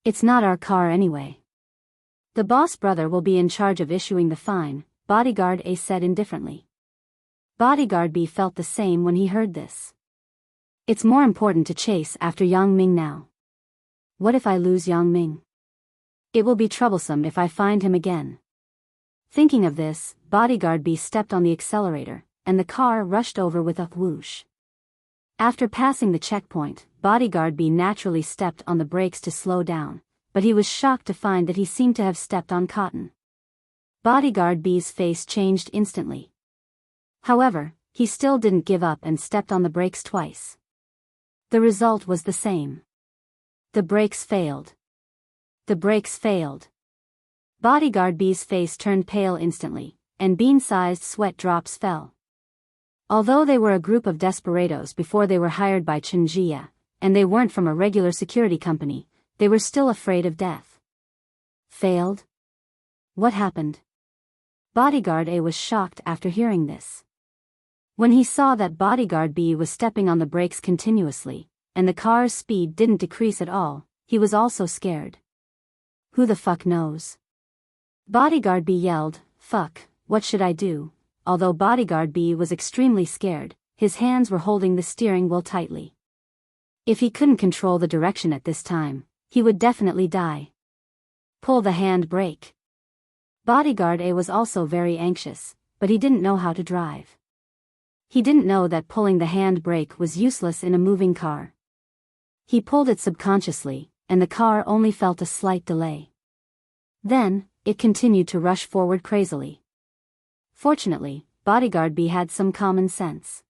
It's not our car anyway. The boss brother will be in charge of issuing the fine, bodyguard A said indifferently. Bodyguard B felt the same when he heard this. It's more important to chase after Yang Ming now. What if I lose Yang Ming? It will be troublesome if I find him again. Thinking of this, bodyguard B stepped on the accelerator, and the car rushed over with a whoosh. After passing the checkpoint, bodyguard B naturally stepped on the brakes to slow down, but he was shocked to find that he seemed to have stepped on cotton. Bodyguard B's face changed instantly. However, he still didn't give up and stepped on the brakes twice. The result was the same. The brakes failed. The brakes failed. Bodyguard B's face turned pale instantly, and bean-sized sweat drops fell. Although they were a group of desperados before they were hired by Chen Jie, and they weren't from a regular security company, they were still afraid of death. Failed? What happened? Bodyguard A was shocked after hearing this. When he saw that bodyguard B was stepping on the brakes continuously, and the car's speed didn't decrease at all, he was also scared. Who the fuck knows? Bodyguard B yelled, fuck, what should I do? Although bodyguard B was extremely scared, his hands were holding the steering wheel tightly. If he couldn't control the direction at this time, he would definitely die. Pull the hand brake. Bodyguard A was also very anxious, but he didn't know how to drive. He didn't know that pulling the hand brake was useless in a moving car. He pulled it subconsciously, and the car only felt a slight delay. Then, it continued to rush forward crazily. Fortunately, bodyguard B had some common sense.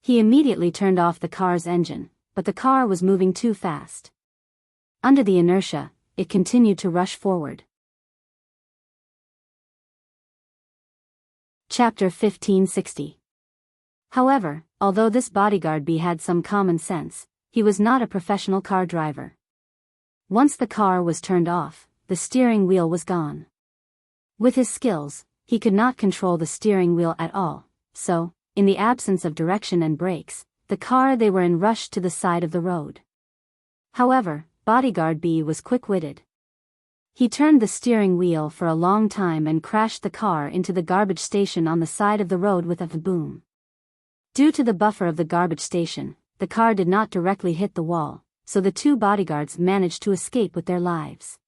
He immediately turned off the car's engine, but the car was moving too fast. Under the inertia, it continued to rush forward. Chapter 1560. However, although this bodyguard B had some common sense, he was not a professional car driver. Once the car was turned off, the steering wheel was gone. With his skills, he could not control the steering wheel at all, so, in the absence of direction and brakes, the car they were in rushed to the side of the road. However, bodyguard B was quick-witted. He turned the steering wheel for a long time and crashed the car into the garbage station on the side of the road with a boom. Due to the buffer of the garbage station, the car did not directly hit the wall, so the two bodyguards managed to escape with their lives.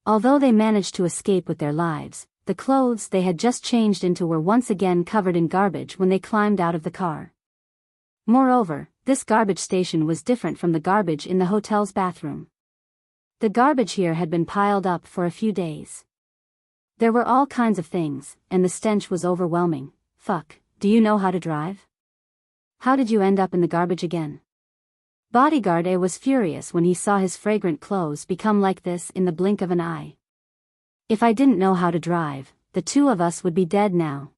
Although they managed to escape with their lives, the clothes they had just changed into were once again covered in garbage when they climbed out of the car. Moreover, this garbage station was different from the garbage in the hotel's bathroom. The garbage here had been piled up for a few days. There were all kinds of things, and the stench was overwhelming. Fuck, do you know how to drive? How did you end up in the garbage again? Bodyguard A was furious when he saw his fragrant clothes become like this in the blink of an eye. If I didn't know how to drive, the two of us would be dead now.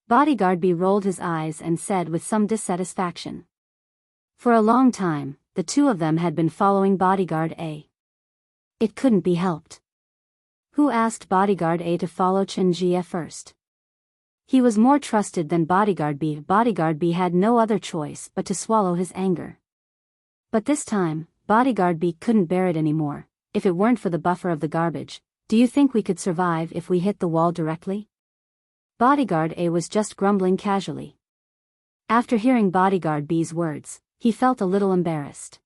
Bodyguard B rolled his eyes and said with some dissatisfaction. For a long time, the two of them had been following Bodyguard A. It couldn't be helped. Who asked Bodyguard A to follow Chen Jie first? He was more trusted than Bodyguard B. Bodyguard B had no other choice but to swallow his anger. But this time, Bodyguard B couldn't bear it anymore. If it weren't for the buffer of the garbage, do you think we could survive if we hit the wall directly? Bodyguard A was just grumbling casually. After hearing Bodyguard B's words, he felt a little embarrassed.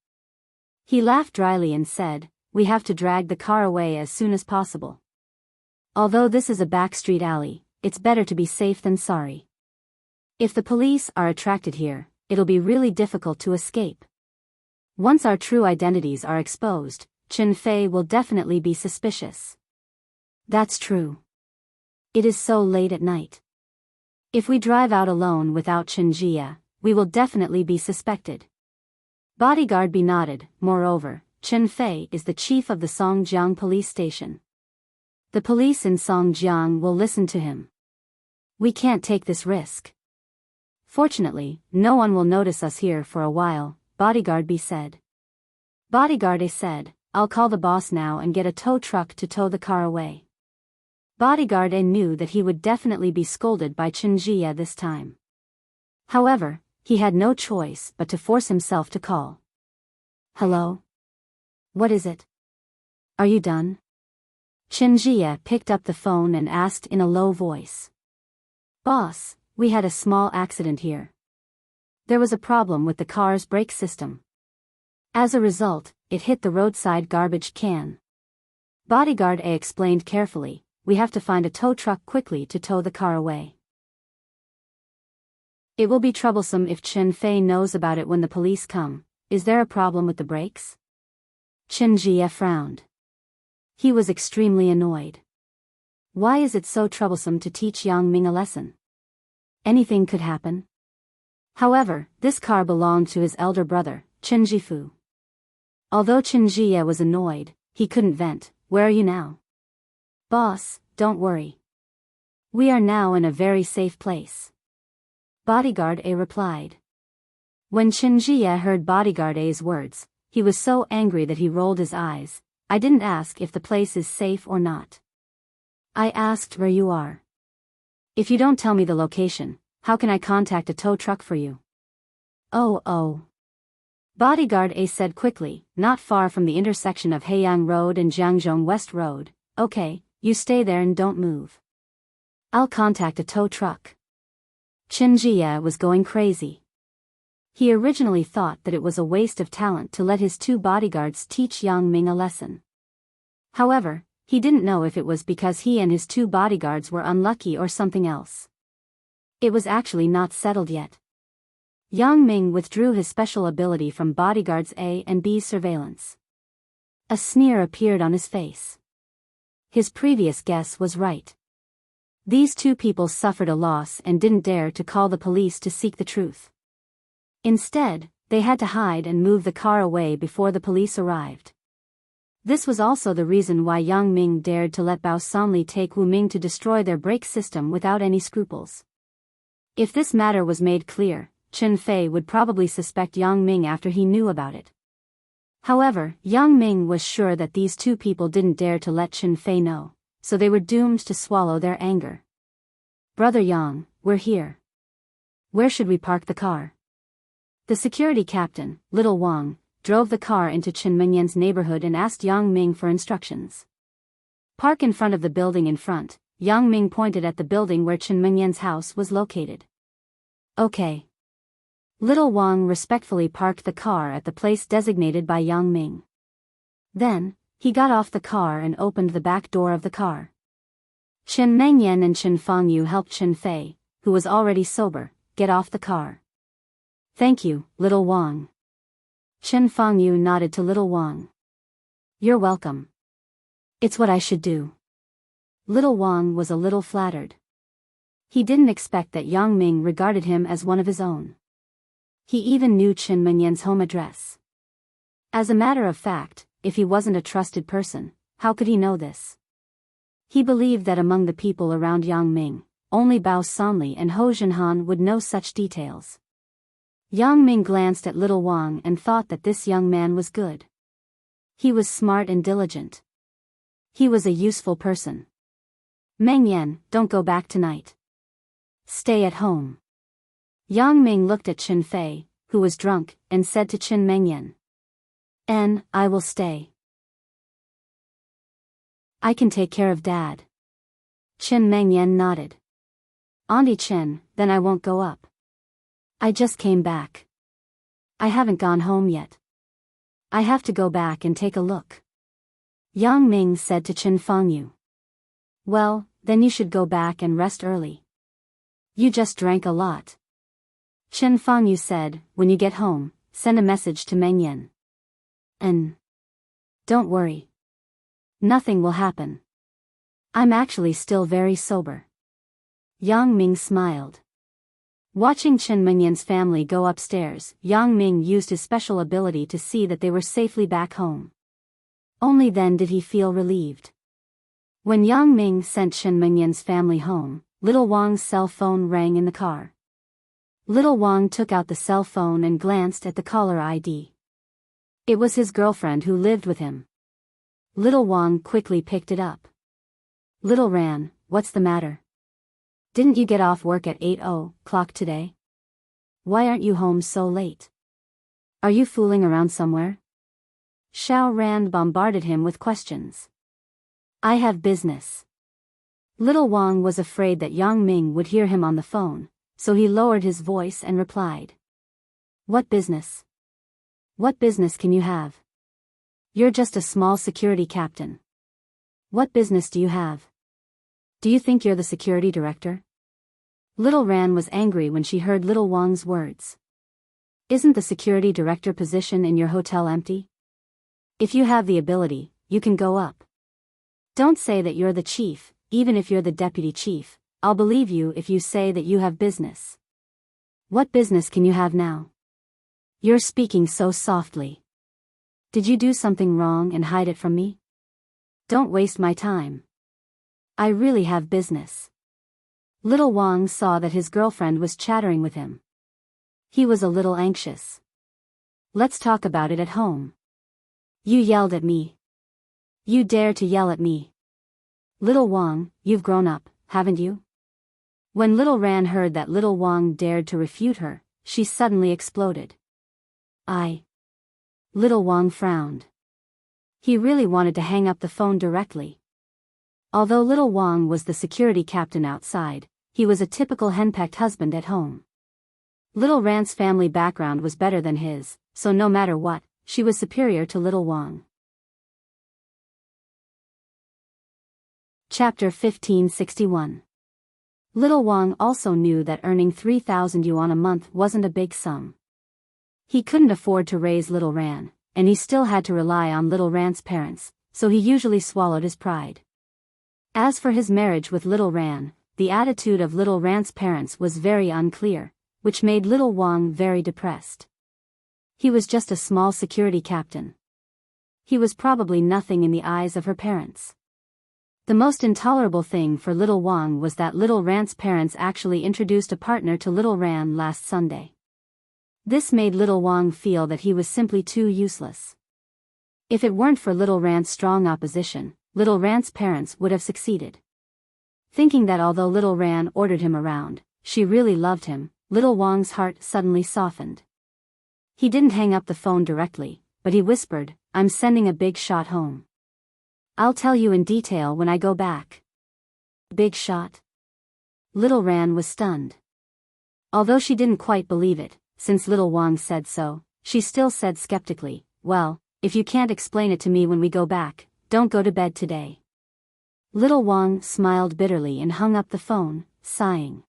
He laughed dryly and said, "We have to drag the car away as soon as possible. Although this is a backstreet alley, it's better to be safe than sorry. If the police are attracted here, it'll be really difficult to escape. Once our true identities are exposed, Chen Fei will definitely be suspicious." That's true. It is so late at night. If we drive out alone without Chen Jie, we will definitely be suspected. Bodyguard B nodded. Moreover, Chen Fei is the chief of the Songjiang police station. The police in Songjiang will listen to him. We can't take this risk. Fortunately, no one will notice us here for a while, Bodyguard B said. Bodyguard A said, "I'll call the boss now and get a tow truck to tow the car away." Bodyguard A knew that he would definitely be scolded by Chen Jie this time. However, he had no choice but to force himself to call. "Hello? What is it? Are you done?" Chen Jie picked up the phone and asked in a low voice. "Boss, we had a small accident here. There was a problem with the car's brake system. As a result, it hit the roadside garbage can." Bodyguard A explained carefully, "We have to find a tow truck quickly to tow the car away. It will be troublesome if Chen Fei knows about it when the police come. Is there a problem with the brakes?" Chen Jie frowned. He was extremely annoyed. Why is it so troublesome to teach Yang Ming a lesson? Anything could happen. However, this car belonged to his elder brother, Chen Jifu. Although Chen Jie was annoyed, he couldn't vent. "Where are you now?" "Boss, don't worry. We are now in a very safe place," Bodyguard A replied. When Chen Jie heard Bodyguard A's words, he was so angry that he rolled his eyes. "I didn't ask if the place is safe or not. I asked where you are. If you don't tell me the location, how can I contact a tow truck for you?" Oh. Bodyguard A said quickly, "Not far from the intersection of Heiyang Road and Jiangzhong West Road." "Okay, you stay there and don't move. I'll contact a tow truck." Chen Jie was going crazy. He originally thought that it was a waste of talent to let his two bodyguards teach Yang Ming a lesson. However, he didn't know if it was because he and his two bodyguards were unlucky or something else. It was actually not settled yet. Yang Ming withdrew his special ability from bodyguards A and B's surveillance. A sneer appeared on his face. His previous guess was right. These two people suffered a loss and didn't dare to call the police to seek the truth. Instead, they had to hide and move the car away before the police arrived. This was also the reason why Yang Ming dared to let Bao Sanli take Wu Ming to destroy their brake system without any scruples. If this matter was made clear, Chen Fei would probably suspect Yang Ming after he knew about it. However, Yang Ming was sure that these two people didn't dare to let Chen Fei know, so they were doomed to swallow their anger. "Brother Yang, we're here. Where should we park the car?" The security captain, Little Wang, drove the car into Chen Mingyan's neighborhood and asked Yang Ming for instructions. "Park in front of the building in front." Yang Ming pointed at the building where Chen Mingyan's house was located. "Okay." Little Wang respectfully parked the car at the place designated by Yang Ming. Then, he got off the car and opened the back door of the car. Chen Mengyan and Chen Fangyu helped Chen Fei, who was already sober, get off the car. "Thank you, Little Wang." Chen Fangyu nodded to Little Wang. "You're welcome. It's what I should do." Little Wang was a little flattered. He didn't expect that Yang Ming regarded him as one of his own. He even knew Chen Mengyan's home address. As a matter of fact, if he wasn't a trusted person, how could he know this? He believed that among the people around Yang Ming, only Bao Sanli and Ho Zhenhan would know such details. Yang Ming glanced at Little Wang and thought that this young man was good. He was smart and diligent. He was a useful person. Meng Yan, don't go back tonight. Stay at home. Yang Ming looked at Chen Fei, who was drunk, and said to Chen Mengyan, I will stay. I can take care of Dad. Chen Mengyan nodded. Auntie Chen, then I won't go up. I just came back. I haven't gone home yet. I have to go back and take a look. Yang Ming said to Chen Fengyu. Well, then you should go back and rest early. You just drank a lot. Chen Fengyu said, when you get home, send a message to Meng Yan. Don't worry. Nothing will happen. I'm actually still very sober. Yang Ming smiled. Watching Chen Mengyan's family go upstairs, Yang Ming used his special ability to see that they were safely back home. Only then did he feel relieved. When Yang Ming sent Chen Mengyan's family home, Little Wang's cell phone rang in the car. Little Wang took out the cell phone and glanced at the caller ID. It was his girlfriend who lived with him. Little Wang quickly picked it up. Little Ran, what's the matter? Didn't you get off work at 8:00 today? Why aren't you home so late? Are you fooling around somewhere? Xiao Ran bombarded him with questions. I have business. Little Wang was afraid that Yang Ming would hear him on the phone, so he lowered his voice and replied. What business? What business can you have? You're just a small security captain. What business do you have? Do you think you're the security director? Little Ran was angry when she heard Little Wang's words. Isn't the security director position in your hotel empty? If you have the ability, you can go up. Don't say that you're the chief, even if you're the deputy chief. I'll believe you if you say that you have business. What business can you have now? You're speaking so softly. Did you do something wrong and hide it from me? Don't waste my time. I really have business. Little Wang saw that his girlfriend was chattering with him. He was a little anxious. Let's talk about it at home. You yelled at me. You dare to yell at me. Little Wang, you've grown up, haven't you? When Little Ran heard that Little Wang dared to refute her, she suddenly exploded. Little Wang frowned. He really wanted to hang up the phone directly. Although Little Wang was the security captain outside, he was a typical henpecked husband at home. Little Ran's family background was better than his, so no matter what, she was superior to Little Wang. Chapter 1561. Little Wang also knew that earning 3,000 yuan a month wasn't a big sum. He couldn't afford to raise Little Ran, and he still had to rely on Little Ran's parents, so he usually swallowed his pride. As for his marriage with Little Ran, the attitude of Little Ran's parents was very unclear, which made Little Wang very depressed. He was just a small security captain. He was probably nothing in the eyes of her parents. The most intolerable thing for Little Wang was that Little Ran's parents actually introduced a partner to Little Ran last Sunday. This made Little Wang feel that he was simply too useless. If it weren't for Little Ran's strong opposition, Little Ran's parents would have succeeded. Thinking that although Little Ran ordered him around, she really loved him, Little Wang's heart suddenly softened. He didn't hang up the phone directly, but he whispered, I'm sending a big shot home. I'll tell you in detail when I go back. Big shot? Little Ran was stunned. Although she didn't quite believe it, since Little Wang said so, she still said skeptically, well, if you can't explain it to me when we go back, don't go to bed today. Little Wang smiled bitterly and hung up the phone, sighing.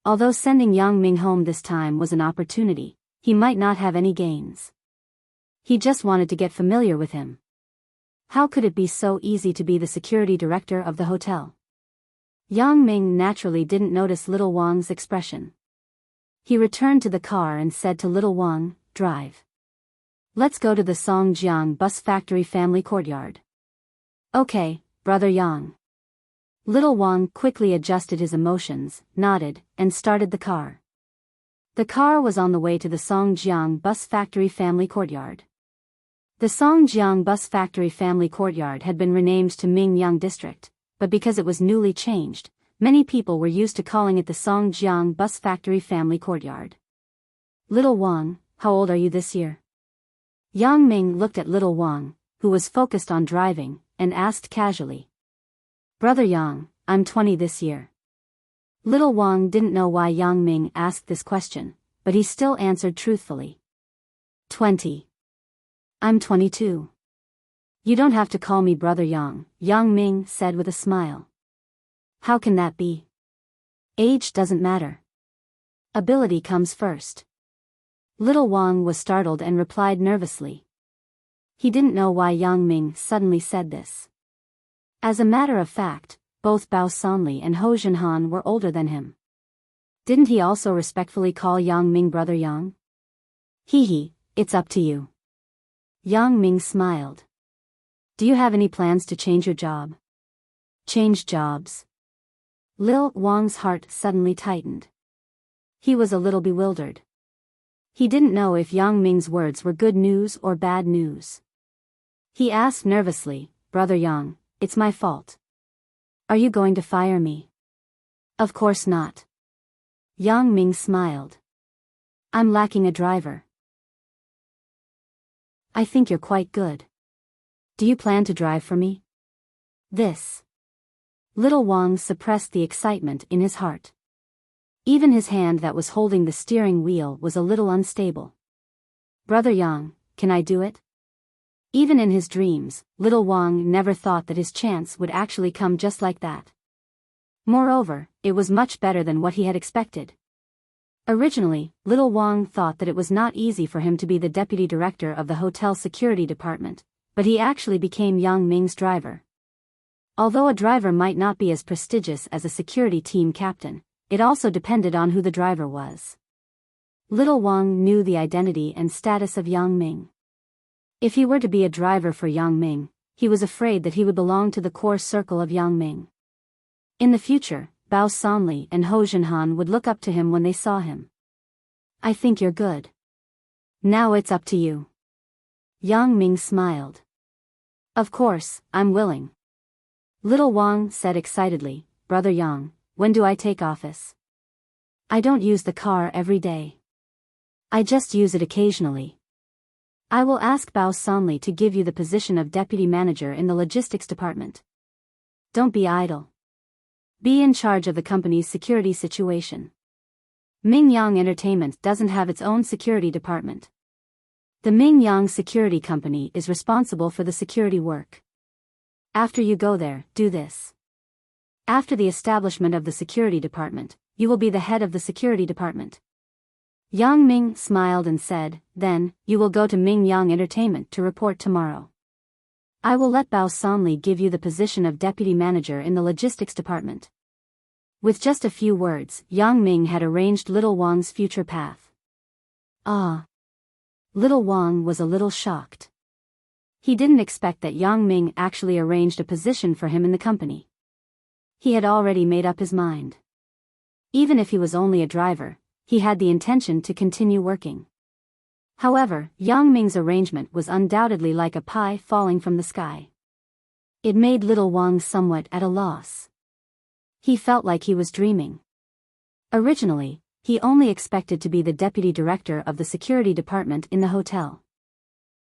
Although sending Yang Ming home this time was an opportunity, he might not have any gains. He just wanted to get familiar with him. How could it be so easy to be the security director of the hotel? Yang Ming naturally didn't notice Little Wang's expression. He returned to the car and said to Little Wang, drive. Let's go to the Songjiang bus factory family courtyard. Okay, Brother Yang. Little Wang quickly adjusted his emotions, nodded, and started the car. The car was on the way to the Songjiang bus factory family courtyard. The Songjiang Bus Factory Family Courtyard had been renamed to Mingyang District, but because it was newly changed, many people were used to calling it the Songjiang Bus Factory Family Courtyard. Little Wang, how old are you this year? Yang Ming looked at Little Wang, who was focused on driving, and asked casually. Brother Yang, I'm 20 this year. Little Wang didn't know why Yang Ming asked this question, but he still answered truthfully. 20. I'm 22. You don't have to call me Brother Yang, Yang Ming said with a smile. How can that be? Age doesn't matter. Ability comes first. Little Wang was startled and replied nervously. He didn't know why Yang Ming suddenly said this. As a matter of fact, both Bao Sanli and Ho Jinhan were older than him. Didn't he also respectfully call Yang Ming Brother Yang? Hee, it's up to you. Yang Ming smiled. Do you have any plans to change your job? Change jobs? Lil Wang's heart suddenly tightened. He was a little bewildered. He didn't know if Yang Ming's words were good news or bad news. He asked nervously, Brother Yang, it's my fault. Are you going to fire me? Of course not. Yang Ming smiled. I'm lacking a driver. I think you're quite good. Do you plan to drive for me? This. Little Wang suppressed the excitement in his heart. Even his hand that was holding the steering wheel was a little unstable. Brother Yang, can I do it? Even in his dreams, Little Wang never thought that his chance would actually come just like that. Moreover, it was much better than what he had expected. Originally, Little Wang thought that it was not easy for him to be the deputy director of the hotel security department, but he actually became Yang Ming's driver. Although a driver might not be as prestigious as a security team captain, it also depended on who the driver was. Little Wang knew the identity and status of Yang Ming. If he were to be a driver for Yang Ming, he was afraid that he would belong to the core circle of Yang Ming. In the future, Bao Sanli and Ho Jinhan would look up to him when they saw him. I think you're good. Now it's up to you. Yang Ming smiled. Of course, I'm willing. Little Wang said excitedly, Brother Yang, when do I take office? I don't use the car every day. I just use it occasionally. I will ask Bao Sanli to give you the position of deputy manager in the logistics department. Don't be idle. Be in charge of the company's security situation. Mingyang Entertainment doesn't have its own security department. The Mingyang Security Company is responsible for the security work. After you go there, do this. After the establishment of the security department, you will be the head of the security department. Yang Ming smiled and said, then, you will go to Mingyang Entertainment to report tomorrow. I will let Bao Sanli give you the position of deputy manager in the logistics department. With just a few words, Yang Ming had arranged Little Wang's future path. Ah. Little Wang was a little shocked. He didn't expect that Yang Ming actually arranged a position for him in the company. He had already made up his mind. Even if he was only a driver, he had the intention to continue working. However, Yang Ming's arrangement was undoubtedly like a pie falling from the sky. It made Little Wang somewhat at a loss. He felt like he was dreaming. Originally, he only expected to be the deputy director of the security department in the hotel.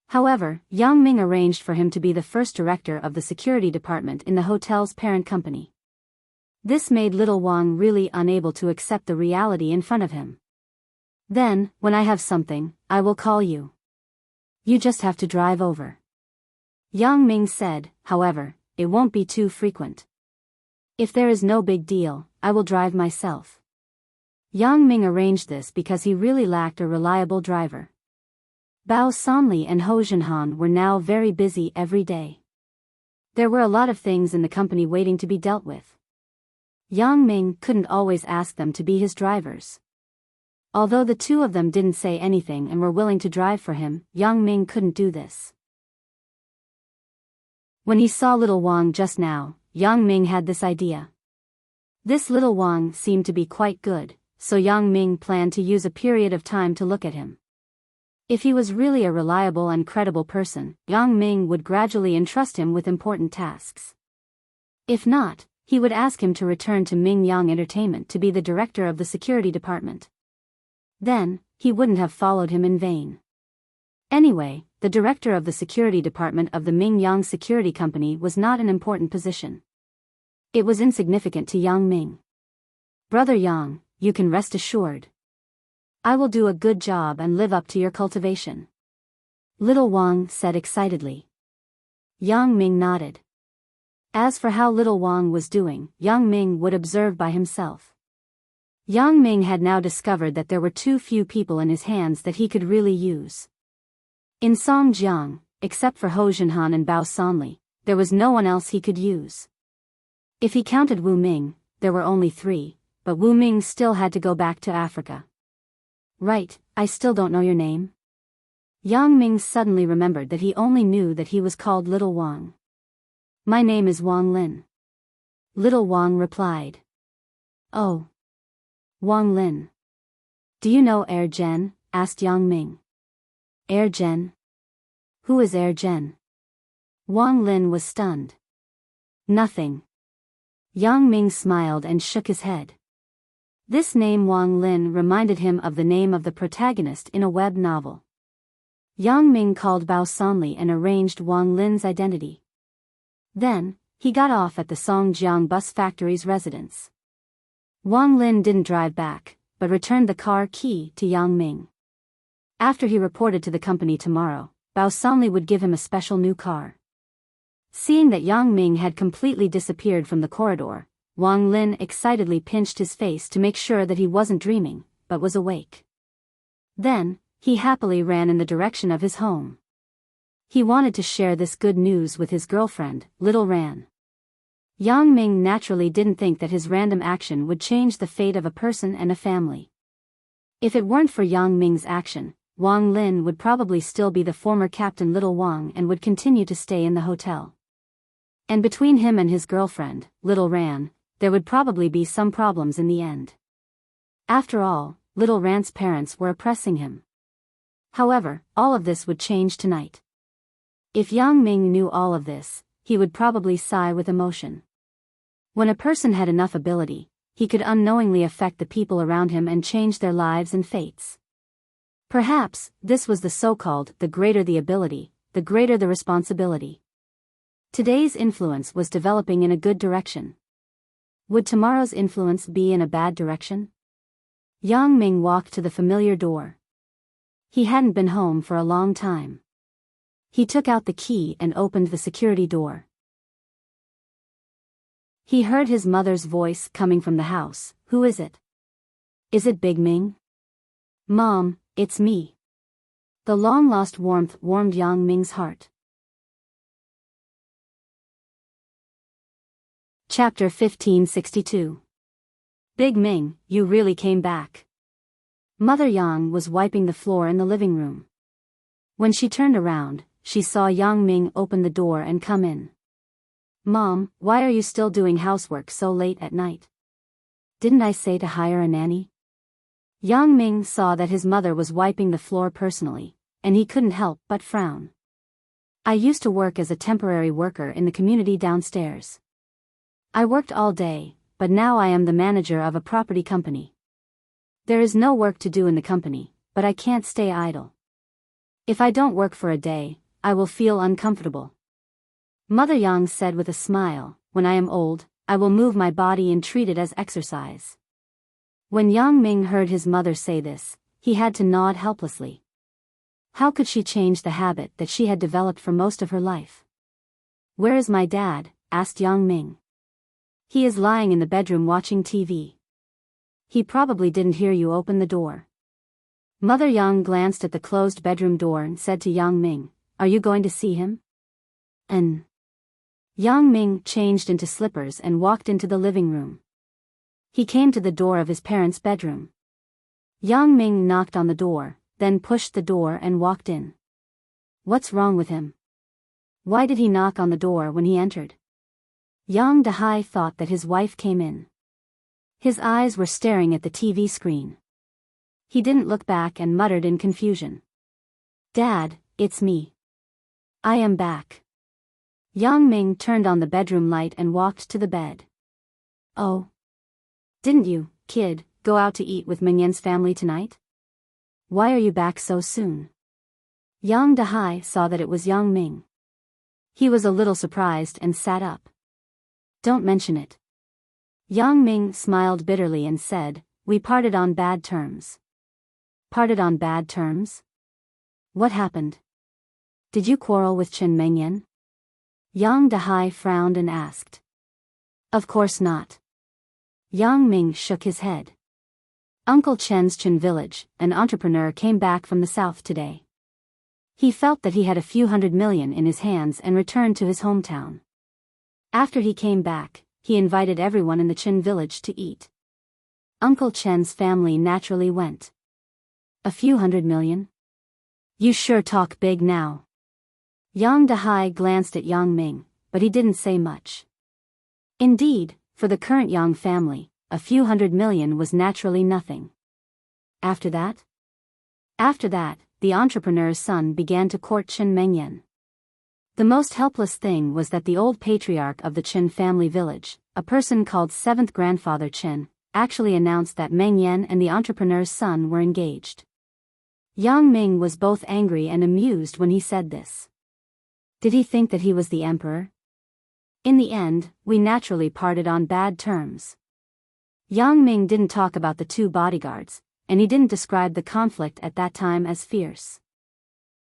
However, Yang Ming arranged for him to be the first director of the security department in the hotel's parent company. This made Little Wang really unable to accept the reality in front of him. Then, when I have something, I will call you. You just have to drive over. Yang Ming said, however, it won't be too frequent. If there is no big deal, I will drive myself. Yang Ming arranged this because he really lacked a reliable driver. Bao Sanli and Ho Jinhan were now very busy every day. There were a lot of things in the company waiting to be dealt with. Yang Ming couldn't always ask them to be his drivers. Although the two of them didn't say anything and were willing to drive for him, Yang Ming couldn't do this. When he saw Little Wang just now, Yang Ming had this idea. This Little Wang seemed to be quite good, so Yang Ming planned to use a period of time to look at him. If he was really a reliable and credible person, Yang Ming would gradually entrust him with important tasks. If not, he would ask him to return to Ming Yang Entertainment to be the director of the security department. Then, he wouldn't have followed him in vain. Anyway, the director of the security department of the Ming Yang Security Company was not an important position. It was insignificant to Yang Ming. Brother Yang, you can rest assured. I will do a good job and live up to your cultivation. Little Wang said excitedly. Yang Ming nodded. As for how little Wang was doing, Yang Ming would observe by himself. Yang Ming had now discovered that there were too few people in his hands that he could really use. In Songjiang, except for Ho Jinhan and Bao Sanli, there was no one else he could use. If he counted Wu Ming, there were only 3, but Wu Ming still had to go back to Africa. Right, I still don't know your name? Yang Ming suddenly remembered that he only knew that he was called Little Wang. My name is Wang Lin. Little Wang replied. Oh. Wang Lin. Do you know Air Zhen? Asked Yang Ming. Air Zhen? Who is Air Zhen? Wang Lin was stunned. Nothing. Yang Ming smiled and shook his head. This name Wang Lin reminded him of the name of the protagonist in a web novel. Yang Ming called Bao Sanli and arranged Wang Lin's identity. Then, he got off at the Songjiang bus factory's residence. Wang Lin didn't drive back, but returned the car key to Yang Ming. After he reported to the company tomorrow, Bao Sanli would give him a special new car. Seeing that Yang Ming had completely disappeared from the corridor, Wang Lin excitedly pinched his face to make sure that he wasn't dreaming, but was awake. Then, he happily ran in the direction of his home. He wanted to share this good news with his girlfriend, Little Ran. Yang Ming naturally didn't think that his random action would change the fate of a person and a family. If it weren't for Yang Ming's action, Wang Lin would probably still be the former Captain Little Wang and would continue to stay in the hotel. And between him and his girlfriend, Little Ran, there would probably be some problems in the end. After all, Little Ran's parents were oppressing him. However, all of this would change tonight. If Yang Ming knew all of this, he would probably sigh with emotion. When a person had enough ability, he could unknowingly affect the people around him and change their lives and fates. Perhaps, this was the so-called, the greater the ability, the greater the responsibility. Today's influence was developing in a good direction. Would tomorrow's influence be in a bad direction? Yang Ming walked to the familiar door. He hadn't been home for a long time. He took out the key and opened the security door. He heard his mother's voice coming from the house. Who is it? Is it Big Ming? Mom, it's me. The long-lost warmth warmed Yang Ming's heart. Chapter 1562. Big Ming, you really came back. Mother Yang was wiping the floor in the living room. When she turned around, she saw Yang Ming open the door and come in. Mom, why are you still doing housework so late at night? Didn't I say to hire a nanny? Yang Ming saw that his mother was wiping the floor personally, and he couldn't help but frown. I used to work as a temporary worker in the community downstairs. I worked all day, but now I am the manager of a property company. There is no work to do in the company, but I can't stay idle. If I don't work for a day, I will feel uncomfortable. Mother Yang said with a smile, when I am old, I will move my body and treat it as exercise. When Yang Ming heard his mother say this, he had to nod helplessly. How could she change the habit that she had developed for most of her life? Where is my dad? Asked Yang Ming. He is lying in the bedroom watching TV. He probably didn't hear you open the door. Mother Yang glanced at the closed bedroom door and said to Yang Ming, are you going to see him? Yang Ming changed into slippers and walked into the living room. He came to the door of his parents' bedroom. Yang Ming knocked on the door, then pushed the door and walked in. What's wrong with him? Why did he knock on the door when he entered? Yang Dehai thought that his wife came in. His eyes were staring at the TV screen. He didn't look back and muttered in confusion. Dad, it's me. I am back. Yang Ming turned on the bedroom light and walked to the bed. Oh. Didn't you, kid, go out to eat with Mingyan's family tonight? Why are you back so soon? Yang Dahai saw that it was Yang Ming. He was a little surprised and sat up. Don't mention it. Yang Ming smiled bitterly and said, we parted on bad terms. Parted on bad terms? What happened? Did you quarrel with Chen Mengyan? Yang Dahai frowned and asked. Of course not. Yang Ming shook his head. Uncle Chen's Chen village, an entrepreneur, came back from the south today. He felt that he had a few $100 million in his hands and returned to his hometown. After he came back, he invited everyone in the Chen village to eat. Uncle Chen's family naturally went. A few $100 million? You sure talk big now. Yang Dahai glanced at Yang Ming, but he didn't say much. Indeed, for the current Yang family, a few $100 million was naturally nothing. After that, the entrepreneur's son began to court Chen Mengyan. The most helpless thing was that the old patriarch of the Chen family village, a person called 7th Grandfather Chen, actually announced that Mengyan and the entrepreneur's son were engaged. Yang Ming was both angry and amused when he said this. Did he think that he was the emperor? In the end, we naturally parted on bad terms. Yang Ming didn't talk about the two bodyguards, and he didn't describe the conflict at that time as fierce.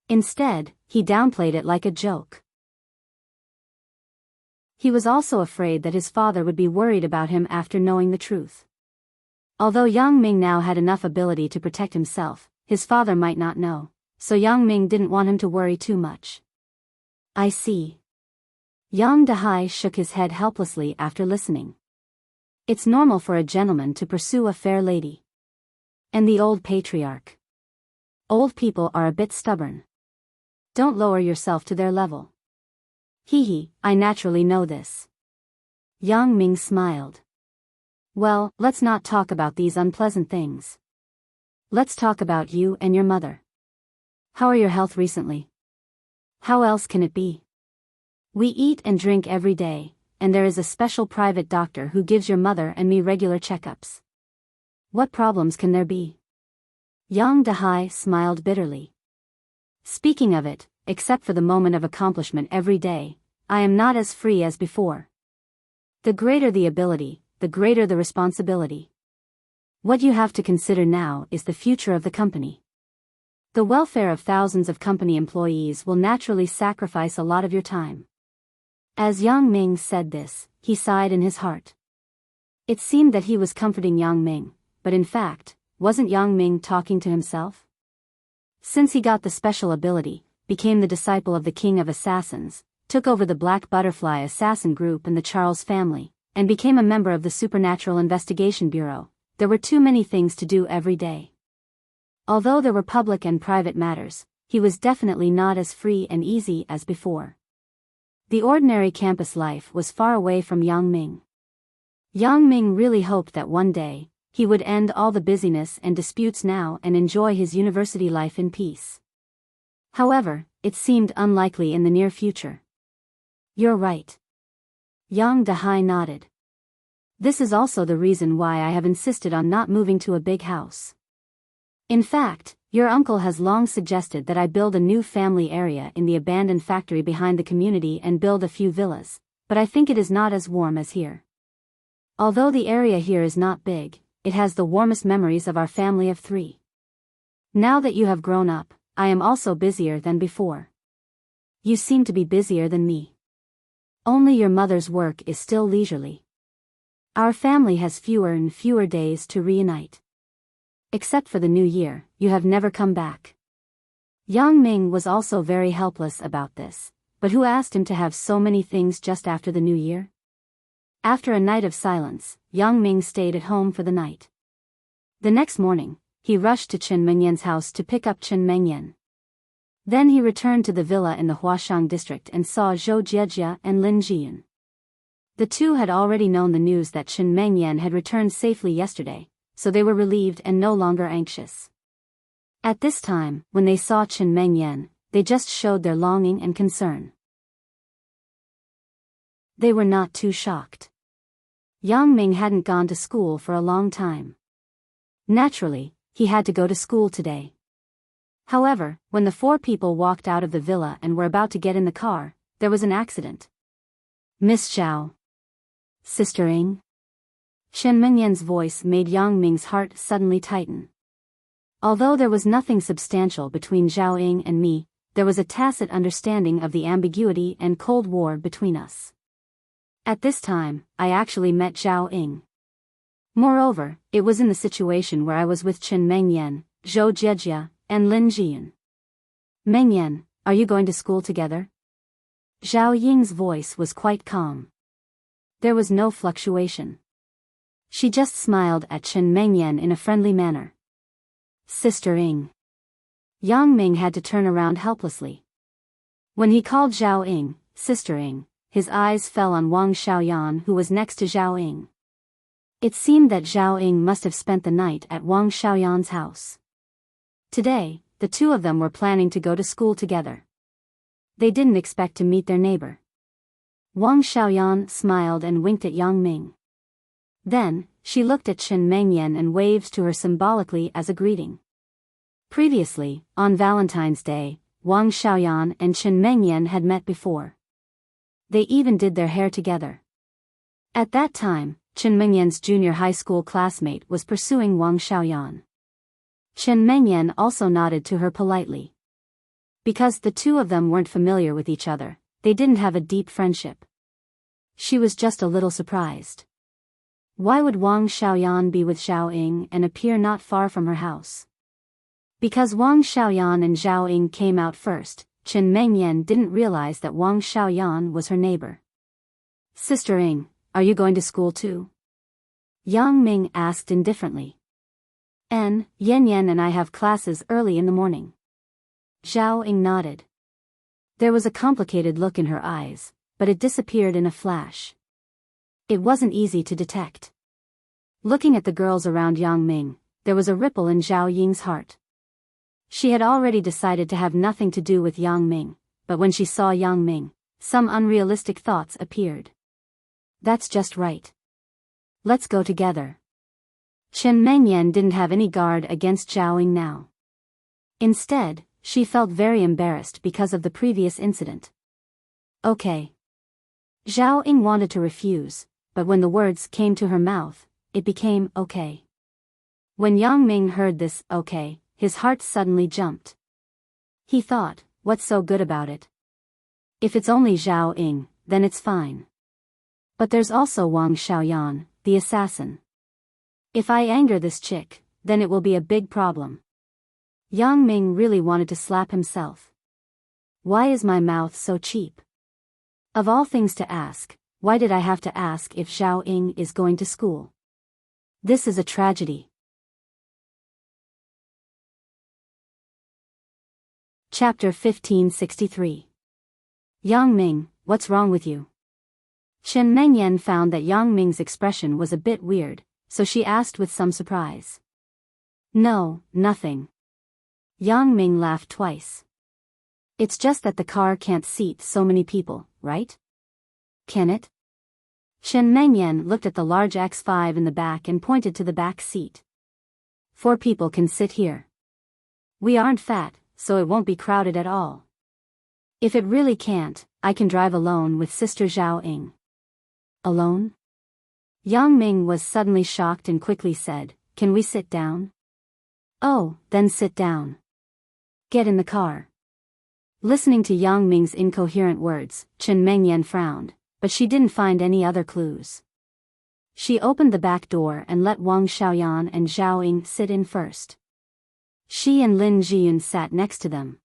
Instead, he downplayed it like a joke. He was also afraid that his father would be worried about him after knowing the truth. Although Yang Ming now had enough ability to protect himself, his father might not know, so Yang Ming didn't want him to worry too much. I see. Yang Dahai shook his head helplessly after listening. It's normal for a gentleman to pursue a fair lady. And the old patriarch. Old people are a bit stubborn. Don't lower yourself to their level. Hee, I naturally know this. Yang Ming smiled. Well, let's not talk about these unpleasant things. Let's talk about you and your mother. How are your health recently? How else can it be? We eat and drink every day, and there is a special private doctor who gives your mother and me regular checkups. What problems can there be? Yang Dahai smiled bitterly. Speaking of it, except for the moment of accomplishment every day, I am not as free as before. The greater the ability, the greater the responsibility. What you have to consider now is the future of the company. The welfare of thousands of company employees will naturally sacrifice a lot of your time. As Yang Ming said this, he sighed in his heart. It seemed that he was comforting Yang Ming, but in fact, wasn't Yang Ming talking to himself? Since he got the special ability, became the disciple of the King of Assassins, took over the Black Butterfly assassin group and the Charles family, and became a member of the Supernatural Investigation Bureau, there were too many things to do every day. Although there were public and private matters, he was definitely not as free and easy as before. The ordinary campus life was far away from Yang Ming. Yang Ming really hoped that one day, he would end all the busyness and disputes now and enjoy his university life in peace. However, it seemed unlikely in the near future. You're right. Yang Dahai nodded. This is also the reason why I have insisted on not moving to a big house. In fact, your uncle has long suggested that I build a new family area in the abandoned factory behind the community and build a few villas, but I think it is not as warm as here. Although the area here is not big, it has the warmest memories of our family of 3. Now that you have grown up, I am also busier than before. You seem to be busier than me. Only your mother's work is still leisurely. Our family has fewer and fewer days to reunite. Except for the new year, you have never come back. Yang Ming was also very helpless about this, but who asked him to have so many things just after the new year? After a night of silence, Yang Ming stayed at home for the night. The next morning, he rushed to Chen Mengyan's house to pick up Chen Mengyan. Then he returned to the villa in the Huashang district and saw Zhou Jiejia and Lin Jiyun. The two had already known the news that Chen Mengyan had returned safely yesterday, so they were relieved and no longer anxious. At this time, when they saw Chen Mengyan, they just showed their longing and concern. They were not too shocked. Yang Ming hadn't gone to school for a long time. Naturally, he had to go to school today. However, when the four people walked out of the villa and were about to get in the car, there was an accident. Miss Zhao. Sister Ing? Chen Mengyan's voice made Yang Ming's heart suddenly tighten. Although there was nothing substantial between Zhao Ing and me, there was a tacit understanding of the ambiguity and Cold War between us. At this time, I actually met Zhao Ing. Moreover, it was in the situation where I was with Chen Mengyan, Zhou Jiejia, and Lin Jiyun. Mengyan, are you going to school together? Zhao Ying's voice was quite calm. There was no fluctuation. She just smiled at Chen Mengyan in a friendly manner. Sister Ing. Yang Ming had to turn around helplessly. When he called Zhao Ing, Sister Ing, his eyes fell on Wang Xiaoyan, who was next to Zhao Ing. It seemed that Zhao Ing must have spent the night at Wang Xiaoyan's house. Today, the two of them were planning to go to school together. They didn't expect to meet their neighbor. Wang Xiaoyan smiled and winked at Yang Ming. Then, she looked at Chen Mengyan and waved to her symbolically as a greeting. Previously, on Valentine's Day, Wang Xiaoyan and Chen Mengyan had met before. They even did their hair together. At that time, Chen Mengyan's junior high school classmate was pursuing Wang Xiaoyan. Chen Mengyan also nodded to her politely. Because the two of them weren't familiar with each other, they didn't have a deep friendship. She was just a little surprised. Why would Wang Xiaoyan be with Zhao Ing and appear not far from her house? Because Wang Xiaoyan and Zhao Ing came out first, Chen Mengyan didn't realize that Wang Xiaoyan was her neighbor. Sister Ing, are you going to school too? Yang Ming asked indifferently. Yan and I have classes early in the morning. Zhao Ing nodded. There was a complicated look in her eyes, but it disappeared in a flash. It wasn't easy to detect. Looking at the girls around Yang Ming, there was a ripple in Zhao Ying's heart. She had already decided to have nothing to do with Yang Ming, but when she saw Yang Ming, some unrealistic thoughts appeared. That's just right. Let's go together. Chen Mengyan didn't have any guard against Zhao Ing now. Instead, she felt very embarrassed because of the previous incident. Okay. Zhao Ing wanted to refuse, but when the words came to her mouth, it became okay. When Yang Ming heard this okay, his heart suddenly jumped. He thought, what's so good about it? If it's only Zhao Ing, then it's fine. But there's also Wang Xiaoyan, the assassin. If I anger this chick, then it will be a big problem. Yang Ming really wanted to slap himself. Why is my mouth so cheap? Of all things to ask, why did I have to ask if Zhao Ing is going to school? This is a tragedy. Chapter 1563. Yang Ming, what's wrong with you? Chen Mengyan found that Yang Ming's expression was a bit weird, so she asked with some surprise. No, nothing. Yang Ming laughed twice. It's just that the car can't seat so many people, right? Can it? Chen Mengyan looked at the large X5 in the back and pointed to the back seat. 4 people can sit here. We aren't fat, so it won't be crowded at all. If it really can't, I can drive alone with Sister Zhao Ing. Alone? Yang Ming was suddenly shocked and quickly said, Can we sit down? Oh, then sit down. Get in the car. Listening to Yang Ming's incoherent words, Chen Mengyan frowned, but she didn't find any other clues. She opened the back door and let Wang Xiaoyan and Zhao Ing sit in first. She and Lin Jiyun sat next to them.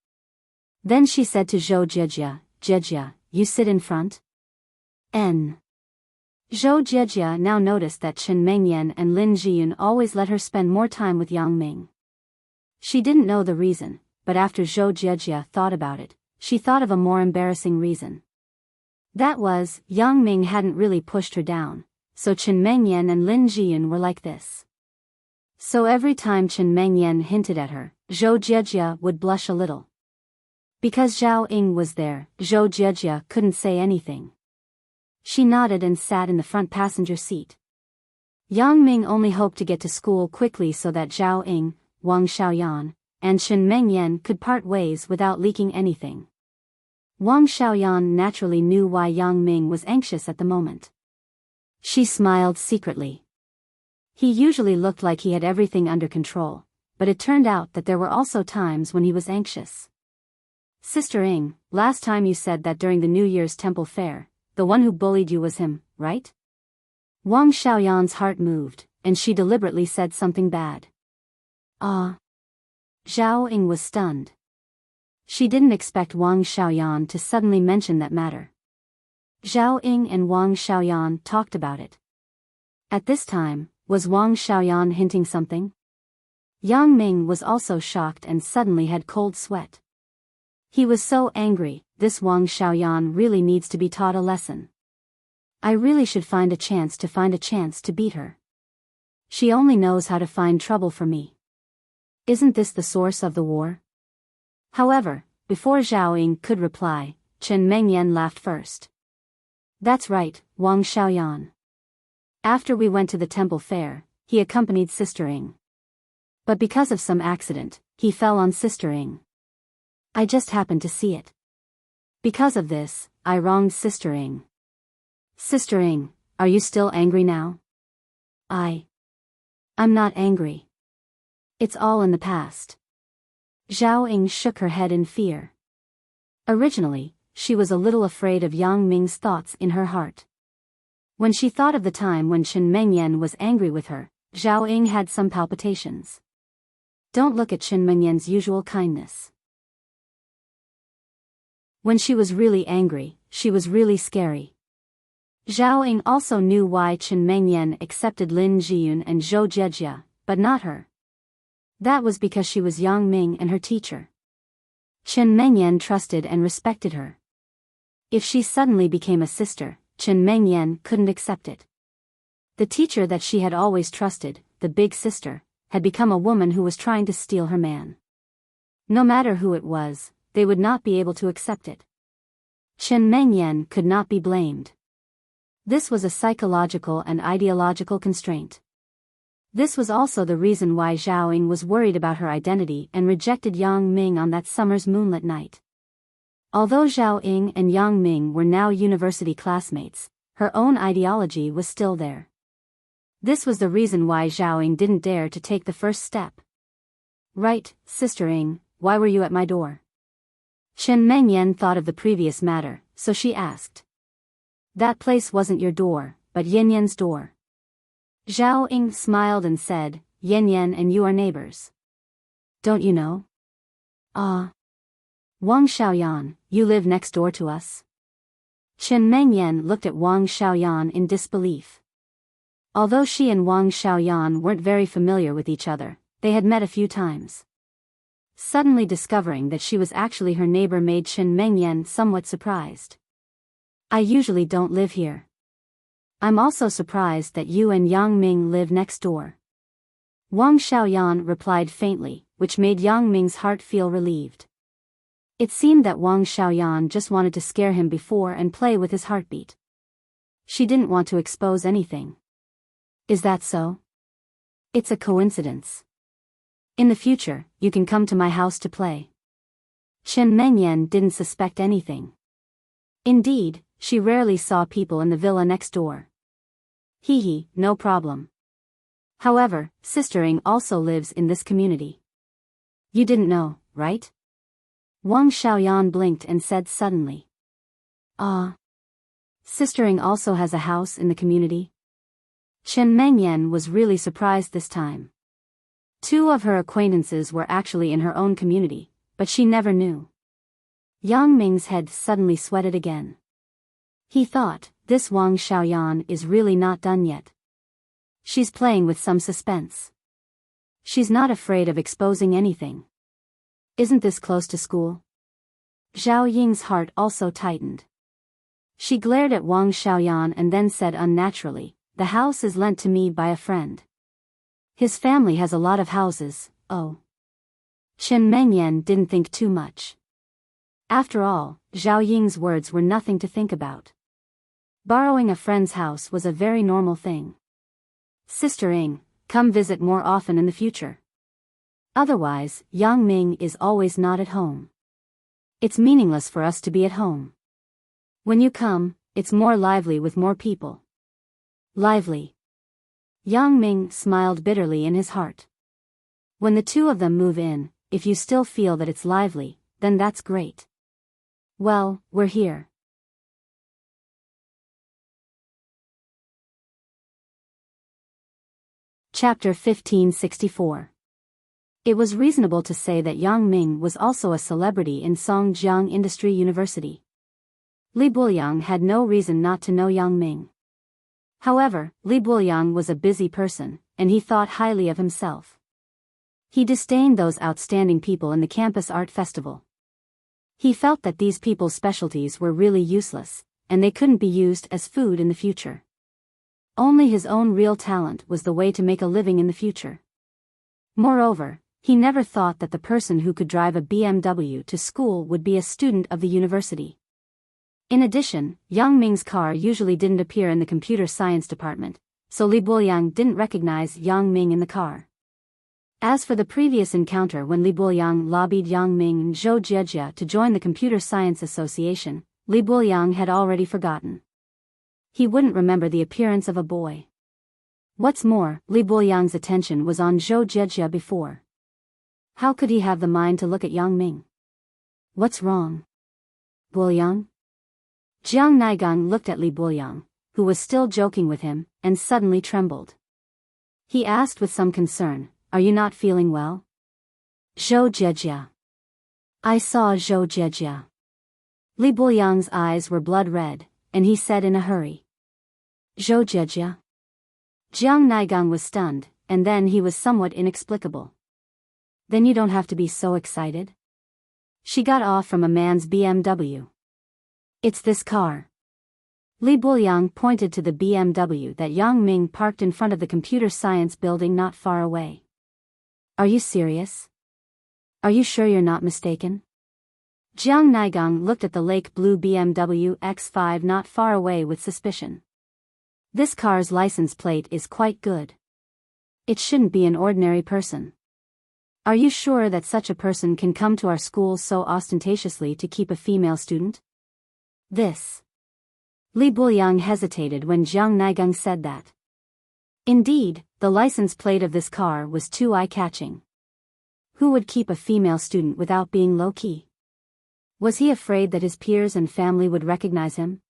Then she said to Zhou Jiejia, Jiejia, you sit in front? Zhou Jiejia now noticed that Chen Mengyan and Lin Jiyun always let her spend more time with Yang Ming. She didn't know the reason, but after Zhou Jiejia thought about it, she thought of a more embarrassing reason. That was, Yang Ming hadn't really pushed her down, so Chen Mengyan and Lin Jiyun were like this. So every time Chen Mengyan hinted at her, Zhou Jiejia would blush a little. Because Zhao Ying was there, Zhou Jiejia couldn't say anything. She nodded and sat in the front passenger seat. Yang Ming only hoped to get to school quickly so that Zhao Ying, Wang Xiaoyan, and Chen Mengyan could part ways without leaking anything. Wang Xiaoyan naturally knew why Yang Ming was anxious at the moment. She smiled secretly. He usually looked like he had everything under control, but it turned out that there were also times when he was anxious. Sister Ying, last time you said that during the New Year's temple fair, the one who bullied you was him, right? Wang Xiaoyan's heart moved, and she deliberately said something bad. Ah. Zhao Ying was stunned. She didn't expect Wang Xiaoyan to suddenly mention that matter. Zhao Ying and Wang Xiaoyan talked about it. At this time, was Wang Xiaoyan hinting something? Yang Ming was also shocked and suddenly had cold sweat. He was so angry. This Wang Xiaoyan really needs to be taught a lesson. I really should find a chance to beat her. She only knows how to find trouble for me. Isn't this the source of the war? However, before Zhao Ying could reply, Chen Mengyan laughed first. That's right, Wang Xiaoyan. After we went to the temple fair, he accompanied Sister Ying. But because of some accident, he fell on Sister Ying. I just happened to see it. Because of this, I wronged Sister Ying. Sister Ying, are you still angry now? I'm not angry. It's all in the past. Zhao Ying shook her head in fear. Originally, she was a little afraid of Yang Ming's thoughts in her heart. When she thought of the time when Chen Mengyan was angry with her, Zhao Ying had some palpitations. Don't look at Chen Mengyan's usual kindness. When she was really angry, she was really scary. Zhao Ying also knew why Chen Mengyan accepted Lin Jiyun and Zhou Jiejia, but not her. That was because she was Yang Ming and her teacher. Chen Mengyan trusted and respected her. If she suddenly became a sister, Chen Mengyan couldn't accept it. The teacher that she had always trusted, the big sister, had become a woman who was trying to steal her man. No matter who it was, they would not be able to accept it. Chen Mengyan could not be blamed. This was a psychological and ideological constraint. This was also the reason why Zhao Ying was worried about her identity and rejected Yang Ming on that summer's moonlit night. Although Zhao Ying and Yang Ming were now university classmates, her own ideology was still there. This was the reason why Zhao Ying didn't dare to take the first step. Right, Sister Ying, why were you at my door? Chen Mengyan thought of the previous matter, so she asked. That place wasn't your door, but Yin Yan's door. Zhao Ying smiled and said, Yin Yan and you are neighbors. Don't you know? Wang Xiaoyan, you live next door to us? Chen Mengyan looked at Wang Xiaoyan in disbelief. Although she and Wang Xiaoyan weren't very familiar with each other, they had met a few times. Suddenly discovering that she was actually her neighbor made Chen Mengyan somewhat surprised. I usually don't live here. I'm also surprised that you and Yang Ming live next door. Wang Xiaoyan replied faintly, which made Yang Ming's heart feel relieved. It seemed that Wang Xiaoyan just wanted to scare him before and play with his heartbeat. She didn't want to expose anything. Is that so? It's a coincidence. In the future, you can come to my house to play. Chen Mengyan didn't suspect anything. Indeed, she rarely saw people in the villa next door. Hee, no problem. However, Sister Ying also lives in this community. You didn't know, right? Wang Xiaoyan blinked and said suddenly. Sister Ying also has a house in the community? Chen Mengyan was really surprised this time. 2 of her acquaintances were actually in her own community, but she never knew. Yang Ming's head suddenly sweated again. He thought, this Wang Xiaoyan is really not done yet. She's playing with some suspense. She's not afraid of exposing anything. Isn't this close to school? Zhao Ying's heart also tightened. She glared at Wang Xiaoyan and then said unnaturally, the house is lent to me by a friend. His family has a lot of houses, oh. Chen Mengyan didn't think too much. After all, Zhao Ying's words were nothing to think about. Borrowing a friend's house was a very normal thing. Sister Ing, come visit more often in the future. Otherwise, Yang Ming is always not at home. It's meaningless for us to be at home. When you come, it's more lively with more people. Lively. Yang Ming smiled bitterly in his heart. When the two of them move in, if you still feel that it's lively, then that's great. Well, we're here. Chapter 1564. It was reasonable to say that Yang Ming was also a celebrity in Songjiang Industry University. Li Buliang had no reason not to know Yang Ming. However, Li Buliang was a busy person, and he thought highly of himself. He disdained those outstanding people in the campus art festival. He felt that these people's specialties were really useless, and they couldn't be used as food in the future. Only his own real talent was the way to make a living in the future. Moreover, he never thought that the person who could drive a BMW to school would be a student of the university. In addition, Yang Ming's car usually didn't appear in the computer science department, so Li Buliang didn't recognize Yang Ming in the car. As for the previous encounter when Li Buliang lobbied Yang Ming and Zhou Jiejia to join the Computer Science Association, Li Buliang had already forgotten. He wouldn't remember the appearance of a boy. What's more, Li Buliang's attention was on Zhou Jiejia before. How could he have the mind to look at Yang Ming? What's wrong? Buliang? Jiang Naigang looked at Li Buliang, who was still joking with him, and suddenly trembled. He asked with some concern, "Are you not feeling well?" Zhou Jiejia. I saw Zhou Jiejia. Li Buliang's eyes were blood red, and he said in a hurry. Zhou Jiejia? Jiang Naigang was stunned, and then he was somewhat inexplicable. Then you don't have to be so excited. She got off from a man's BMW. It's this car. Li Buliang pointed to the BMW that Yang Ming parked in front of the computer science building not far away. Are you serious? Are you sure you're not mistaken? Jiang Naigang looked at the lake blue BMW X5 not far away with suspicion. This car's license plate is quite good. It shouldn't be an ordinary person. Are you sure that such a person can come to our school so ostentatiously to keep a female student? This. Li Buliang hesitated when Jiang Naigang said that. Indeed, the license plate of this car was too eye-catching. Who would keep a female student without being low-key? Was he afraid that his peers and family would recognize him?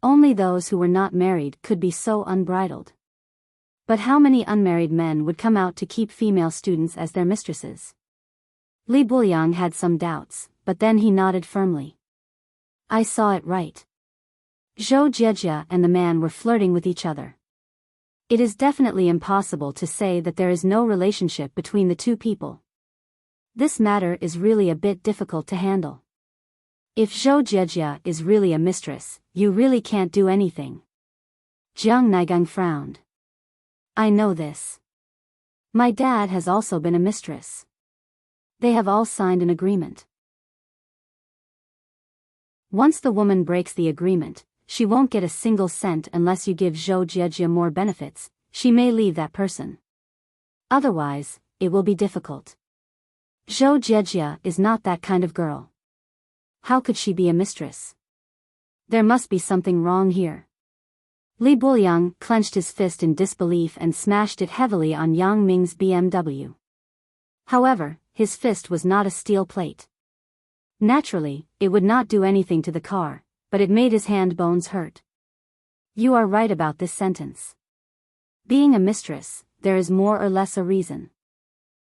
Only those who were not married could be so unbridled. But how many unmarried men would come out to keep female students as their mistresses? Li Buliang had some doubts, but then he nodded firmly. I saw it right. Zhou Jiejia and the man were flirting with each other. It is definitely impossible to say that there is no relationship between the two people. This matter is really a bit difficult to handle. If Zhou Jiejia is really a mistress, you really can't do anything. Jiang Naigang frowned. I know this. My dad has also been a mistress. They have all signed an agreement. Once the woman breaks the agreement, she won't get a single cent unless you give Zhou Jiejia more benefits. She may leave that person. Otherwise, it will be difficult. Zhou Jiejia is not that kind of girl. How could she be a mistress? There must be something wrong here. Li Buliang clenched his fist in disbelief and smashed it heavily on Yang Ming's BMW. However, his fist was not a steel plate. Naturally, it would not do anything to the car, but it made his hand bones hurt. You are right about this sentence. Being a mistress, there is more or less a reason.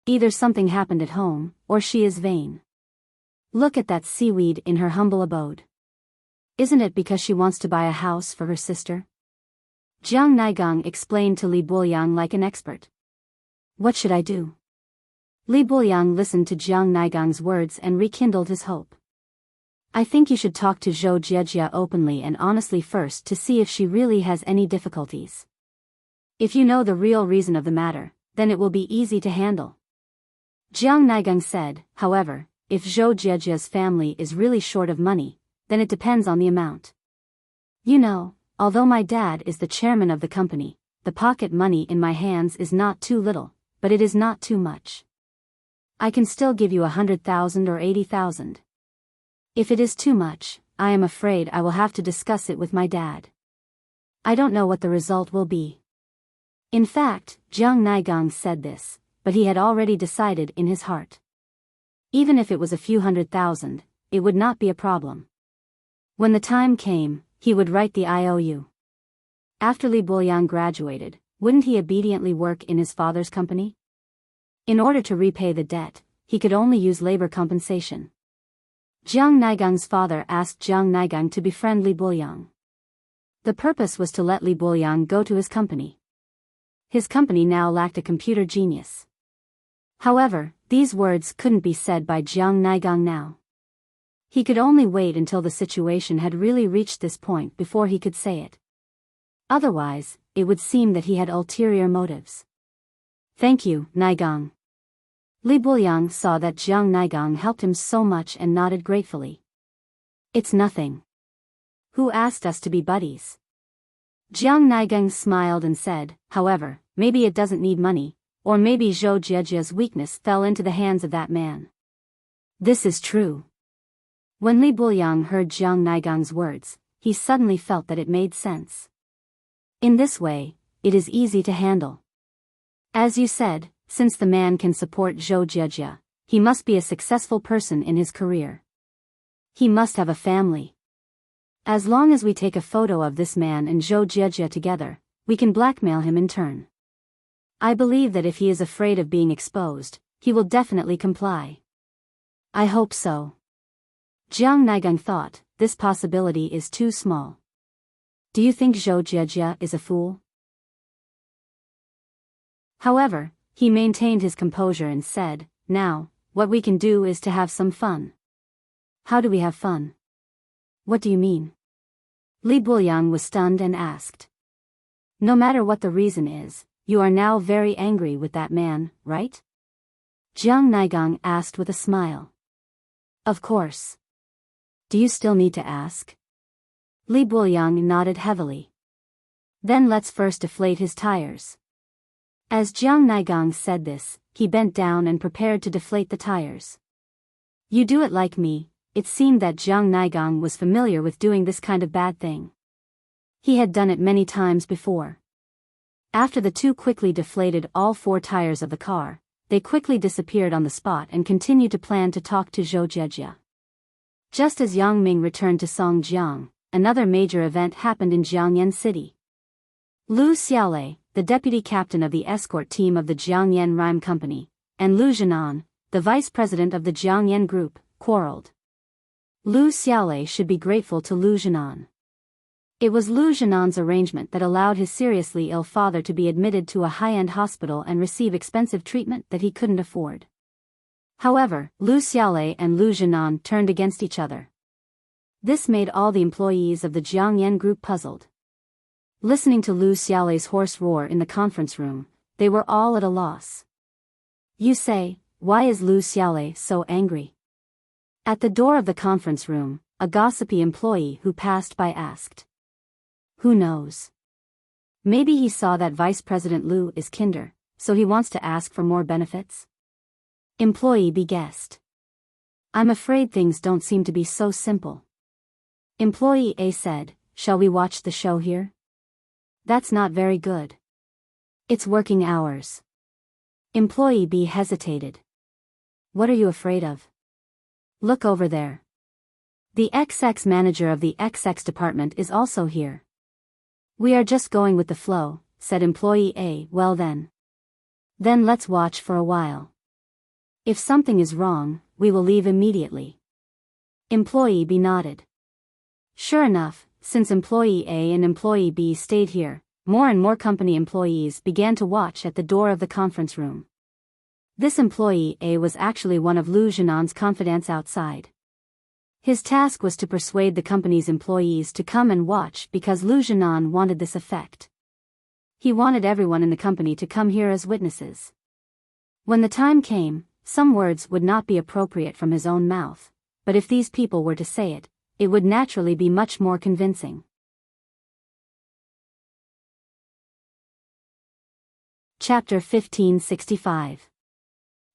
Either something happened at home, or she is vain. Look at that seaweed in her humble abode. Isn't it because she wants to buy a house for her sister? Jiang Naigang explained to Li Buliang like an expert. What should I do? Li Buliang listened to Jiang Naigang's words and rekindled his hope. I think you should talk to Zhou Jiejia openly and honestly first to see if she really has any difficulties. If you know the real reason of the matter, then it will be easy to handle. Jiang Naigang said, however, if Zhou Jiejia's family is really short of money, then it depends on the amount. You know, although my dad is the chairman of the company, the pocket money in my hands is not too little, but it is not too much. I can still give you 100,000 or 80,000. If it is too much, I am afraid I will have to discuss it with my dad. I don't know what the result will be. In fact, Jiang Naigang said this, but he had already decided in his heart. Even if it was a few 100,000, it would not be a problem. When the time came, he would write the IOU. After Li Buoyang graduated, wouldn't he obediently work in his father's company? In order to repay the debt, he could only use labor compensation. Jiang Naigang's father asked Jiang Naigang to befriend Li Buoyang. The purpose was to let Li Buoyang go to his company. His company now lacked a computer genius. However, these words couldn't be said by Jiang Naigang now. He could only wait until the situation had really reached this point before he could say it. Otherwise, it would seem that he had ulterior motives. Thank you, Naigang. Li Buoyang saw that Jiang Naigang helped him so much and nodded gratefully. It's nothing. Who asked us to be buddies? Jiang Naigang smiled and said, however, maybe it doesn't need money, or maybe Zhou Jiejia's weakness fell into the hands of that man. This is true. When Li Buoyang heard Jiang Naigang's words, he suddenly felt that it made sense. In this way, it is easy to handle. As you said, since the man can support Zhou Jiejia, he must be a successful person in his career. He must have a family. As long as we take a photo of this man and Zhou Jiejia together, we can blackmail him in turn. I believe that if he is afraid of being exposed, he will definitely comply. I hope so. Jiang Naigang thought, this possibility is too small. Do you think Zhou Jiejia is a fool? However, he maintained his composure and said, now, what we can do is to have some fun. How do we have fun? What do you mean? Li Buoyang was stunned and asked. No matter what the reason is, you are now very angry with that man, right? Jiang Naigang asked with a smile. Of course. Do you still need to ask? Li Buoyang nodded heavily. Then let's first deflate his tires. As Jiang Naigang said this, he bent down and prepared to deflate the tires. You do it like me. It seemed that Jiang Naigang was familiar with doing this kind of bad thing. He had done it many times before. After the two quickly deflated all 4 tires of the car, they quickly disappeared on the spot and continued to plan to talk to Zhou Jiejia. Just as Yang Ming returned to Songjiang, another major event happened in Jiangyan City. Lu Xiaolei, the deputy captain of the escort team of the Jiangyan Rime Company, and Lu Zhenan, the vice president of the Jiangyan Group, quarreled. Lu Xiaolei should be grateful to Lu Zhenan. It was Lu Zhenan's arrangement that allowed his seriously ill father to be admitted to a high-end hospital and receive expensive treatment that he couldn't afford. However, Lu Xiaolei and Lu Zhenan turned against each other. This made all the employees of the Jiangyan Group puzzled. Listening to Lu Xiaolei's hoarse roar in the conference room, they were all at a loss. You say, why is Lu Xiaolei so angry? At the door of the conference room, a gossipy employee who passed by asked. Who knows? Maybe he saw that Vice President Lu is kinder, so he wants to ask for more benefits? Employee B guessed. I'm afraid things don't seem to be so simple. Employee A said, shall we watch the show here? That's not very good. It's working hours. Employee B hesitated. What are you afraid of? Look over there. The XX manager of the XX department is also here. We are just going with the flow, said employee A. Well then. Then let's watch for a while. If something is wrong, we will leave immediately. Employee B nodded. Sure enough, since employee A and employee B stayed here, more and more company employees began to watch at the door of the conference room. This employee A was actually one of Lu Zhenan's confidants outside. His task was to persuade the company's employees to come and watch because Lu Zhenan wanted this effect. He wanted everyone in the company to come here as witnesses. When the time came, some words would not be appropriate from his own mouth, but if these people were to say it, it would naturally be much more convincing. Chapter 1565.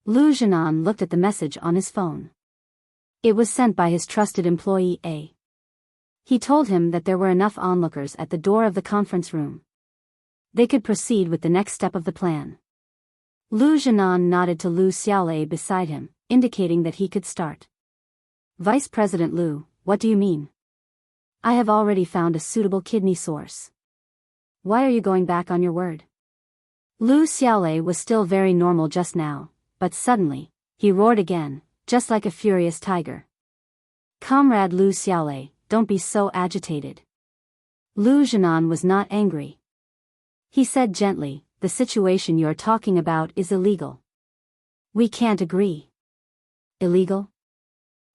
Lu Jianan looked at the message on his phone. It was sent by his trusted employee A. He told him that there were enough onlookers at the door of the conference room. They could proceed with the next step of the plan. Lu Jianan nodded to Lu Xiaolei beside him, indicating that he could start. Vice President Lu, what do you mean? I have already found a suitable kidney source. Why are you going back on your word? Lu Xiaolei was still very normal just now, but suddenly, he roared again, just like a furious tiger. Comrade Lu Xiaolei, don't be so agitated. Lu Jianan was not angry. He said gently, the situation you're talking about is illegal. We can't agree. Illegal?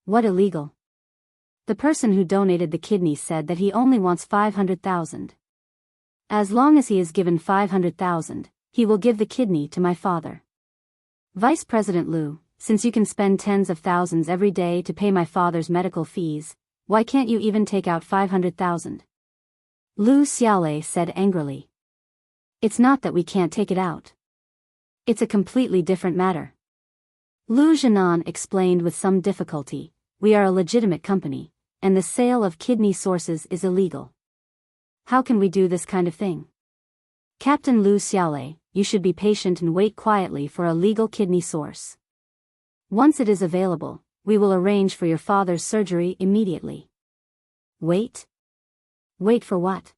What illegal? The person who donated the kidney said that he only wants 500,000. As long as he is given 500,000, he will give the kidney to my father. Vice President Lu, since you can spend tens of thousands every day to pay my father's medical fees, why can't you even take out 500,000? Lu Xiaolei said angrily. It's not that we can't take it out. It's a completely different matter. Lu Jianan explained with some difficulty, we are a legitimate company, and the sale of kidney sources is illegal. How can we do this kind of thing? Captain Lu Xiaolei, you should be patient and wait quietly for a legal kidney source. Once it is available, we will arrange for your father's surgery immediately. Wait? Wait for what?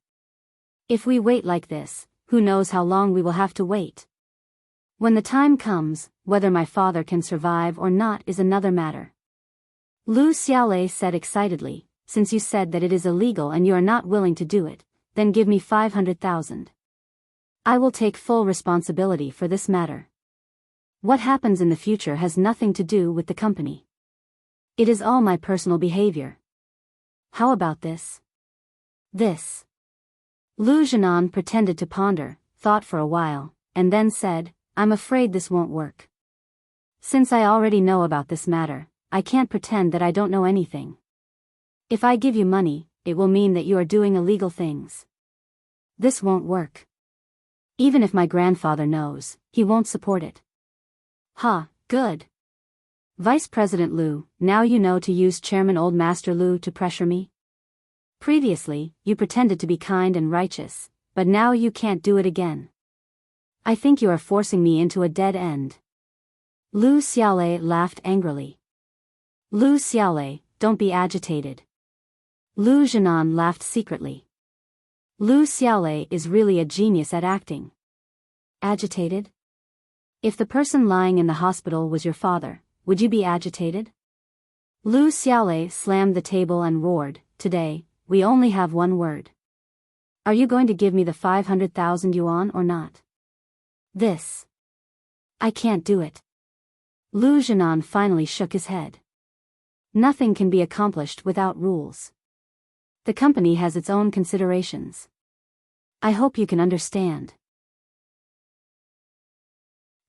If we wait like this, who knows how long we will have to wait? When the time comes, whether my father can survive or not is another matter. Lu Xiaolei said excitedly, since you said that it is illegal and you are not willing to do it, then give me 500,000. I will take full responsibility for this matter. What happens in the future has nothing to do with the company. It is all my personal behavior. How about this? This. Lu Jianan pretended to ponder, thought for a while, and then said, I'm afraid this won't work. Since I already know about this matter, I can't pretend that I don't know anything. If I give you money, it will mean that you are doing illegal things. This won't work. Even if my grandfather knows, he won't support it. Ha, good. Vice President Lu, now you know to use Chairman Old Master Lu to pressure me? Previously, you pretended to be kind and righteous, but now you can't do it again. I think you are forcing me into a dead end. Lu Xiaolei laughed angrily. Lu Xiaolei, don't be agitated. Lu Jianan laughed secretly. Lu Xiaolei is really a genius at acting. Agitated? If the person lying in the hospital was your father, would you be agitated? Lu Xiaolei slammed the table and roared, today, we only have one word. Are you going to give me the 500,000 yuan or not? This. I can't do it. Lu Jianan finally shook his head. Nothing can be accomplished without rules. The company has its own considerations. I hope you can understand.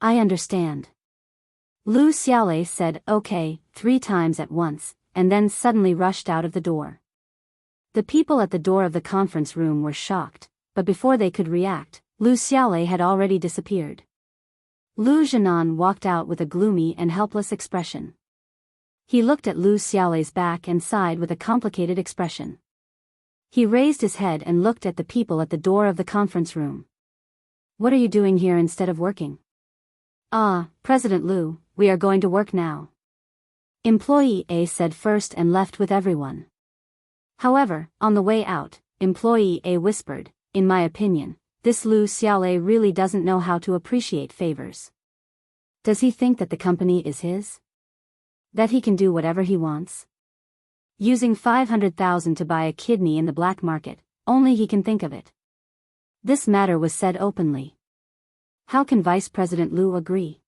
I understand. Lu Xiaolei said okay 3 times at once, and then suddenly rushed out of the door. The people at the door of the conference room were shocked, but before they could react, Lu Xiaolei had already disappeared. Lu Jianan walked out with a gloomy and helpless expression. He looked at Lu Xiaolei's back and sighed with a complicated expression. He raised his head and looked at the people at the door of the conference room. What are you doing here instead of working? Ah, President Lu, we are going to work now. Employee A said first and left with everyone. However, on the way out, Employee A whispered, in my opinion, this Lu Xiaolei really doesn't know how to appreciate favors. Does he think that the company is his? That he can do whatever he wants? Using 500,000 to buy a kidney in the black market, only he can think of it. This matter was said openly. How can Vice President Lu agree?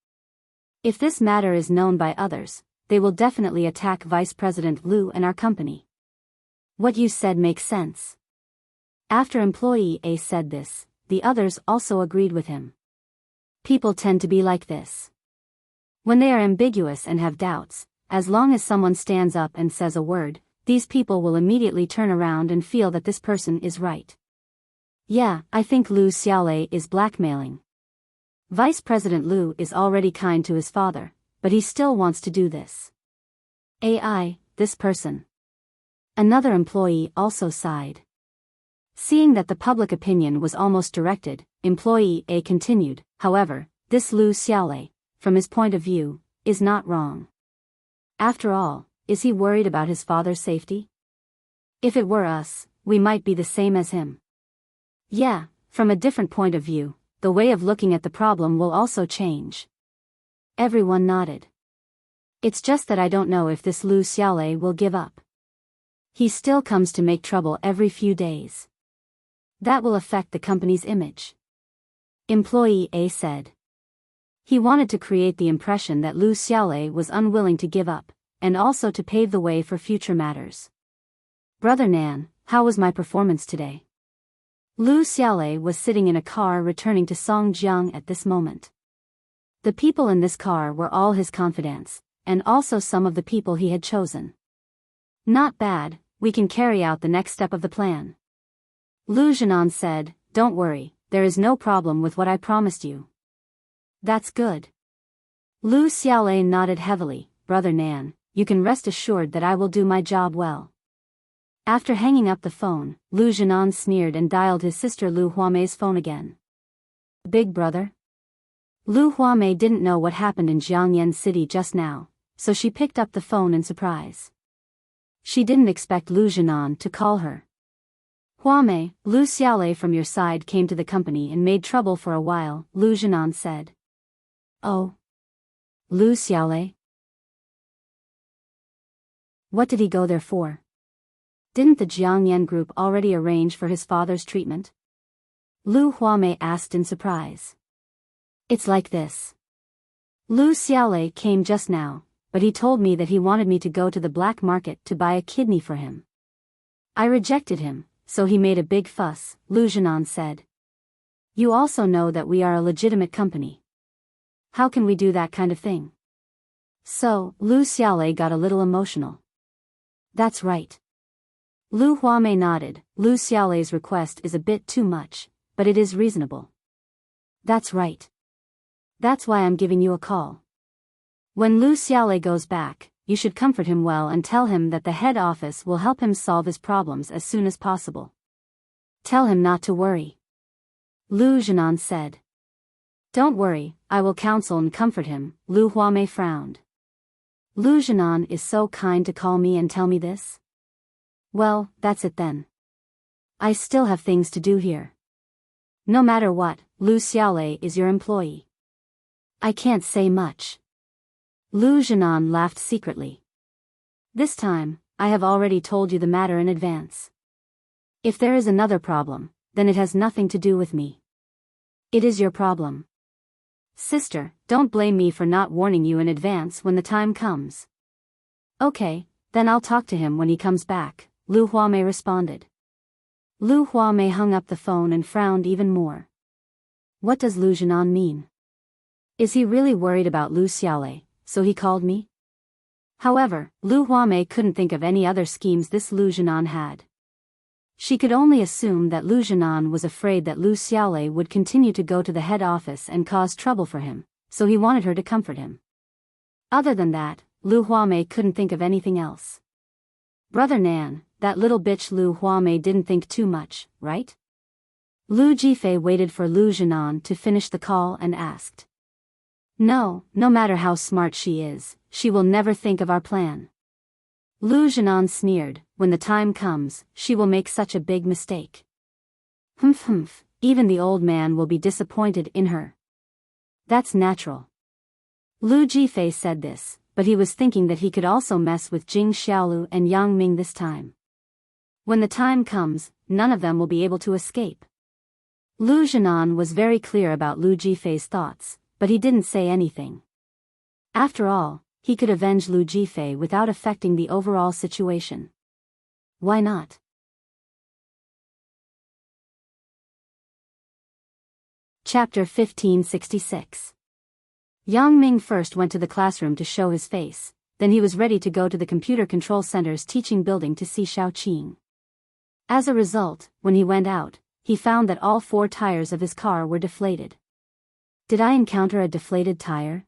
If this matter is known by others, they will definitely attack Vice President Lu and our company. What you said makes sense. After Employee A said this, the others also agreed with him. People tend to be like this. When they are ambiguous and have doubts, as long as someone stands up and says a word, these people will immediately turn around and feel that this person is right. Yeah, I think Lu Xiaolei is blackmailing. Vice President Lu is already kind to his father, but he still wants to do this. AI, this person. Another employee also sighed. Seeing that the public opinion was almost directed, employee A continued, however, this Lu Xiaolei, from his point of view, is not wrong. After all, is he worried about his father's safety? If it were us, we might be the same as him. Yeah, from a different point of view, the way of looking at the problem will also change. Everyone nodded. It's just that I don't know if this Lu Xiaolei will give up. He still comes to make trouble every few days. That will affect the company's image. Employee A said. He wanted to create the impression that Lu Xiaolei was unwilling to give up, and also to pave the way for future matters. Brother Nan, how was my performance today? Lu Xiaolei was sitting in a car returning to Songjiang at this moment. The people in this car were all his confidants, and also some of the people he had chosen. Not bad, we can carry out the next step of the plan. Lu Zhenan said, don't worry, there is no problem with what I promised you. That's good. Lu Xiaolei nodded heavily, Brother Nan, you can rest assured that I will do my job well. After hanging up the phone, Lu Zhenan sneered and dialed his sister Lu Huamei's phone again. Big brother? Lu Huamei didn't know what happened in Jiangyan City just now, so she picked up the phone in surprise. She didn't expect Lu Zhenan to call her. Huamei, Lu Xiaolei from your side came to the company and made trouble for a while, Lu Zhenan said. Oh. Lu Xiaolei? What did he go there for? Didn't the Jiangyan group already arrange for his father's treatment? Lu Huamei asked in surprise. It's like this. Lu Xiaolei came just now, but he told me that he wanted me to go to the black market to buy a kidney for him. I rejected him, so he made a big fuss, Lu Zhenan said. You also know that we are a legitimate company. How can we do that kind of thing? So, Lu Xiaolei got a little emotional. That's right. Lu Huamei nodded. Lu Xiaolei's request is a bit too much, but it is reasonable. That's right. That's why I'm giving you a call. When Lu Xiaolei goes back, you should comfort him well and tell him that the head office will help him solve his problems as soon as possible. Tell him not to worry. Lu Zhenan said. Don't worry, I will counsel and comfort him, Lu Huamei frowned. Lu Zhenan is so kind to call me and tell me this? Well, that's it then. I still have things to do here. No matter what, Lu Xiaolei is your employee. I can't say much. Lu Zhenan laughed secretly. This time, I have already told you the matter in advance. If there is another problem, then it has nothing to do with me. It is your problem. Sister, don't blame me for not warning you in advance when the time comes. Okay, then I'll talk to him when he comes back, Lu Huamei responded. Lu Huamei hung up the phone and frowned even more. What does Lu Zhenan mean? Is he really worried about Lu Xiaolei, so he called me? However, Lu Huamei couldn't think of any other schemes this Lu Zhenan had. She could only assume that Lu Zhenan was afraid that Lu Xiaolei would continue to go to the head office and cause trouble for him, so he wanted her to comfort him. Other than that, Lu Huamei couldn't think of anything else. Brother Nan, that little bitch Lu Huamei didn't think too much, right? Lu Jifei waited for Lu Zhenan to finish the call and asked. No, no matter how smart she is, she will never think of our plan. Lu Zhenan sneered, when the time comes, she will make such a big mistake. Humph, even the old man will be disappointed in her. That's natural. Lu Jifei said this, but he was thinking that he could also mess with Jing Xiaolu and Yang Ming this time. When the time comes, none of them will be able to escape. Lu Zhenan was very clear about Lu Jifei's thoughts, but he didn't say anything. After all, he could avenge Lu Jifei without affecting the overall situation. Why not? Chapter 1566. Yang Ming first went to the classroom to show his face, then he was ready to go to the computer control center's teaching building to see Xiaoqing. As a result, when he went out, he found that all 4 tires of his car were deflated. Did I encounter a deflated tire?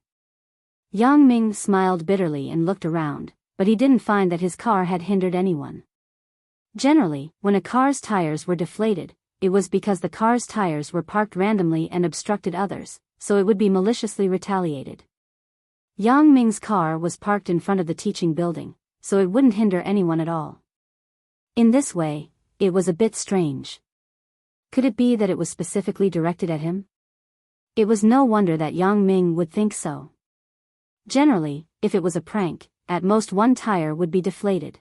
Yang Ming smiled bitterly and looked around, but he didn't find that his car had hindered anyone. Generally, when a car's tires were deflated, it was because the car's tires were parked randomly and obstructed others, so it would be maliciously retaliated. Yang Ming's car was parked in front of the teaching building, so it wouldn't hinder anyone at all. In this way, it was a bit strange. Could it be that it was specifically directed at him? It was no wonder that Yang Ming would think so. Generally, if it was a prank, at most 1 tire would be deflated.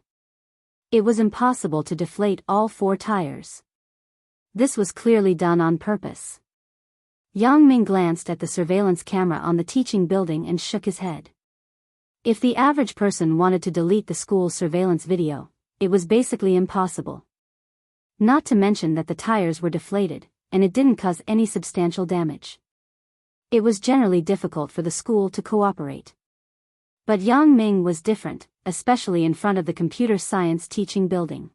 It was impossible to deflate all 4 tires. This was clearly done on purpose. Yang Ming glanced at the surveillance camera on the teaching building and shook his head. If the average person wanted to delete the school's surveillance video, it was basically impossible. Not to mention that the tires were deflated, and it didn't cause any substantial damage. It was generally difficult for the school to cooperate. But Yang Ming was different, especially in front of the computer science teaching building.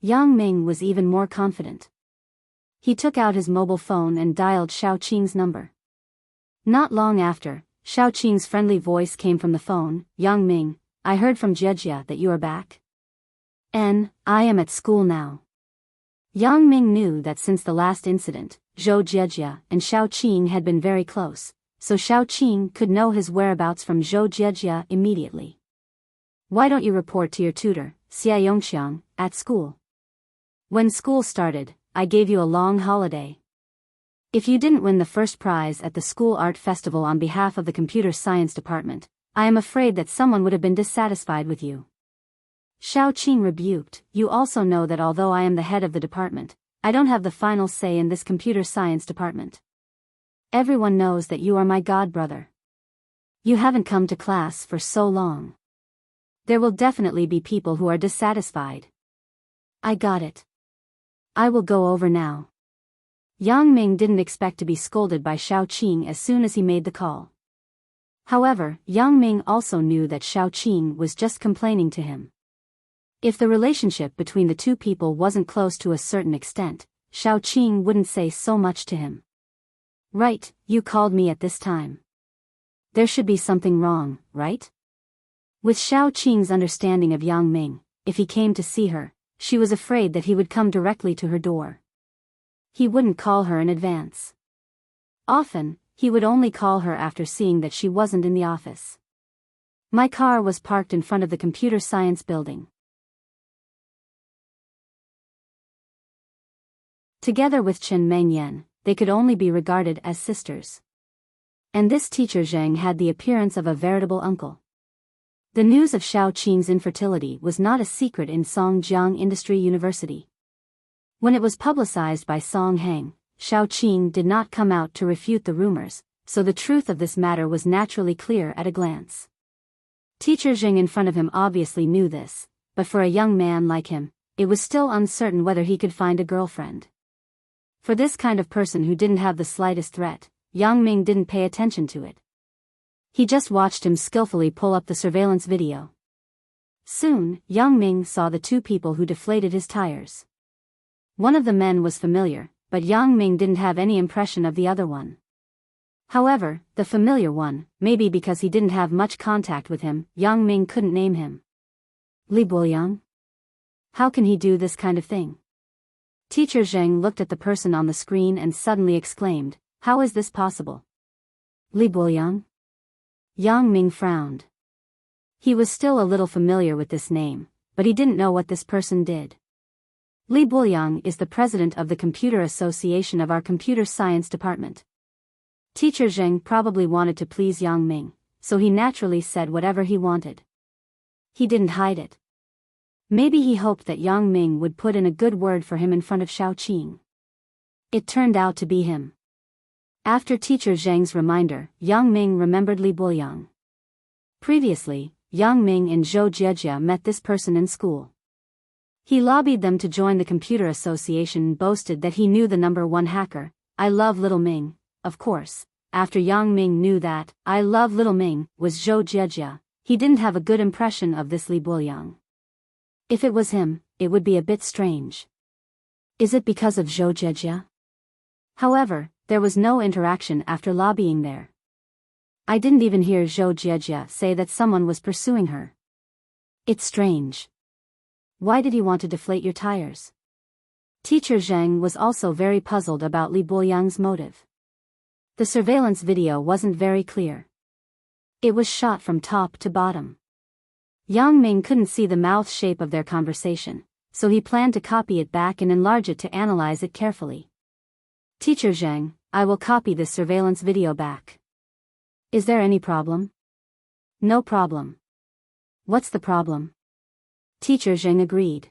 Yang Ming was even more confident. He took out his mobile phone and dialed Xiaoqing's number. Not long after, Xiaoqing's friendly voice came from the phone. Yang Ming, I heard from Jiejia that you are back. I am at school now. Yang Ming knew that since the last incident, Zhou Jiejia and Xiaoqing had been very close, so Xiaoqing could know his whereabouts from Zhou Jiejia immediately. Why don't you report to your tutor, Xia Yongqiang, at school? When school started, I gave you a long holiday. If you didn't win the first prize at the school art festival on behalf of the computer science department, I am afraid that someone would have been dissatisfied with you. Xiaoqing rebuked, you also know that although I am the head of the department, I don't have the final say in this computer science department. Everyone knows that you are my godbrother. You haven't come to class for so long. There will definitely be people who are dissatisfied. I got it. I will go over now. Yang Ming didn't expect to be scolded by Xiaoqing as soon as he made the call. However, Yang Ming also knew that Xiaoqing was just complaining to him. If the relationship between the two people wasn't close to a certain extent, Xiaoqing wouldn't say so much to him. Right, you called me at this time. There should be something wrong, right? With Xiaoqing's understanding of Yang Ming, if he came to see her, she was afraid that he would come directly to her door. He wouldn't call her in advance. Often, he would only call her after seeing that she wasn't in the office. My car was parked in front of the computer science building. Together with Chen Mengyan, they could only be regarded as sisters. And this teacher Zheng had the appearance of a veritable uncle. The news of Xiaoqing's infertility was not a secret in Songjiang Industry University. When it was publicized by Song Heng, Xiaoqing did not come out to refute the rumors, so the truth of this matter was naturally clear at a glance. Teacher Zheng in front of him obviously knew this, but for a young man like him, it was still uncertain whether he could find a girlfriend. For this kind of person who didn't have the slightest threat, Yang Ming didn't pay attention to it. He just watched him skillfully pull up the surveillance video. Soon, Yang Ming saw the two people who deflated his tires. One of the men was familiar, but Yang Ming didn't have any impression of the other one. However, the familiar one, maybe because he didn't have much contact with him, Yang Ming couldn't name him. Li Buoyang? How can he do this kind of thing? Teacher Zheng looked at the person on the screen and suddenly exclaimed, how is this possible? Li Buoyang? Yang Ming frowned. He was still a little familiar with this name, but he didn't know what this person did. Li Buoyang is the president of the Computer Association of our computer science department. Teacher Zheng probably wanted to please Yang Ming, so he naturally said whatever he wanted. He didn't hide it. Maybe he hoped that Yang Ming would put in a good word for him in front of Xiaoqing. It turned out to be him. After Teacher Zheng's reminder, Yang Ming remembered Li Buoyang. Previously, Yang Ming and Zhou Jiejia met this person in school. He lobbied them to join the Computer Association and boasted that he knew the #1 hacker. I love little Ming, of course, after Yang Ming knew that I love little Ming was Zhou Jiejia, he didn't have a good impression of this Li Buoyang. If it was him, it would be a bit strange. Is it because of Zhou Jiejia? However, there was no interaction after lobbying there. I didn't even hear Zhou Jiejia say that someone was pursuing her. It's strange. Why did he want to deflate your tires? Teacher Zhang was also very puzzled about Li Buoyang's motive. The surveillance video wasn't very clear. It was shot from top to bottom. Yang Ming couldn't see the mouth shape of their conversation, so he planned to copy it back and enlarge it to analyze it carefully. Teacher Zhang, I will copy this surveillance video back. Is there any problem? No problem. What's the problem? Teacher Zhang agreed.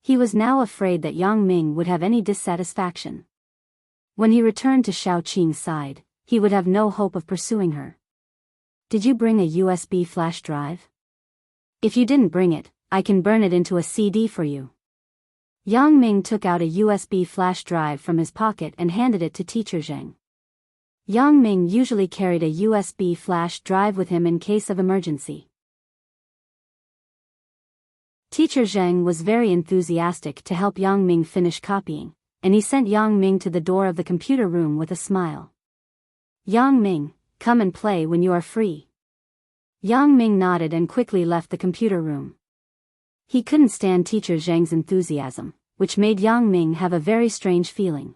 He was now afraid that Yang Ming would have any dissatisfaction. When he returned to Xiao Qing's side, he would have no hope of pursuing her. Did you bring a USB flash drive? If you didn't bring it, I can burn it into a CD for you. Yang Ming took out a USB flash drive from his pocket and handed it to Teacher Zhang. Yang Ming usually carried a USB flash drive with him in case of emergency. Teacher Zhang was very enthusiastic to help Yang Ming finish copying, and he sent Yang Ming to the door of the computer room with a smile. Yang Ming, come and play when you are free. Yang Ming nodded and quickly left the computer room. He couldn't stand Teacher Zhang's enthusiasm, which made Yang Ming have a very strange feeling.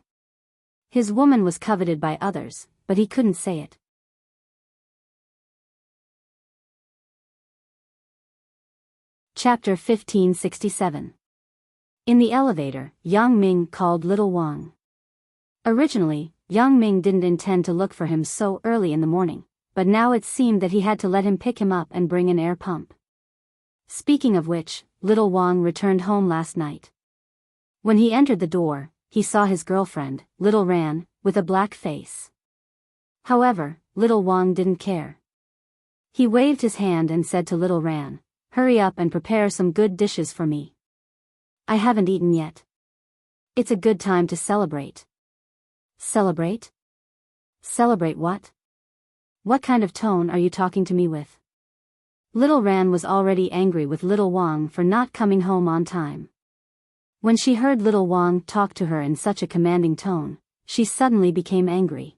His woman was coveted by others, but he couldn't say it. Chapter 1567. In the elevator, Yang Ming called Little Wang. Originally, Yang Ming didn't intend to look for him so early in the morning, but now it seemed that he had to let him pick him up and bring an air pump. Speaking of which, Little Wang returned home last night. When he entered the door, he saw his girlfriend, Little Ran, with a black face. However, Little Wang didn't care. He waved his hand and said to Little Ran, "Hurry up and prepare some good dishes for me. I haven't eaten yet. It's a good time to celebrate." Celebrate? Celebrate what? What kind of tone are you talking to me with? Little Ran was already angry with Little Wang for not coming home on time. When she heard Little Wang talk to her in such a commanding tone, she suddenly became angry.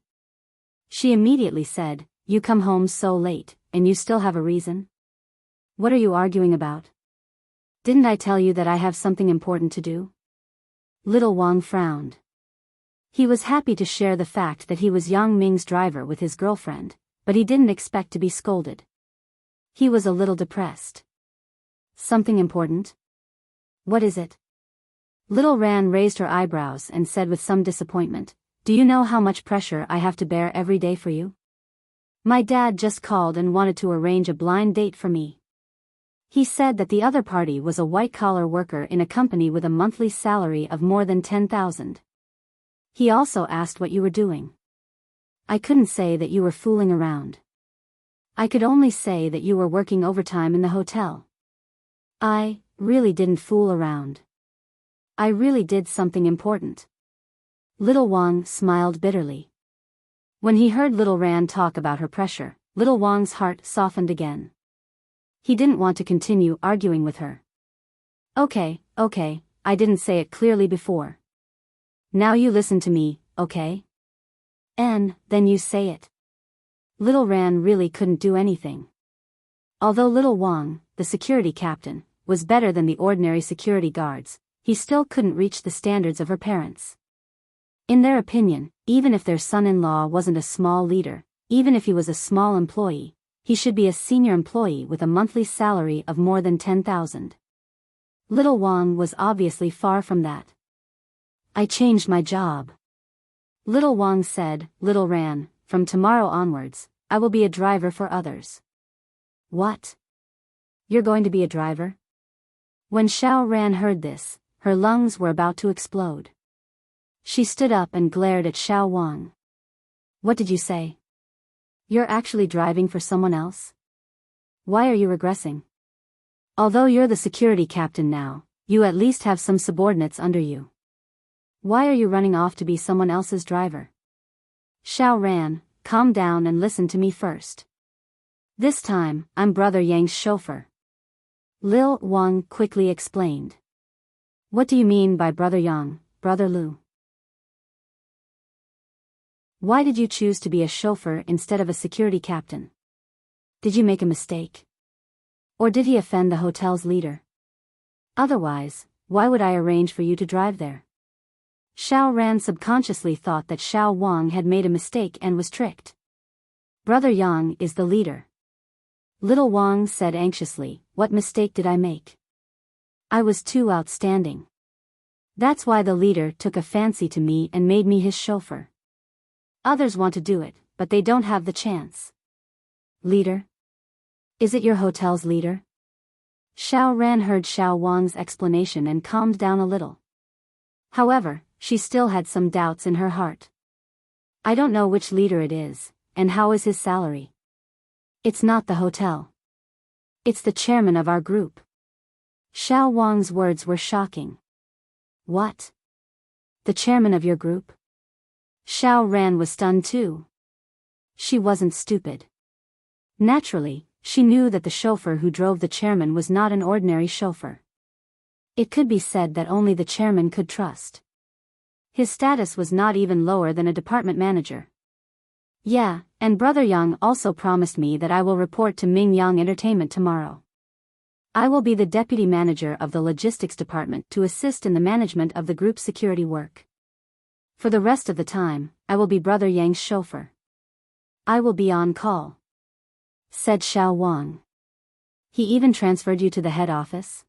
She immediately said, "You come home so late, and you still have a reason? What are you arguing about? Didn't I tell you that I have something important to do?" Little Wang frowned. He was happy to share the fact that he was Yang Ming's driver with his girlfriend, but he didn't expect to be scolded. He was a little depressed. Something important? What is it? Little Ran raised her eyebrows and said with some disappointment, "Do you know how much pressure I have to bear every day for you? My dad just called and wanted to arrange a blind date for me. He said that the other party was a white-collar worker in a company with a monthly salary of more than 10,000. He also asked what you were doing. I couldn't say that you were fooling around. I could only say that you were working overtime in the hotel. I really didn't fool around. I really did something important." Little Wang smiled bitterly. When he heard Little Ran talk about her pressure, Little Wang's heart softened again. He didn't want to continue arguing with her. Okay, I didn't say it clearly before. Now you listen to me, okay? And then you say it." Little Ran really couldn't do anything. Although Little Wang, the security captain, was better than the ordinary security guards, he still couldn't reach the standards of her parents. In their opinion, even if their son-in-law wasn't a small leader, even if he was a small employee, he should be a senior employee with a monthly salary of more than 10,000. Little Wang was obviously far from that. "I changed my job." Little Wang said, "Little Ran, from tomorrow onwards, I will be a driver for others." "What? You're going to be a driver?" When Xiao Ran heard this, her lungs were about to explode. She stood up and glared at Xiao Wang. "What did you say? You're actually driving for someone else? Why are you regressing? Although you're the security captain now, you at least have some subordinates under you. Why are you running off to be someone else's driver?" Xiao Ran, calm down and listen to me first. This time, I'm Brother Yang's chauffeur. Lil Wang quickly explained. What do you mean by Brother Yang, Brother Lu? Why did you choose to be a chauffeur instead of a security captain? Did you make a mistake? Or did he offend the hotel's leader? Otherwise, why would I arrange for you to drive there? Xiao Ran subconsciously thought that Xiao Wang had made a mistake and was tricked. Brother Yang is the leader. Little Wang said anxiously, what mistake did I make? I was too outstanding. That's why the leader took a fancy to me and made me his chauffeur. Others want to do it, but they don't have the chance. Leader? Is it your hotel's leader? Xiao Ran heard Xiao Wang's explanation and calmed down a little. However, she still had some doubts in her heart. I don't know which leader it is, and how is his salary? It's not the hotel. It's the chairman of our group. Xiao Wang's words were shocking. What? The chairman of your group? Xiao Ran was stunned too. She wasn't stupid. Naturally, she knew that the chauffeur who drove the chairman was not an ordinary chauffeur. It could be said that only the chairman could trust. His status was not even lower than a department manager. Yeah, and Brother Yang also promised me that I will report to Ming Yang Entertainment tomorrow. I will be the deputy manager of the logistics department to assist in the management of the group's security work. For the rest of the time, I will be Brother Yang's chauffeur. I will be on call, said Xiao Wang. He even transferred you to the head office?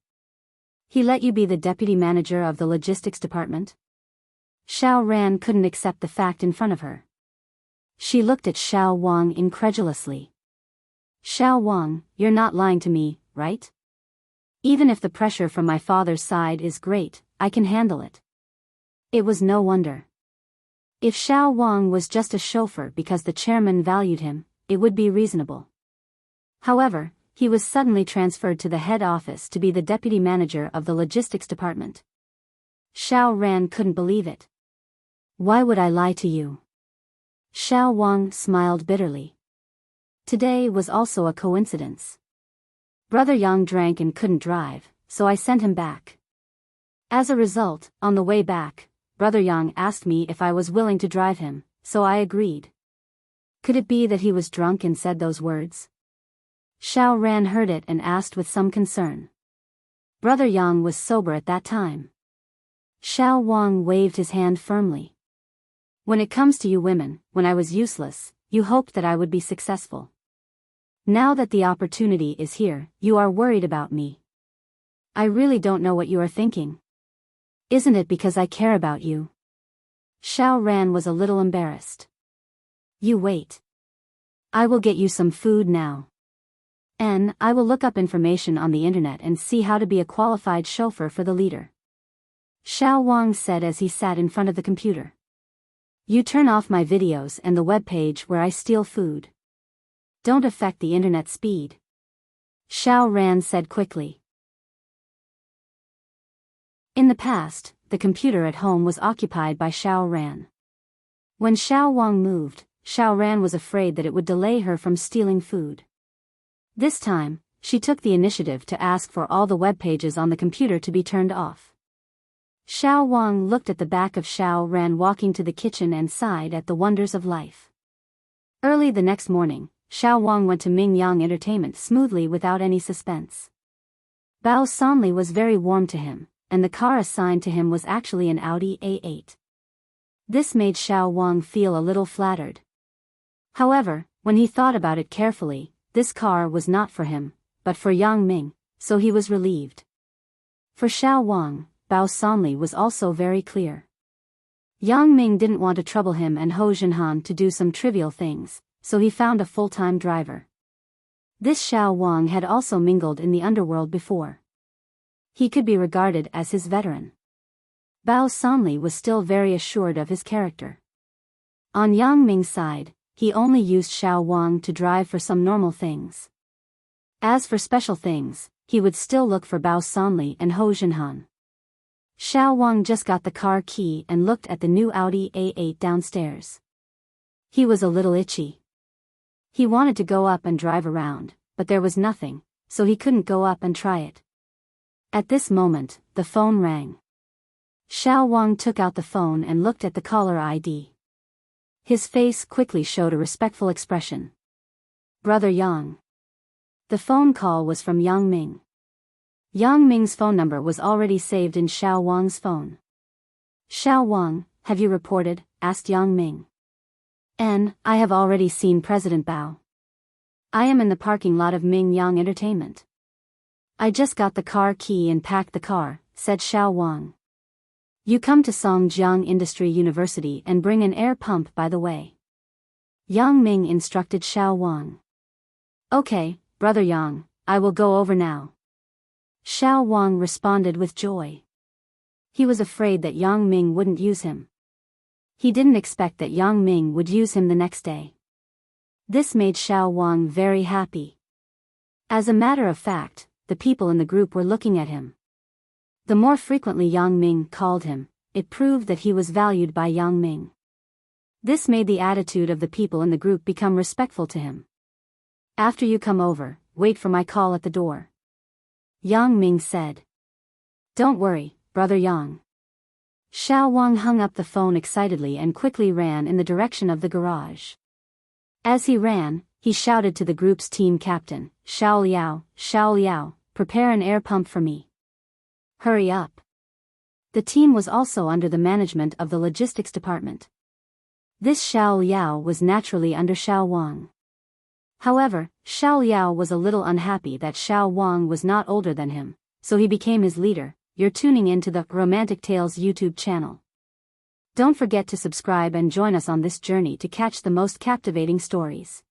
He let you be the deputy manager of the logistics department? Xiao Ran couldn't accept the fact in front of her. She looked at Xiao Wang incredulously. Xiao Wang, you're not lying to me, right? Even if the pressure from my father's side is great, I can handle it. It was no wonder. If Xiao Wang was just a chauffeur because the chairman valued him, it would be reasonable. However, he was suddenly transferred to the head office to be the deputy manager of the logistics department. Xiao Ran couldn't believe it. Why would I lie to you? Xiao Wang smiled bitterly. Today was also a coincidence. Brother Yang drank and couldn't drive, so I sent him back. As a result, on the way back, Brother Yang asked me if I was willing to drive him, so I agreed. Could it be that he was drunk and said those words? Xiao Ran heard it and asked with some concern. Brother Yang was sober at that time. Xiao Wang waved his hand firmly. When it comes to you women, when I was useless, you hoped that I would be successful. Now that the opportunity is here, you are worried about me. I really don't know what you are thinking. Isn't it because I care about you? Xiao Ran was a little embarrassed. You wait. I will get you some food now. And I will look up information on the internet and see how to be a qualified chauffeur for the leader. Xiao Wang said as he sat in front of the computer. You turn off my videos and the web page where I steal food. Don't affect the internet speed. Xiao Ran said quickly. In the past, the computer at home was occupied by Xiao Ran. When Xiao Wang moved, Xiao Ran was afraid that it would delay her from stealing food. This time, she took the initiative to ask for all the web pages on the computer to be turned off. Xiao Wang looked at the back of Xiao Ran walking to the kitchen and sighed at the wonders of life. Early the next morning, Xiao Wang went to Ming Yang Entertainment smoothly without any suspense. Bao Sanli was very warm to him, and the car assigned to him was actually an Audi A8. This made Xiao Wang feel a little flattered. However, when he thought about it carefully, this car was not for him, but for Yang Ming, so he was relieved. For Xiao Wang, Bao Sanli was also very clear. Yang Ming didn't want to trouble him and Ho Jinhan to do some trivial things, so he found a full-time driver. This Xiao Wang had also mingled in the underworld before. He could be regarded as his veteran. Bao Sanli was still very assured of his character. On Yang Ming's side, he only used Xiao Wang to drive for some normal things. As for special things, he would still look for Bao Sanli and Ho Jinhan. Xiao Wang just got the car key and looked at the new Audi A8 downstairs. He was a little itchy. He wanted to go up and drive around, but there was nothing, so he couldn't go up and try it. At this moment, the phone rang. Xiao Wang took out the phone and looked at the caller ID. His face quickly showed a respectful expression. Brother Yang. The phone call was from Yang Ming. Yang Ming's phone number was already saved in Xiao Wang's phone. Xiao Wang, have you reported? Asked Yang Ming. I have already seen President Bao. I am in the parking lot of Ming Yang Entertainment. I just got the car key and packed the car, said Xiao Wang. You come to Songjiang Industry University and bring an air pump by the way. Yang Ming instructed Xiao Wang. Okay, Brother Yang, I will go over now. Xiao Wang responded with joy. He was afraid that Yang Ming wouldn't use him. He didn't expect that Yang Ming would use him the next day. This made Xiao Wang very happy. As a matter of fact, the people in the group were looking at him. The more frequently Yang Ming called him, it proved that he was valued by Yang Ming. This made the attitude of the people in the group become respectful to him. After you come over, wait for my call at the door. Yang Ming said. Don't worry, Brother Yang. Xiao Wang hung up the phone excitedly and quickly ran in the direction of the garage. As he ran, he shouted to the group's team captain, Xiao Liao, prepare an air pump for me. Hurry up. The team was also under the management of the logistics department. This Xiao Liao was naturally under Xiao Wang. However, Xiao Liao was a little unhappy that Xiao Wang was not older than him, so he became his leader. You're tuning into the Romantic Tales YouTube channel. Don't forget to subscribe and join us on this journey to catch the most captivating stories.